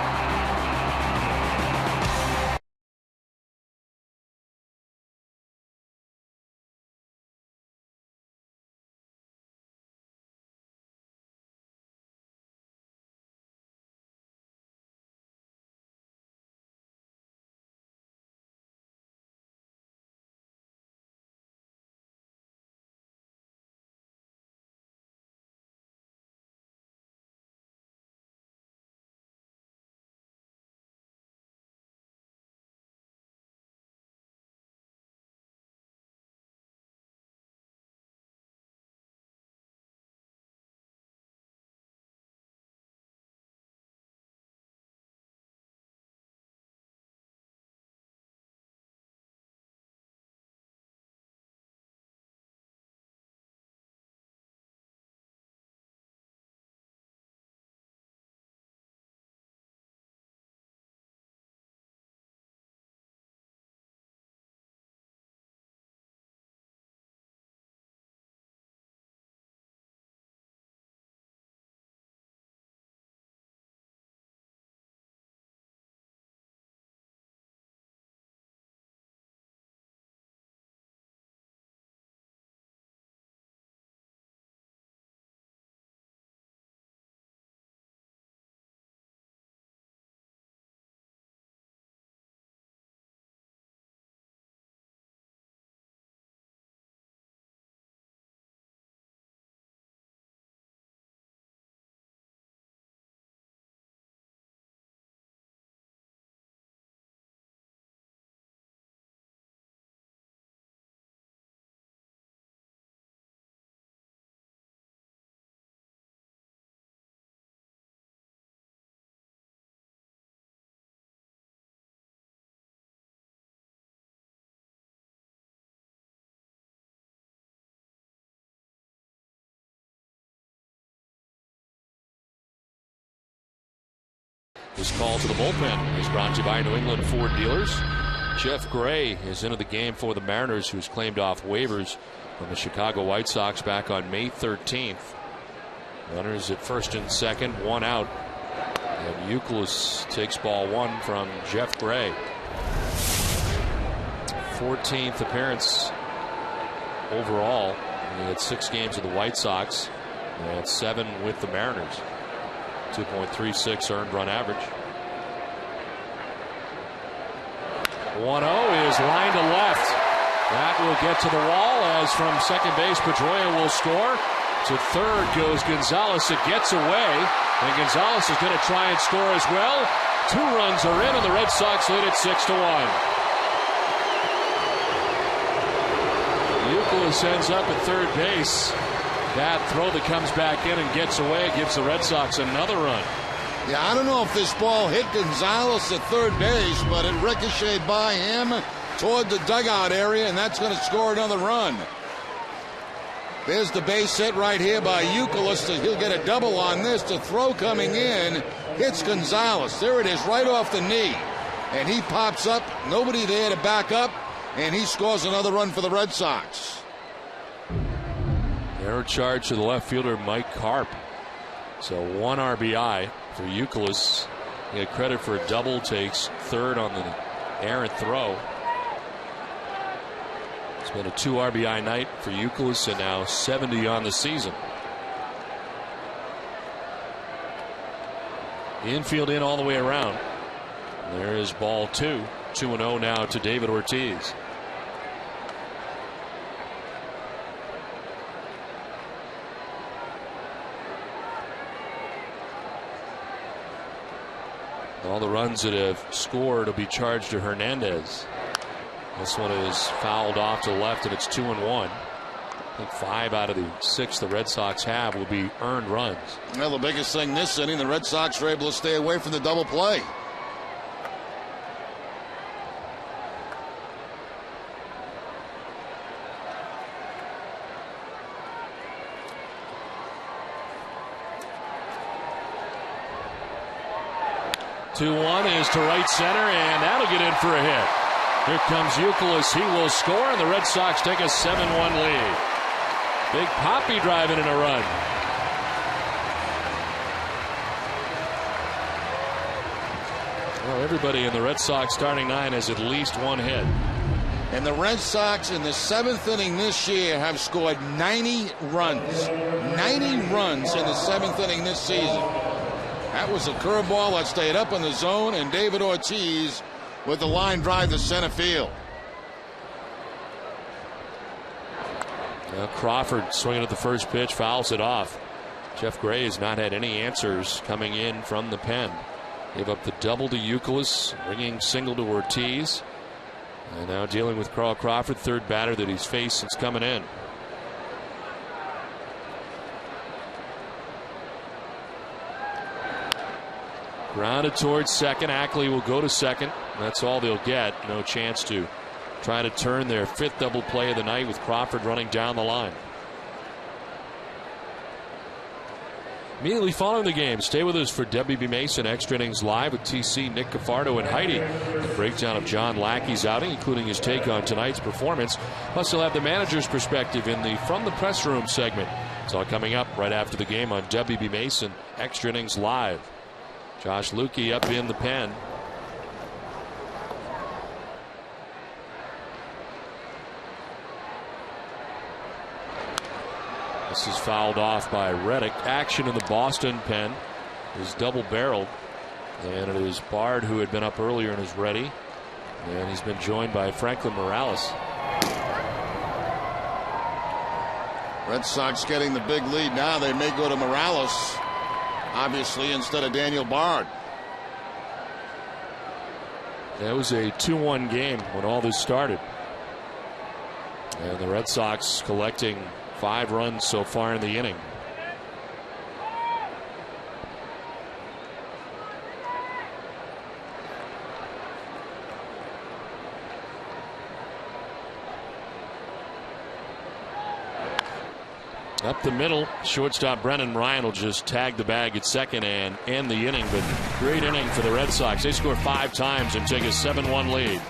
This call to the bullpen is brought to you by New England Ford Dealers. Jeff Gray is into the game for the Mariners, who's claimed off waivers from the Chicago White Sox back on May 13th. Runners at first and second, 1 out. And Youkilis takes ball 1 from Jeff Gray. 14th appearance overall. He had 6 games with the White Sox and 7 with the Mariners. 2.36 earned run average. 1-0 is lined to left. That will get to the wall as from second base Pedroia will score. To third goes Gonzalez. It gets away, and Gonzalez is going to try and score as well. 2 runs are in, and the Red Sox lead it 6-1. Youkilis ends up at third base. That throw that comes back in and gets away gives the Red Sox another run. Yeah, I don't know if this ball hit Gonzalez at third base, but it ricocheted by him toward the dugout area, and that's going to score another run. There's the base hit right here by Youkilis. He'll get a double on this. The throw coming in hits Gonzalez. There it is, right off the knee. And he pops up, nobody there to back up, and he scores another run for the Red Sox. Narrow charge to the left fielder, Mike Karp. So 1 RBI for Youkilis. He had credit for a double, takes third on the errant throw. It's been a 2 RBI night for Youkilis, and now 70 on the season. The infield in all the way around. There is ball 2. 2-0 now to David Ortiz. All the runs that have scored will be charged to Hernandez. This one is fouled off to the left, and it's 2-1. I think 5 out of the 6 the Red Sox have will be earned runs. Well, the biggest thing this inning, the Red Sox were able to stay away from the double play. 2-1 is to right center, and that'll get in for a hit. Here comes Youkilis. He will score, and the Red Sox take a 7-1 lead. Big Poppy driving in a run. Well, everybody in the Red Sox starting nine has at least one hit. And the Red Sox in the 7th inning this year have scored 90 runs. 90 runs in the 7th inning this season. That was a curveball that stayed up in the zone, and David Ortiz with the line drive to center field. Now Crawford swinging at the first pitch, fouls it off. Jeff Gray has not had any answers coming in from the pen. Gave up the double to Youkilis, ringing single to Ortiz. And now dealing with Carl Crawford, third batter that he's faced since coming in. Grounded towards second. Ackley will go to second. That's all they'll get. No chance to try to turn their 5th double play of the night with Crawford running down the line. Immediately following the game, stay with us for WB Mason Extra Innings Live with TC, Nick Cafardo, and Heidi. A breakdown of John Lackey's outing, including his take on tonight's performance. Plus, he'll have the manager's perspective in the From the Press Room segment. It's all coming up right after the game on WB Mason Extra Innings Live. Josh Lukey up in the pen. This is fouled off by Reddick. Action in the Boston pen is double-barreled, and it is Bard who had been up earlier and is ready, and he's been joined by Franklin Morales. Red Sox getting the big lead now. They may go to Morales, obviously, instead of Daniel Bard. It was a 2-1 game when all this started, and the Red Sox collecting 5 runs so far in the inning. Up the middle, shortstop Brennan Ryan will just tag the bag at second and end the inning. But great inning for the Red Sox. They score 5 times and take a 7-1 lead.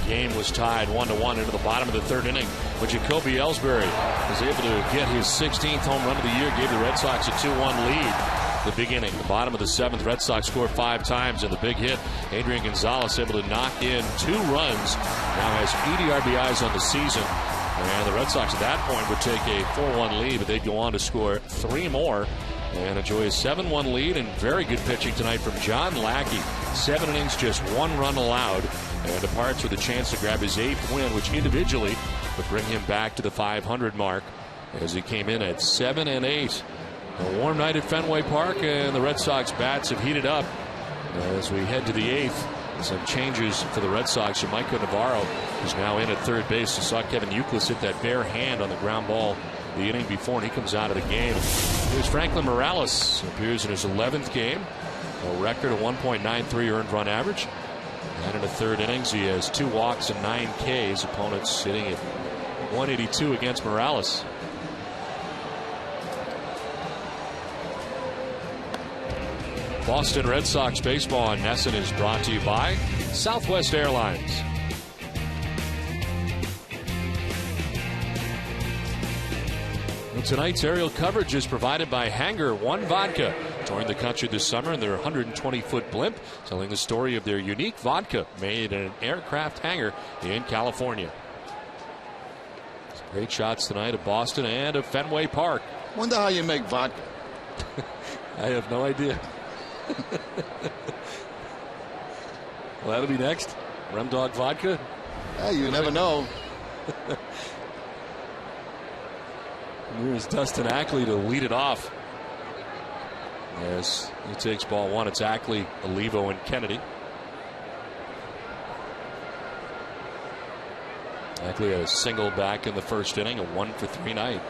Game was tied 1-1 into the bottom of the 3rd inning, but Jacoby Ellsbury was able to get his 16th home run of the year, gave the Red Sox a 2-1 lead. The big inning, the bottom of the 7th, Red Sox scored 5 times, and the big hit, Adrian Gonzalez able to knock in 2 runs. Now has 80 RBIs on the season. And the Red Sox at that point would take a 4-1 lead, but they'd go on to score 3 more and enjoy a 7-1 lead. And very good pitching tonight from John Lackey. 7 innings, just 1 run allowed, and departs with a chance to grab his 8th win, which individually would bring him back to the 500 mark as he came in at 7-8. A warm night at Fenway Park, and the Red Sox bats have heated up as we head to the 8th. Some changes for the Red Sox. Mike Navarro is now in at third base. You saw Kevin Youkilis hit that bare hand on the ground ball the inning before, and he comes out of the game. Here's Franklin Morales. Appears in his 11th game. A record of 1.93 earned run average. And in the 3rd innings, he has 2 walks and 9 Ks. Opponents hitting at 182 against Morales. Boston Red Sox baseball on NESN is brought to you by Southwest Airlines. Well, tonight's aerial coverage is provided by Hangar One Vodka, touring the country this summer in their 120-foot blimp, telling the story of their unique vodka made in an aircraft hangar in California. Some great shots tonight of Boston and of Fenway Park. Wonder how you make vodka. I have no idea. Well, that'll be next. Rem Dog vodka. Yeah, you never know. Here's Dustin Ackley to lead it off. As he takes ball 1, it's Ackley, Olivo, and Kennedy. Ackley had a single back in the 1st inning, a 1-for-3 night.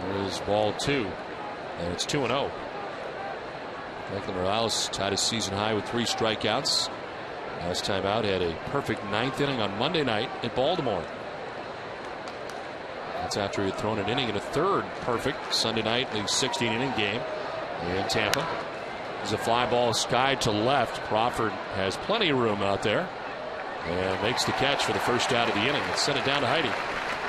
There's ball 2. And it's 2-0. Franklin Morales tied his season high with 3 strikeouts. Last time out, had a perfect 9th inning on Monday night at Baltimore. That's after he had thrown an inning and a 3rd perfect Sunday night in the 16-inning game in Tampa. There's a fly ball skied to left. Crawford has plenty of room out there and makes the catch for the first out of the inning. Let's send it down to Heidi.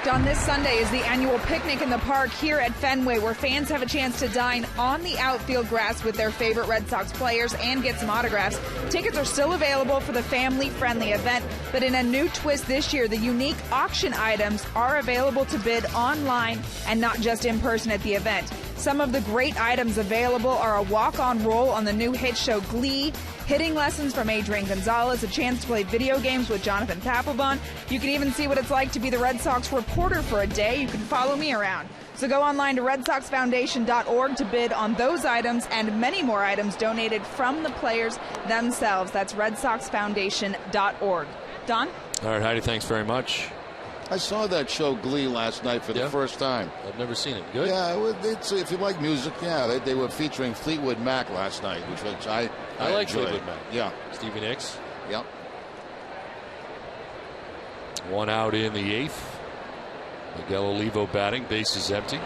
Don, this Sunday is the annual picnic in the park here at Fenway, where fans have a chance to dine on the outfield grass with their favorite Red Sox players and get some autographs. Tickets are still available for the family-friendly event, but in a new twist this year, the unique auction items are available to bid online and not just in person at the event. Some of the great items available are a walk-on role on the new hit show Glee, hitting lessons from Adrian Gonzalez, a chance to play video games with Jonathan Papelbon. You can even see what it's like to be the Red Sox reporter for a day. You can follow me around. So go online to RedSoxFoundation.org to bid on those items and many more items donated from the players themselves. That's RedSoxFoundation.org. Don? All right, Heidi, thanks very much. I saw that show Glee last night for the first time. I've never seen it. Good? Yeah, it's, if you like music, yeah, they were featuring Fleetwood Mac last night, which I like enjoyed. Fleetwood Mac. Yeah. Stevie Nicks. Yep. 1 out in the 8th. Miguel Olivo batting, base is empty.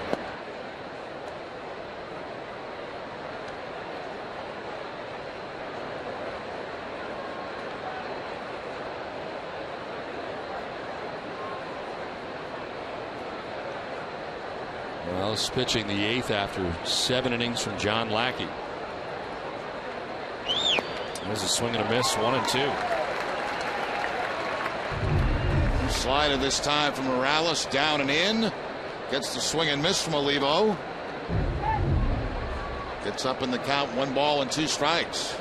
Morales pitching the 8th after 7 innings from John Lackey. There's a swing and a miss, 1-2. Slider this time from Morales, down and in. Gets the swing and miss from Olivo. Gets up in the count, 1 ball and 2 strikes.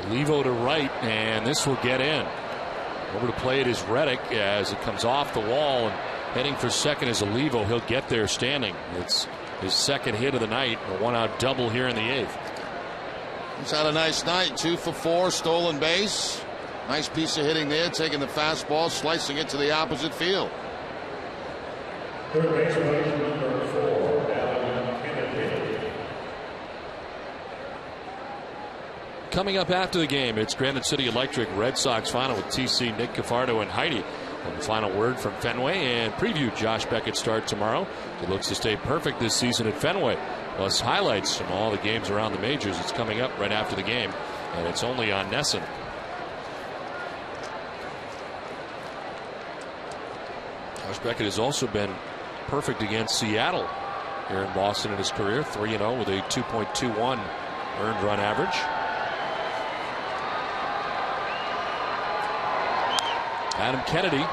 Olivo to right, and this will get in. Over to play it is Reddick as it comes off the wall, and heading for second is Olivo. He'll get there standing. It's his 2nd hit of the night, a 1-out double here in the 8th. He's had a nice night, 2 for 4, stolen base. Nice piece of hitting there, taking the fastball, slicing it to the opposite field. Third baseman, number 4, Alan Kennedy. Coming up after the game, it's Granite City Electric Red Sox final with TC, Nick Cafardo, and Heidi. And the final word from Fenway and preview Josh Beckett's start tomorrow. He looks to stay perfect this season at Fenway. Plus highlights from all the games around the majors. It's coming up right after the game, and it's only on NESN. Josh Beckett has also been perfect against Seattle here in Boston in his career. 3-0 with a 2.21 earned run average. Adam Kennedy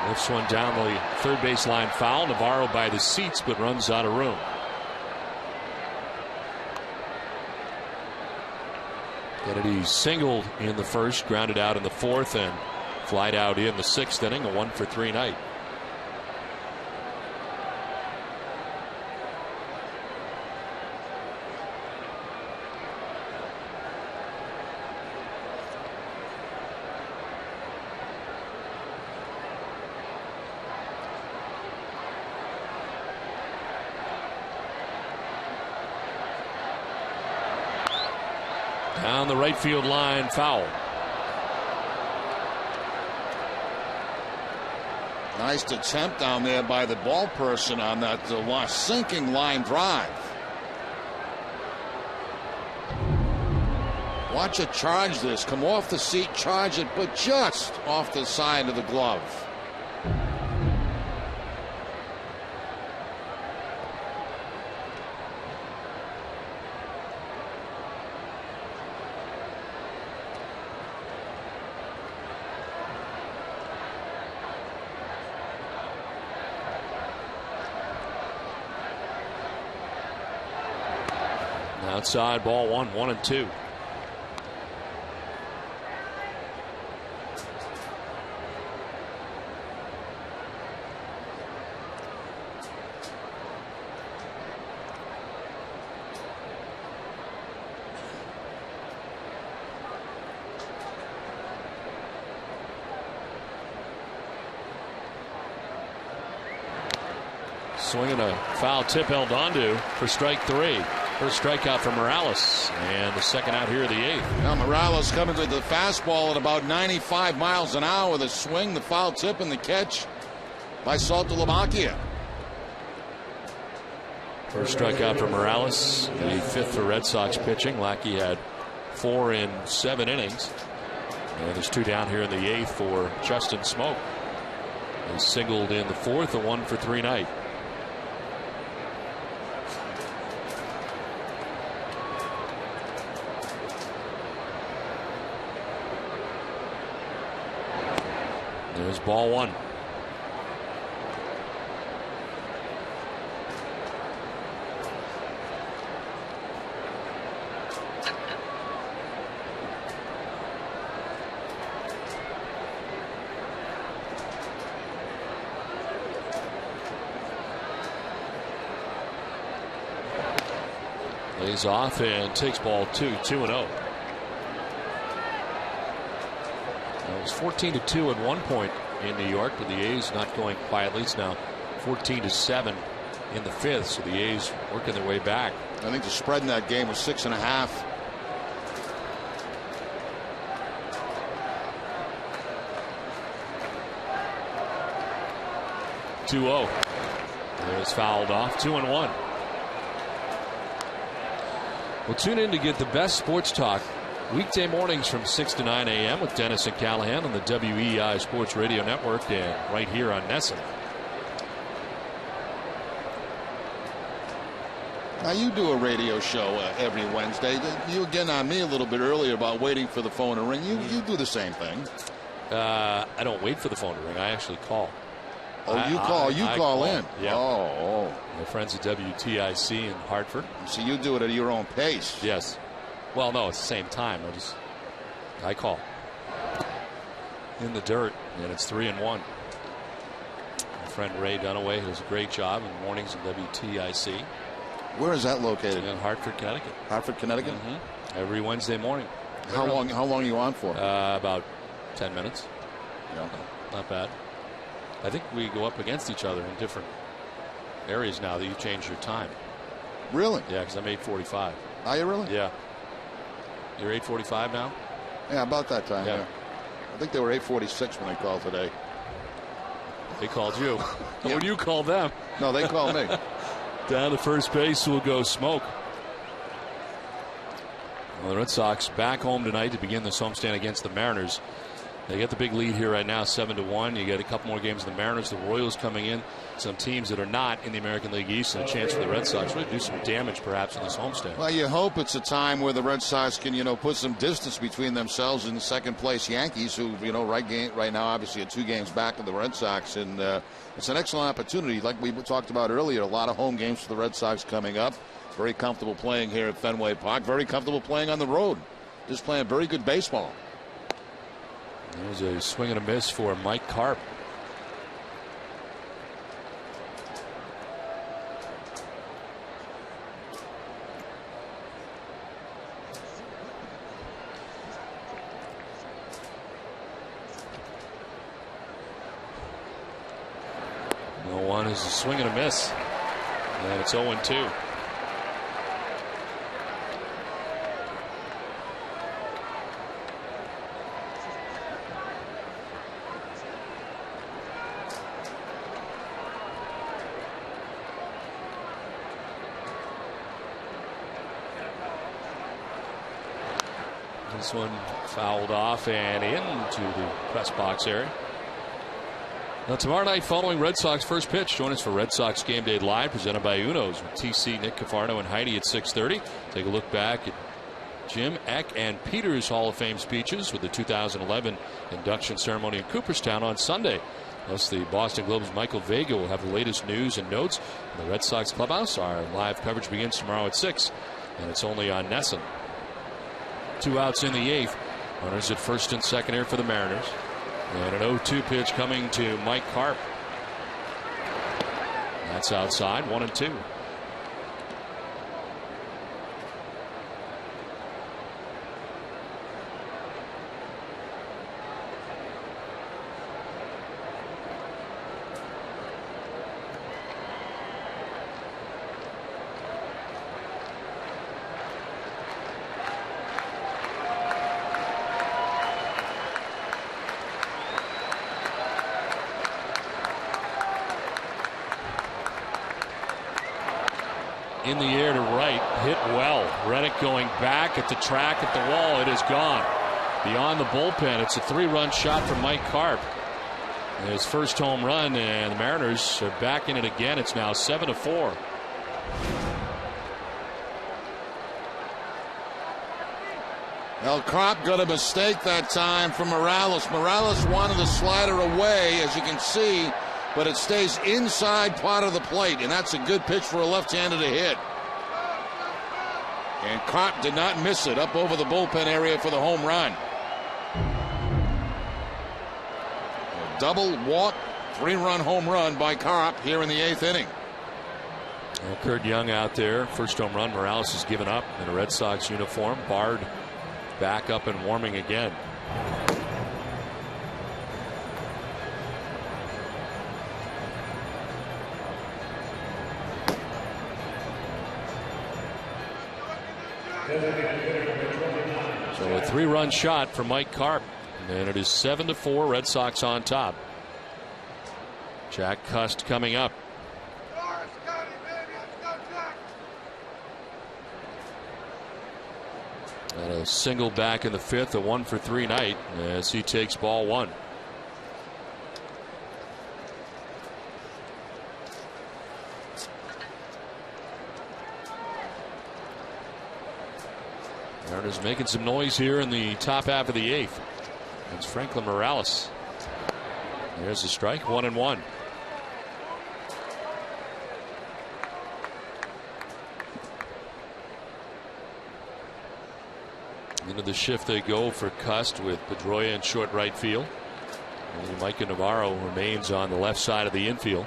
lifts one down the third baseline foul. Navarro by the seats, but runs out of room. Kennedy singled in the first, grounded out in the fourth, and flied out in the sixth inning. A 1-for-3 night. Down the right field line, foul. Nice attempt down there by the ball person on that sinking line drive. Watch it charge this. Come off the seat, charge it, but just off the side of the glove. Outside, ball 1-1-2. Swinging a foul tip held onto for strike 3. First strikeout for Morales, and the second out here of the 8th. Now Morales coming to the fastball at about 95 miles an hour. The swing, the foul tip, and the catch by Saltalamacchia. First strikeout for Morales, the 5th for Red Sox pitching. Lackey had 4 in 7 innings. And there's 2 down here in the 8th for Justin Smoak. He singled in the 4th, a 1-for-3 night. There's ball 1. Lays off and takes ball 2, 2-0. It was 14-2 at one point in New York, but the A's not going quietly. It's now 14-7 in the 5th, so the A's working their way back. I think the spread in that game was 6.5. It was fouled off. 2-1. We'll tune in to get the best sports talk weekday mornings from 6 to 9 a.m. with Dennis and Callahan on the WEI Sports Radio Network and right here on NESN. Now you do a radio show every Wednesday. You again on me a little bit earlier about waiting for the phone to ring. You do the same thing. I don't wait for the phone to ring. I actually call. Oh, you call in. Yeah. Oh. My friends at WTIC in Hartford. So you do it at your own pace. Yes. Well, no, it's the same time. I call in the dirt, and it's 3-1. My friend Ray Dunaway, who does a great job in the mornings at WTIC. Where is that located? In Hartford, Connecticut. Hartford, Connecticut. Mm-hmm. Every Wednesday morning. How long are you on for? About 10 minutes. Yeah. Not bad. I think we go up against each other in different areas now that you changed your time. Really? Yeah, because I'm 8:45. Are you really? Yeah. You're 8:45 now? Yeah, about that time. Yeah. I think they were 8:46 when they called today. They called you. Yeah. When you called them. No, they called me. Down to first base will go Smoak. Well, the Red Sox back home tonight to begin this homestand against the Mariners. They get the big lead here right now, 7-1. You get a couple more games of the Mariners, the Royals coming in, some teams that are not in the American League East, and a chance for the Red Sox really do some damage perhaps in this homestand. Well, you hope it's a time where the Red Sox can, put some distance between themselves and the second place Yankees, who, right now obviously are 2 games back of the Red Sox, and it's an excellent opportunity. Like we talked about earlier, a lot of home games for the Red Sox coming up. Very comfortable playing here at Fenway Park. Very comfortable playing on the road. Just playing very good baseball. There's a swing and a miss for Mike Karp. No one is a swing and a miss. And it's 0-2. This one fouled off and into the press box area. Now tomorrow night, following Red Sox first pitch, join us for Red Sox Game Day Live, presented by Uno's with TC, Nick Cafardo, and Heidi at 6:30. Take a look back at Jim, Eck, and Peter's Hall of Fame speeches with the 2011 induction ceremony in Cooperstown on Sunday. Plus, the Boston Globe's Michael Vega will have the latest news and notes in the Red Sox clubhouse. Our live coverage begins tomorrow at 6, and it's only on NESN. 2 outs in the 8th. Runners at first and second here for the Mariners. And an 0-2 pitch coming to Mike Karp. That's outside, 1-2. In the air to right, hit well. Reddick going back at the track at the wall. It is gone. Beyond the bullpen, it's a 3-run shot from Mike Karp. His first home run, and the Mariners are back in it again. It's now 7-4. Well, Karp got a mistake that time from Morales. Morales wanted the slider away, as you can see, but it stays inside part of the plate, and that's a good pitch for a left-hander to hit. And Karp did not miss it up over the bullpen area for the home run. A double walk, 3-run home run by Karp here in the 8th inning. Well, Kurt Young out there, first home run. Morales has given up in a Red Sox uniform. Bard back up and warming again. So a 3-run shot for Mike Karp, and it is 7-4. Red Sox on top. Jack Cust coming up. And a single back in the 5th, a 1-for-3 night as he takes ball 1. Mariners making some noise here in the top half of the 8th. It's Franklin Morales. There's a strike, 1-1. Into the shift they go for Cust with Pedroia in short right field. And Micah Navarro remains on the left side of the infield.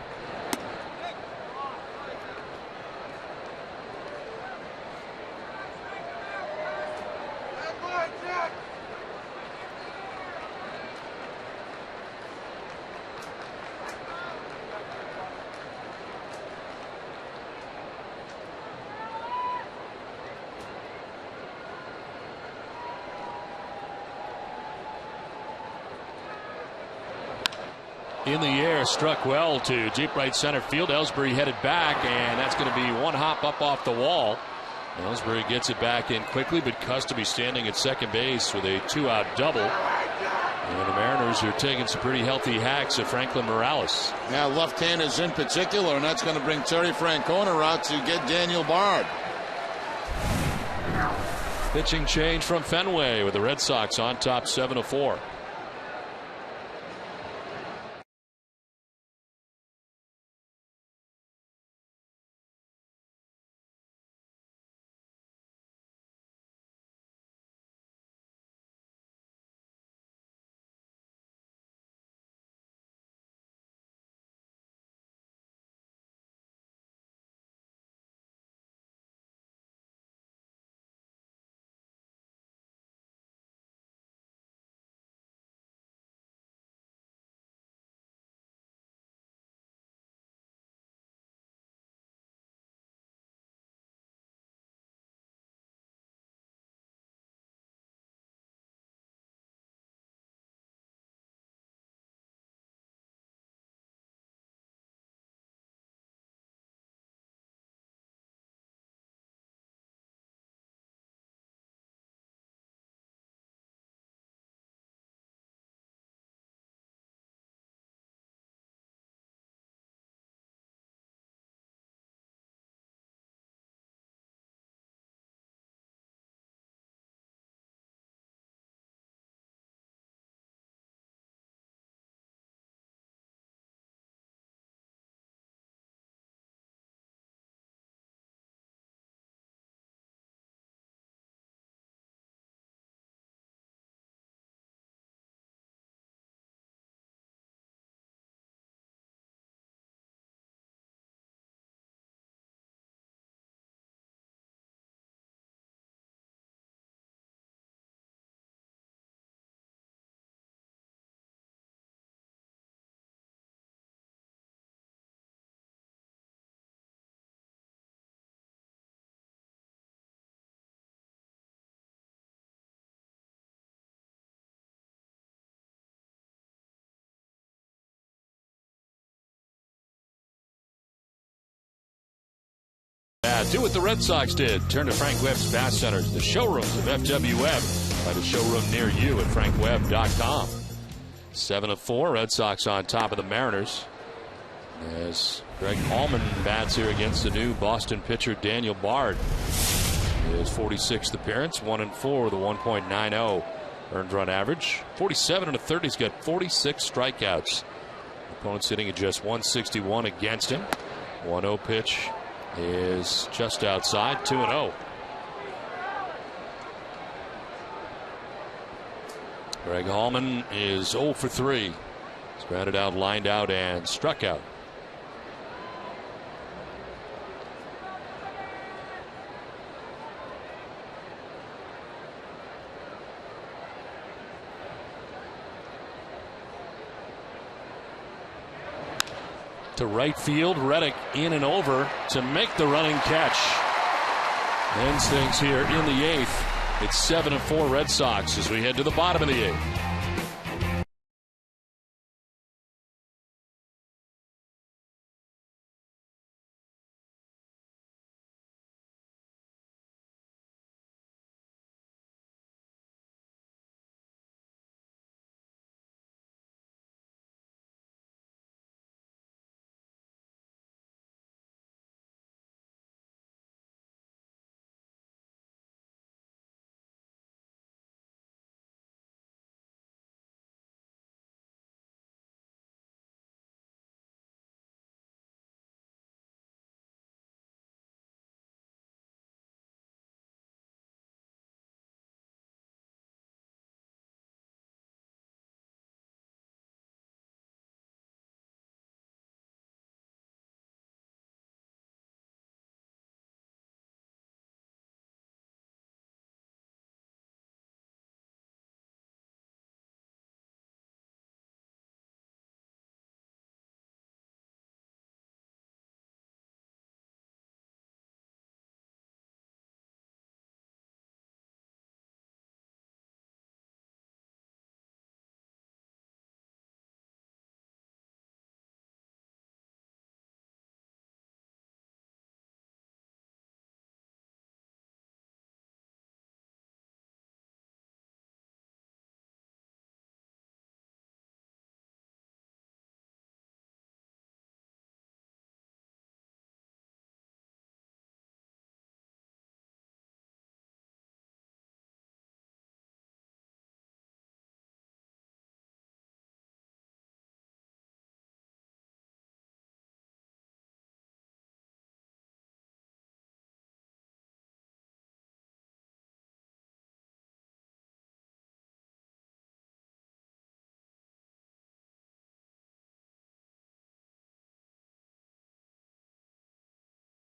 In the air, struck well to deep right center field. Ellsbury headed back, and that's going to be one hop up off the wall. Ellsbury gets it back in quickly, but Cust to be standing at second base with a 2-out double. And the Mariners are taking some pretty healthy hacks at Franklin Morales. Yeah, left-handers in particular, and that's going to bring Terry Francona out to get Daniel Bard. Pitching change from Fenway with the Red Sox on top 7-4. Do what the Red Sox did. Turn to Frank Webb's Bass Centers, the showrooms of FWM. Find a showroom near you at frankwebb.com. 7-4, Red Sox on top of the Mariners. As Greg Hallman bats here against the new Boston pitcher Daniel Bard. His 46th appearance, 1-4 with a 1.90 earned run average. 47 1/3. He's got 46 strikeouts. Opponent's hitting at just 161 against him. 1-0 pitch is just outside. 2-0. Greg Hallman is 0 for 3. He's grounded out, lined out, and struck out. To right field, Reddick in and over to make the running catch. Ends things here in the 8th. It's 7-4 Red Sox as we head to the bottom of the 8th.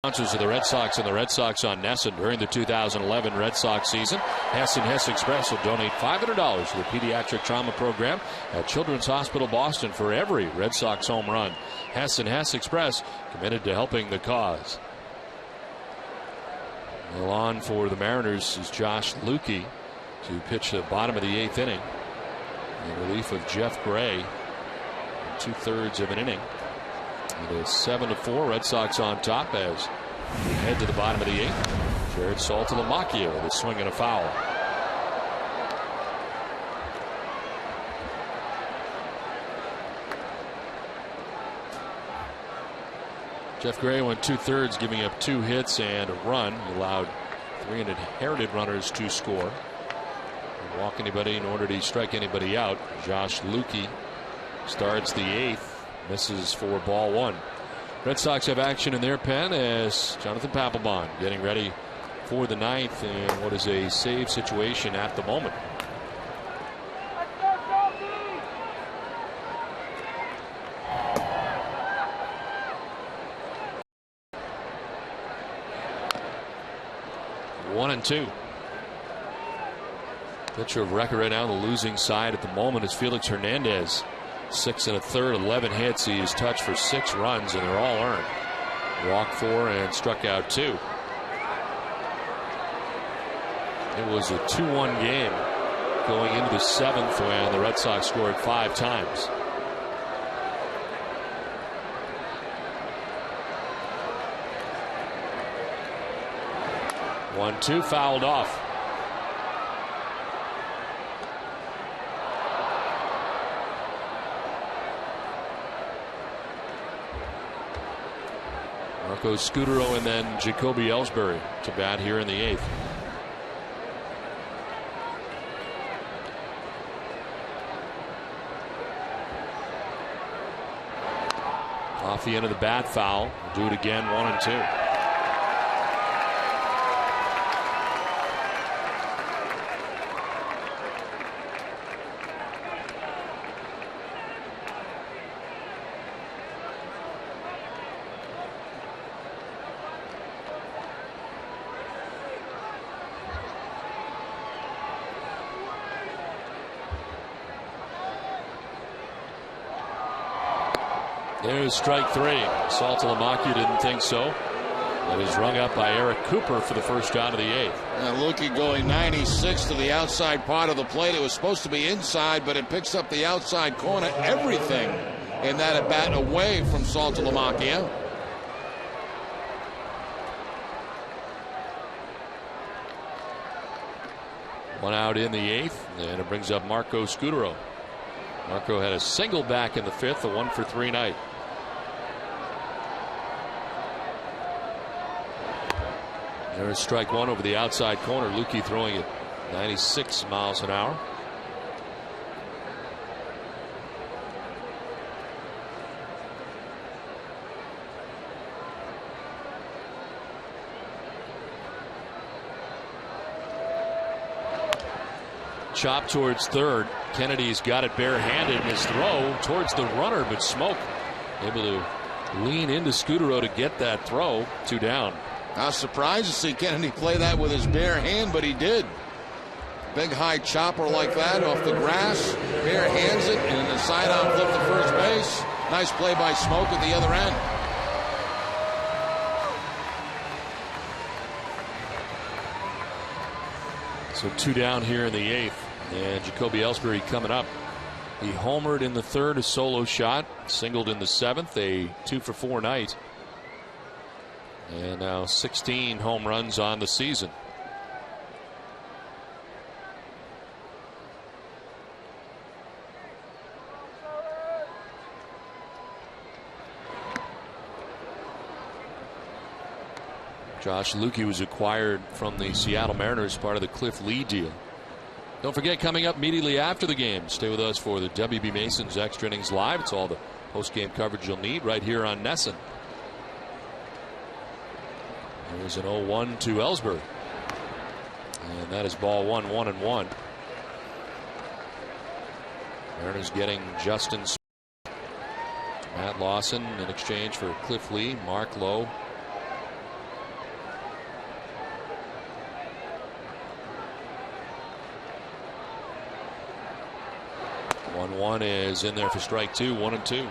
Sponsors of the Red Sox and the Red Sox on Nesson during the 2011 Red Sox season. Hess and Hess Express will donate $500 to the pediatric trauma program at Children's Hospital Boston for every Red Sox home run. Hess and Hess Express, committed to helping the cause. Well, on for the Mariners is Josh Lukey to pitch the bottom of the 8th inning in relief of Jeff Gray in 2/3 of an inning. It is 7-4. Red Sox on top as we head to the bottom of the 8th. Jared Saltalamacchia with a swing and a foul. Jeff Gray went 2/3, giving up 2 hits and a run. He allowed 3 inherited runners to score. Didn't walk anybody, nor did he strike anybody out. Josh Lukey starts the 8th. Misses for ball 1. Red Sox have action in their pen as Jonathan Papelbon getting ready for the 9th in what is a save situation at the moment. One and 2. Pitcher of record right now on the losing side at the moment is Felix Hernandez. 6 1/3, 11 hits. He has touched for 6 runs, and they're all earned. Walked 4 and struck out 2. It was a 2-1 game going into the 7th when the Red Sox scored 5 times. One, 2, fouled off. Marco Scutaro and then Jacoby Ellsbury to bat here in the 8th. Off the end of the bat, foul. Do it again, 1 and 2. There's strike 3. Saltalamacchia didn't think so. That is rung up by Eric Cooper for the first out of the 8th. Lukey going 96 to the outside part of the plate. It was supposed to be inside, but it picks up the outside corner. Everything in that at bat away from Saltalamacchia. One out in the 8th, and it brings up Marco Scutaro. Marco had a single back in the 5th, a 1-for-3 night. There's strike 1 over the outside corner. Lukey throwing it 96 miles an hour. Chop towards third. Kennedy's got it barehanded in his throw towards the runner, but Smoke able to lean into Scutaro to get that throw. 2 down. I was surprised to see Kennedy play that with his bare hand, but he did. Big high chopper like that off the grass, bare hands it, and a side-on flip to first base. Nice play by Smoke at the other end. So 2 down here in the 8th, and Jacoby Ellsbury coming up. He homered in the 3rd, a solo shot, singled in the 7th, a 2-for-4 night. And now 16 home runs on the season. Josh Lukey was acquired from the Seattle Mariners, part of the Cliff Lee deal. Don't forget, coming up immediately after the game, stay with us for the WB Mason's Extra Innings Live. It's all the post-game coverage you'll need right here on Nesson. There's an 0-1 to Ellsbury. And that is ball 1, 1-1. Mariners getting Justin Smith, Matt Lawson in exchange for Cliff Lee, Mike Lowell, one is in there for strike 2, 1-2.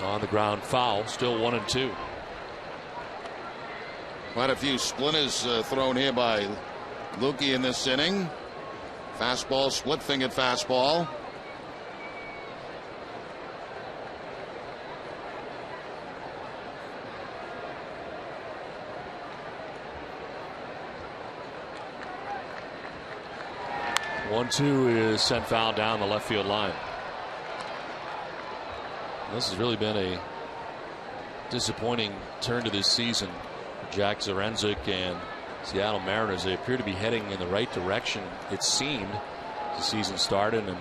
On the ground foul, still 1-2. Quite a few splinters thrown here by Lukey in this inning. Fastball, split-fingered fastball. One-two is sent foul down the left field line. This has really been a disappointing turn to this season for Jack Zarenzik and Seattle Mariners. They appear to be heading in the right direction, it seemed, as the season started. And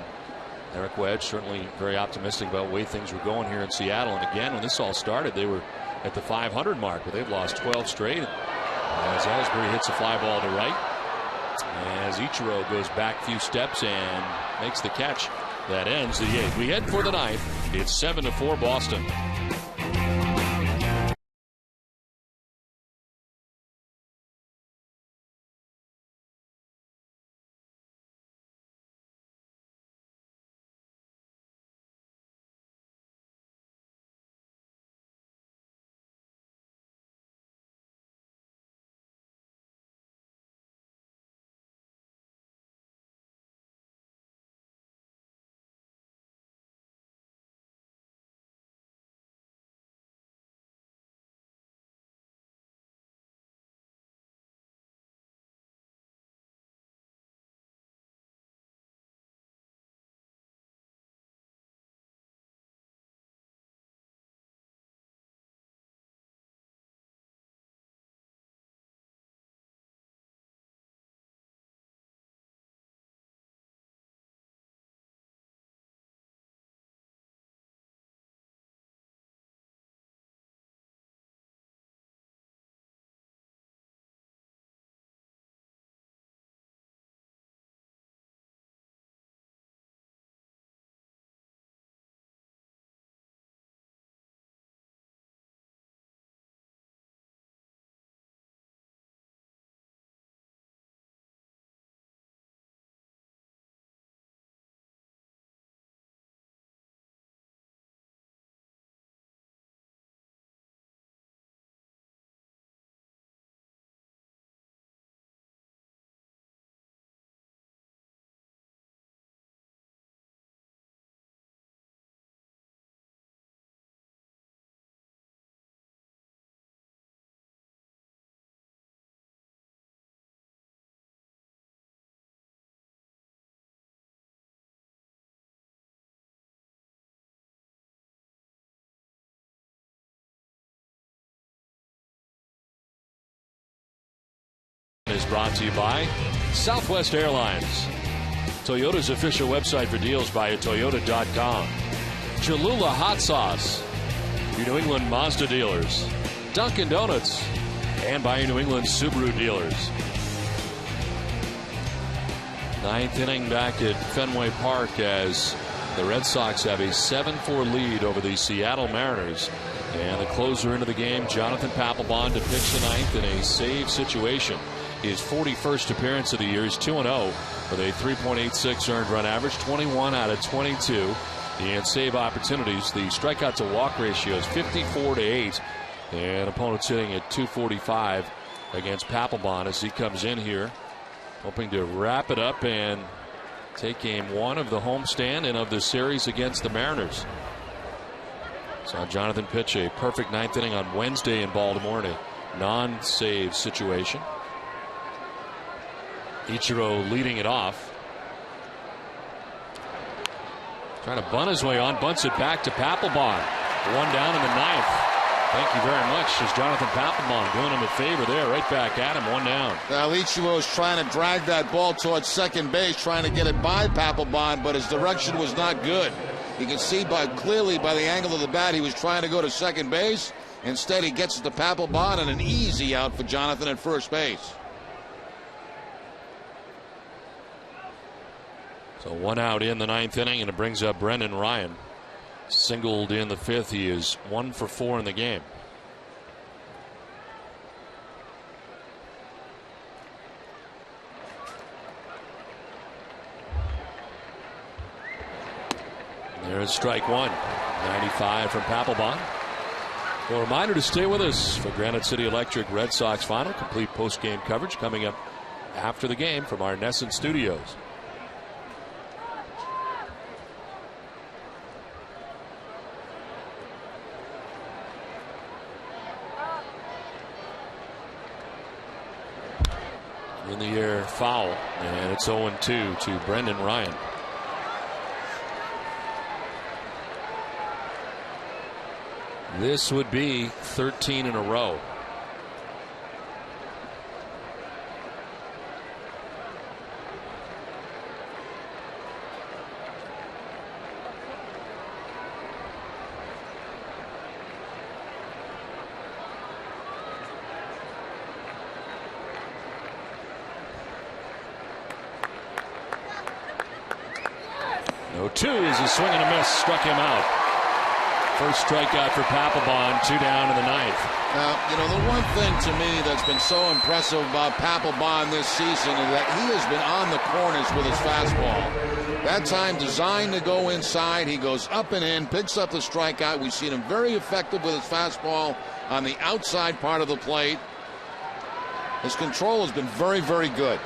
Eric Wedge certainly very optimistic about the way things were going here in Seattle. And again, when this all started, they were at the 500 mark, but they've lost 12 straight. As Ellsbury hits a fly ball to right, as Ichiro goes back a few steps and makes the catch. That ends the 8th. We head for the 9th. It's 7-4 Boston. Is brought to you by Southwest Airlines, Toyota's official website for deals by Toyota.com, Cholula Hot Sauce, your New England Mazda dealers, Dunkin' Donuts, and by your New England Subaru dealers. 9th inning back at Fenway Park as the Red Sox have a 7-4 lead over the Seattle Mariners. And the closer into the game, Jonathan Papelbon, to pitch the 9th in a save situation. His 41st appearance of the year is 2-0 with a 3.86 earned run average, 21 out of 22 in save opportunities. The strikeout to walk ratio is 54-8, and opponents sitting at 245 against Papelbon as he comes in here, hoping to wrap it up and take game 1 of the homestand and of the series against the Mariners. Saw Jonathan pitch a perfect 9th inning on Wednesday in Baltimore in a non-save situation. Ichiro leading it off. Trying to bunt his way on, bunts it back to Papelbon. 1 down in the 9th. Thank you very much. As Jonathan Papelbon doing him a favor there, right back at him, 1 down. Now Ichiro is trying to drag that ball towards second base, trying to get it by Papelbon, but his direction was not good. You can see clearly by the angle of the bat he was trying to go to second base. Instead, he gets it to Papelbon and an easy out for Jonathan at first base. So 1 out in the 9th inning, and it brings up Brendan Ryan. Singled in the 5th. He is 1 for 4 in the game. There's strike one. 95 from Papelbon. Well, a reminder to stay with us for Granite City Electric Red Sox final. Complete post-game coverage coming up after the game from our Nesson studios. In the air, foul, and it's 0-2 to Brendan Ryan. This would be 13 in a row. No 2 is a swing and a miss, struck him out. First strikeout for Papelbon, 2 down in the 9th. Now, you know, the one thing to me that's been so impressive about Papelbon this season is that he has been on the corners with his fastball. That time designed to go inside, he goes up and in, picks up the strikeout. We've seen him very effective with his fastball on the outside part of the plate. His control has been very, very good.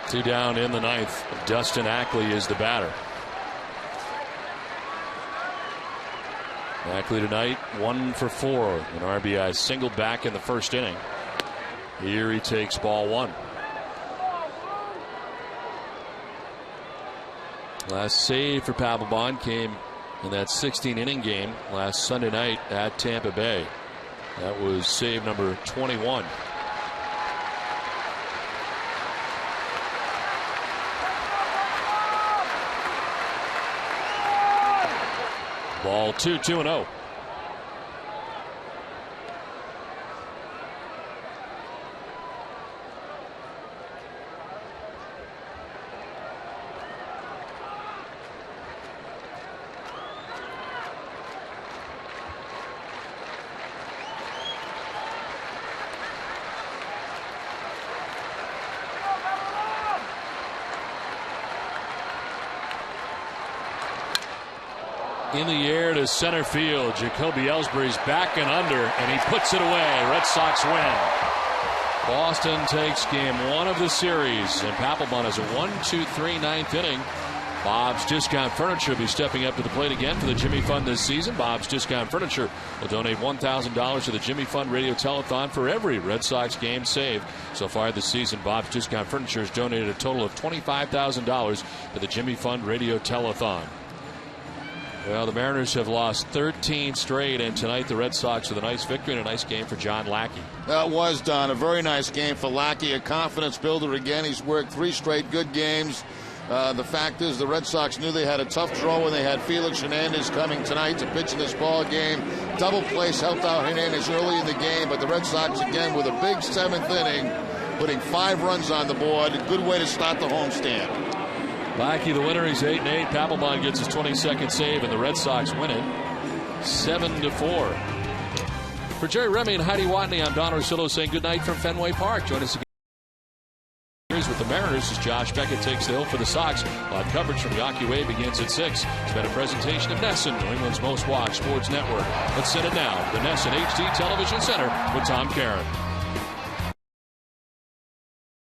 2 down in the 9th. Dustin Ackley is the batter. Ackley tonight 1 for 4. An RBI single back in the 1st inning. Here he takes ball 1. Last save for Papelbon came in that 16-inning game last Sunday night at Tampa Bay. That was save number 21. Ball 2, 2-0. In the air to center field. Jacoby Ellsbury's back and under, and he puts it away. Red Sox win. Boston takes game 1 of the series, and Papelbon has a 1-2-3 9th inning. Bob's Discount Furniture will be stepping up to the plate again for the Jimmy Fund this season. Bob's Discount Furniture will donate $1,000 to the Jimmy Fund Radio Telethon for every Red Sox game saved. So far this season, Bob's Discount Furniture has donated a total of $25,000 to the Jimmy Fund Radio Telethon. Well, the Mariners have lost 13 straight, and tonight the Red Sox with a nice victory and a nice game for John Lackey. That was, Don, a very nice game for Lackey, a confidence builder again. He's worked 3 straight good games. The fact is the Red Sox knew they had a tough draw when they had Felix Hernandez coming tonight to pitch in this ball game. Double place helped out Hernandez early in the game, but the Red Sox again with a big 7th inning, putting 5 runs on the board. A good way to start the homestand. Lackey the winner. He's 8-8. Papelbon gets his 22nd save, and the Red Sox win it 7-4. For Jerry Remy and Heidi Watney, I'm Don Orsillo saying good night from Fenway Park. Join us again with the Mariners as Josh Beckett takes the hill for the Sox. Live coverage from Yawkey Way begins at 6. It's been a presentation of Nesson, New England's most watched sports network. Let's send it now to the Nesson HD Television Center with Tom Caron.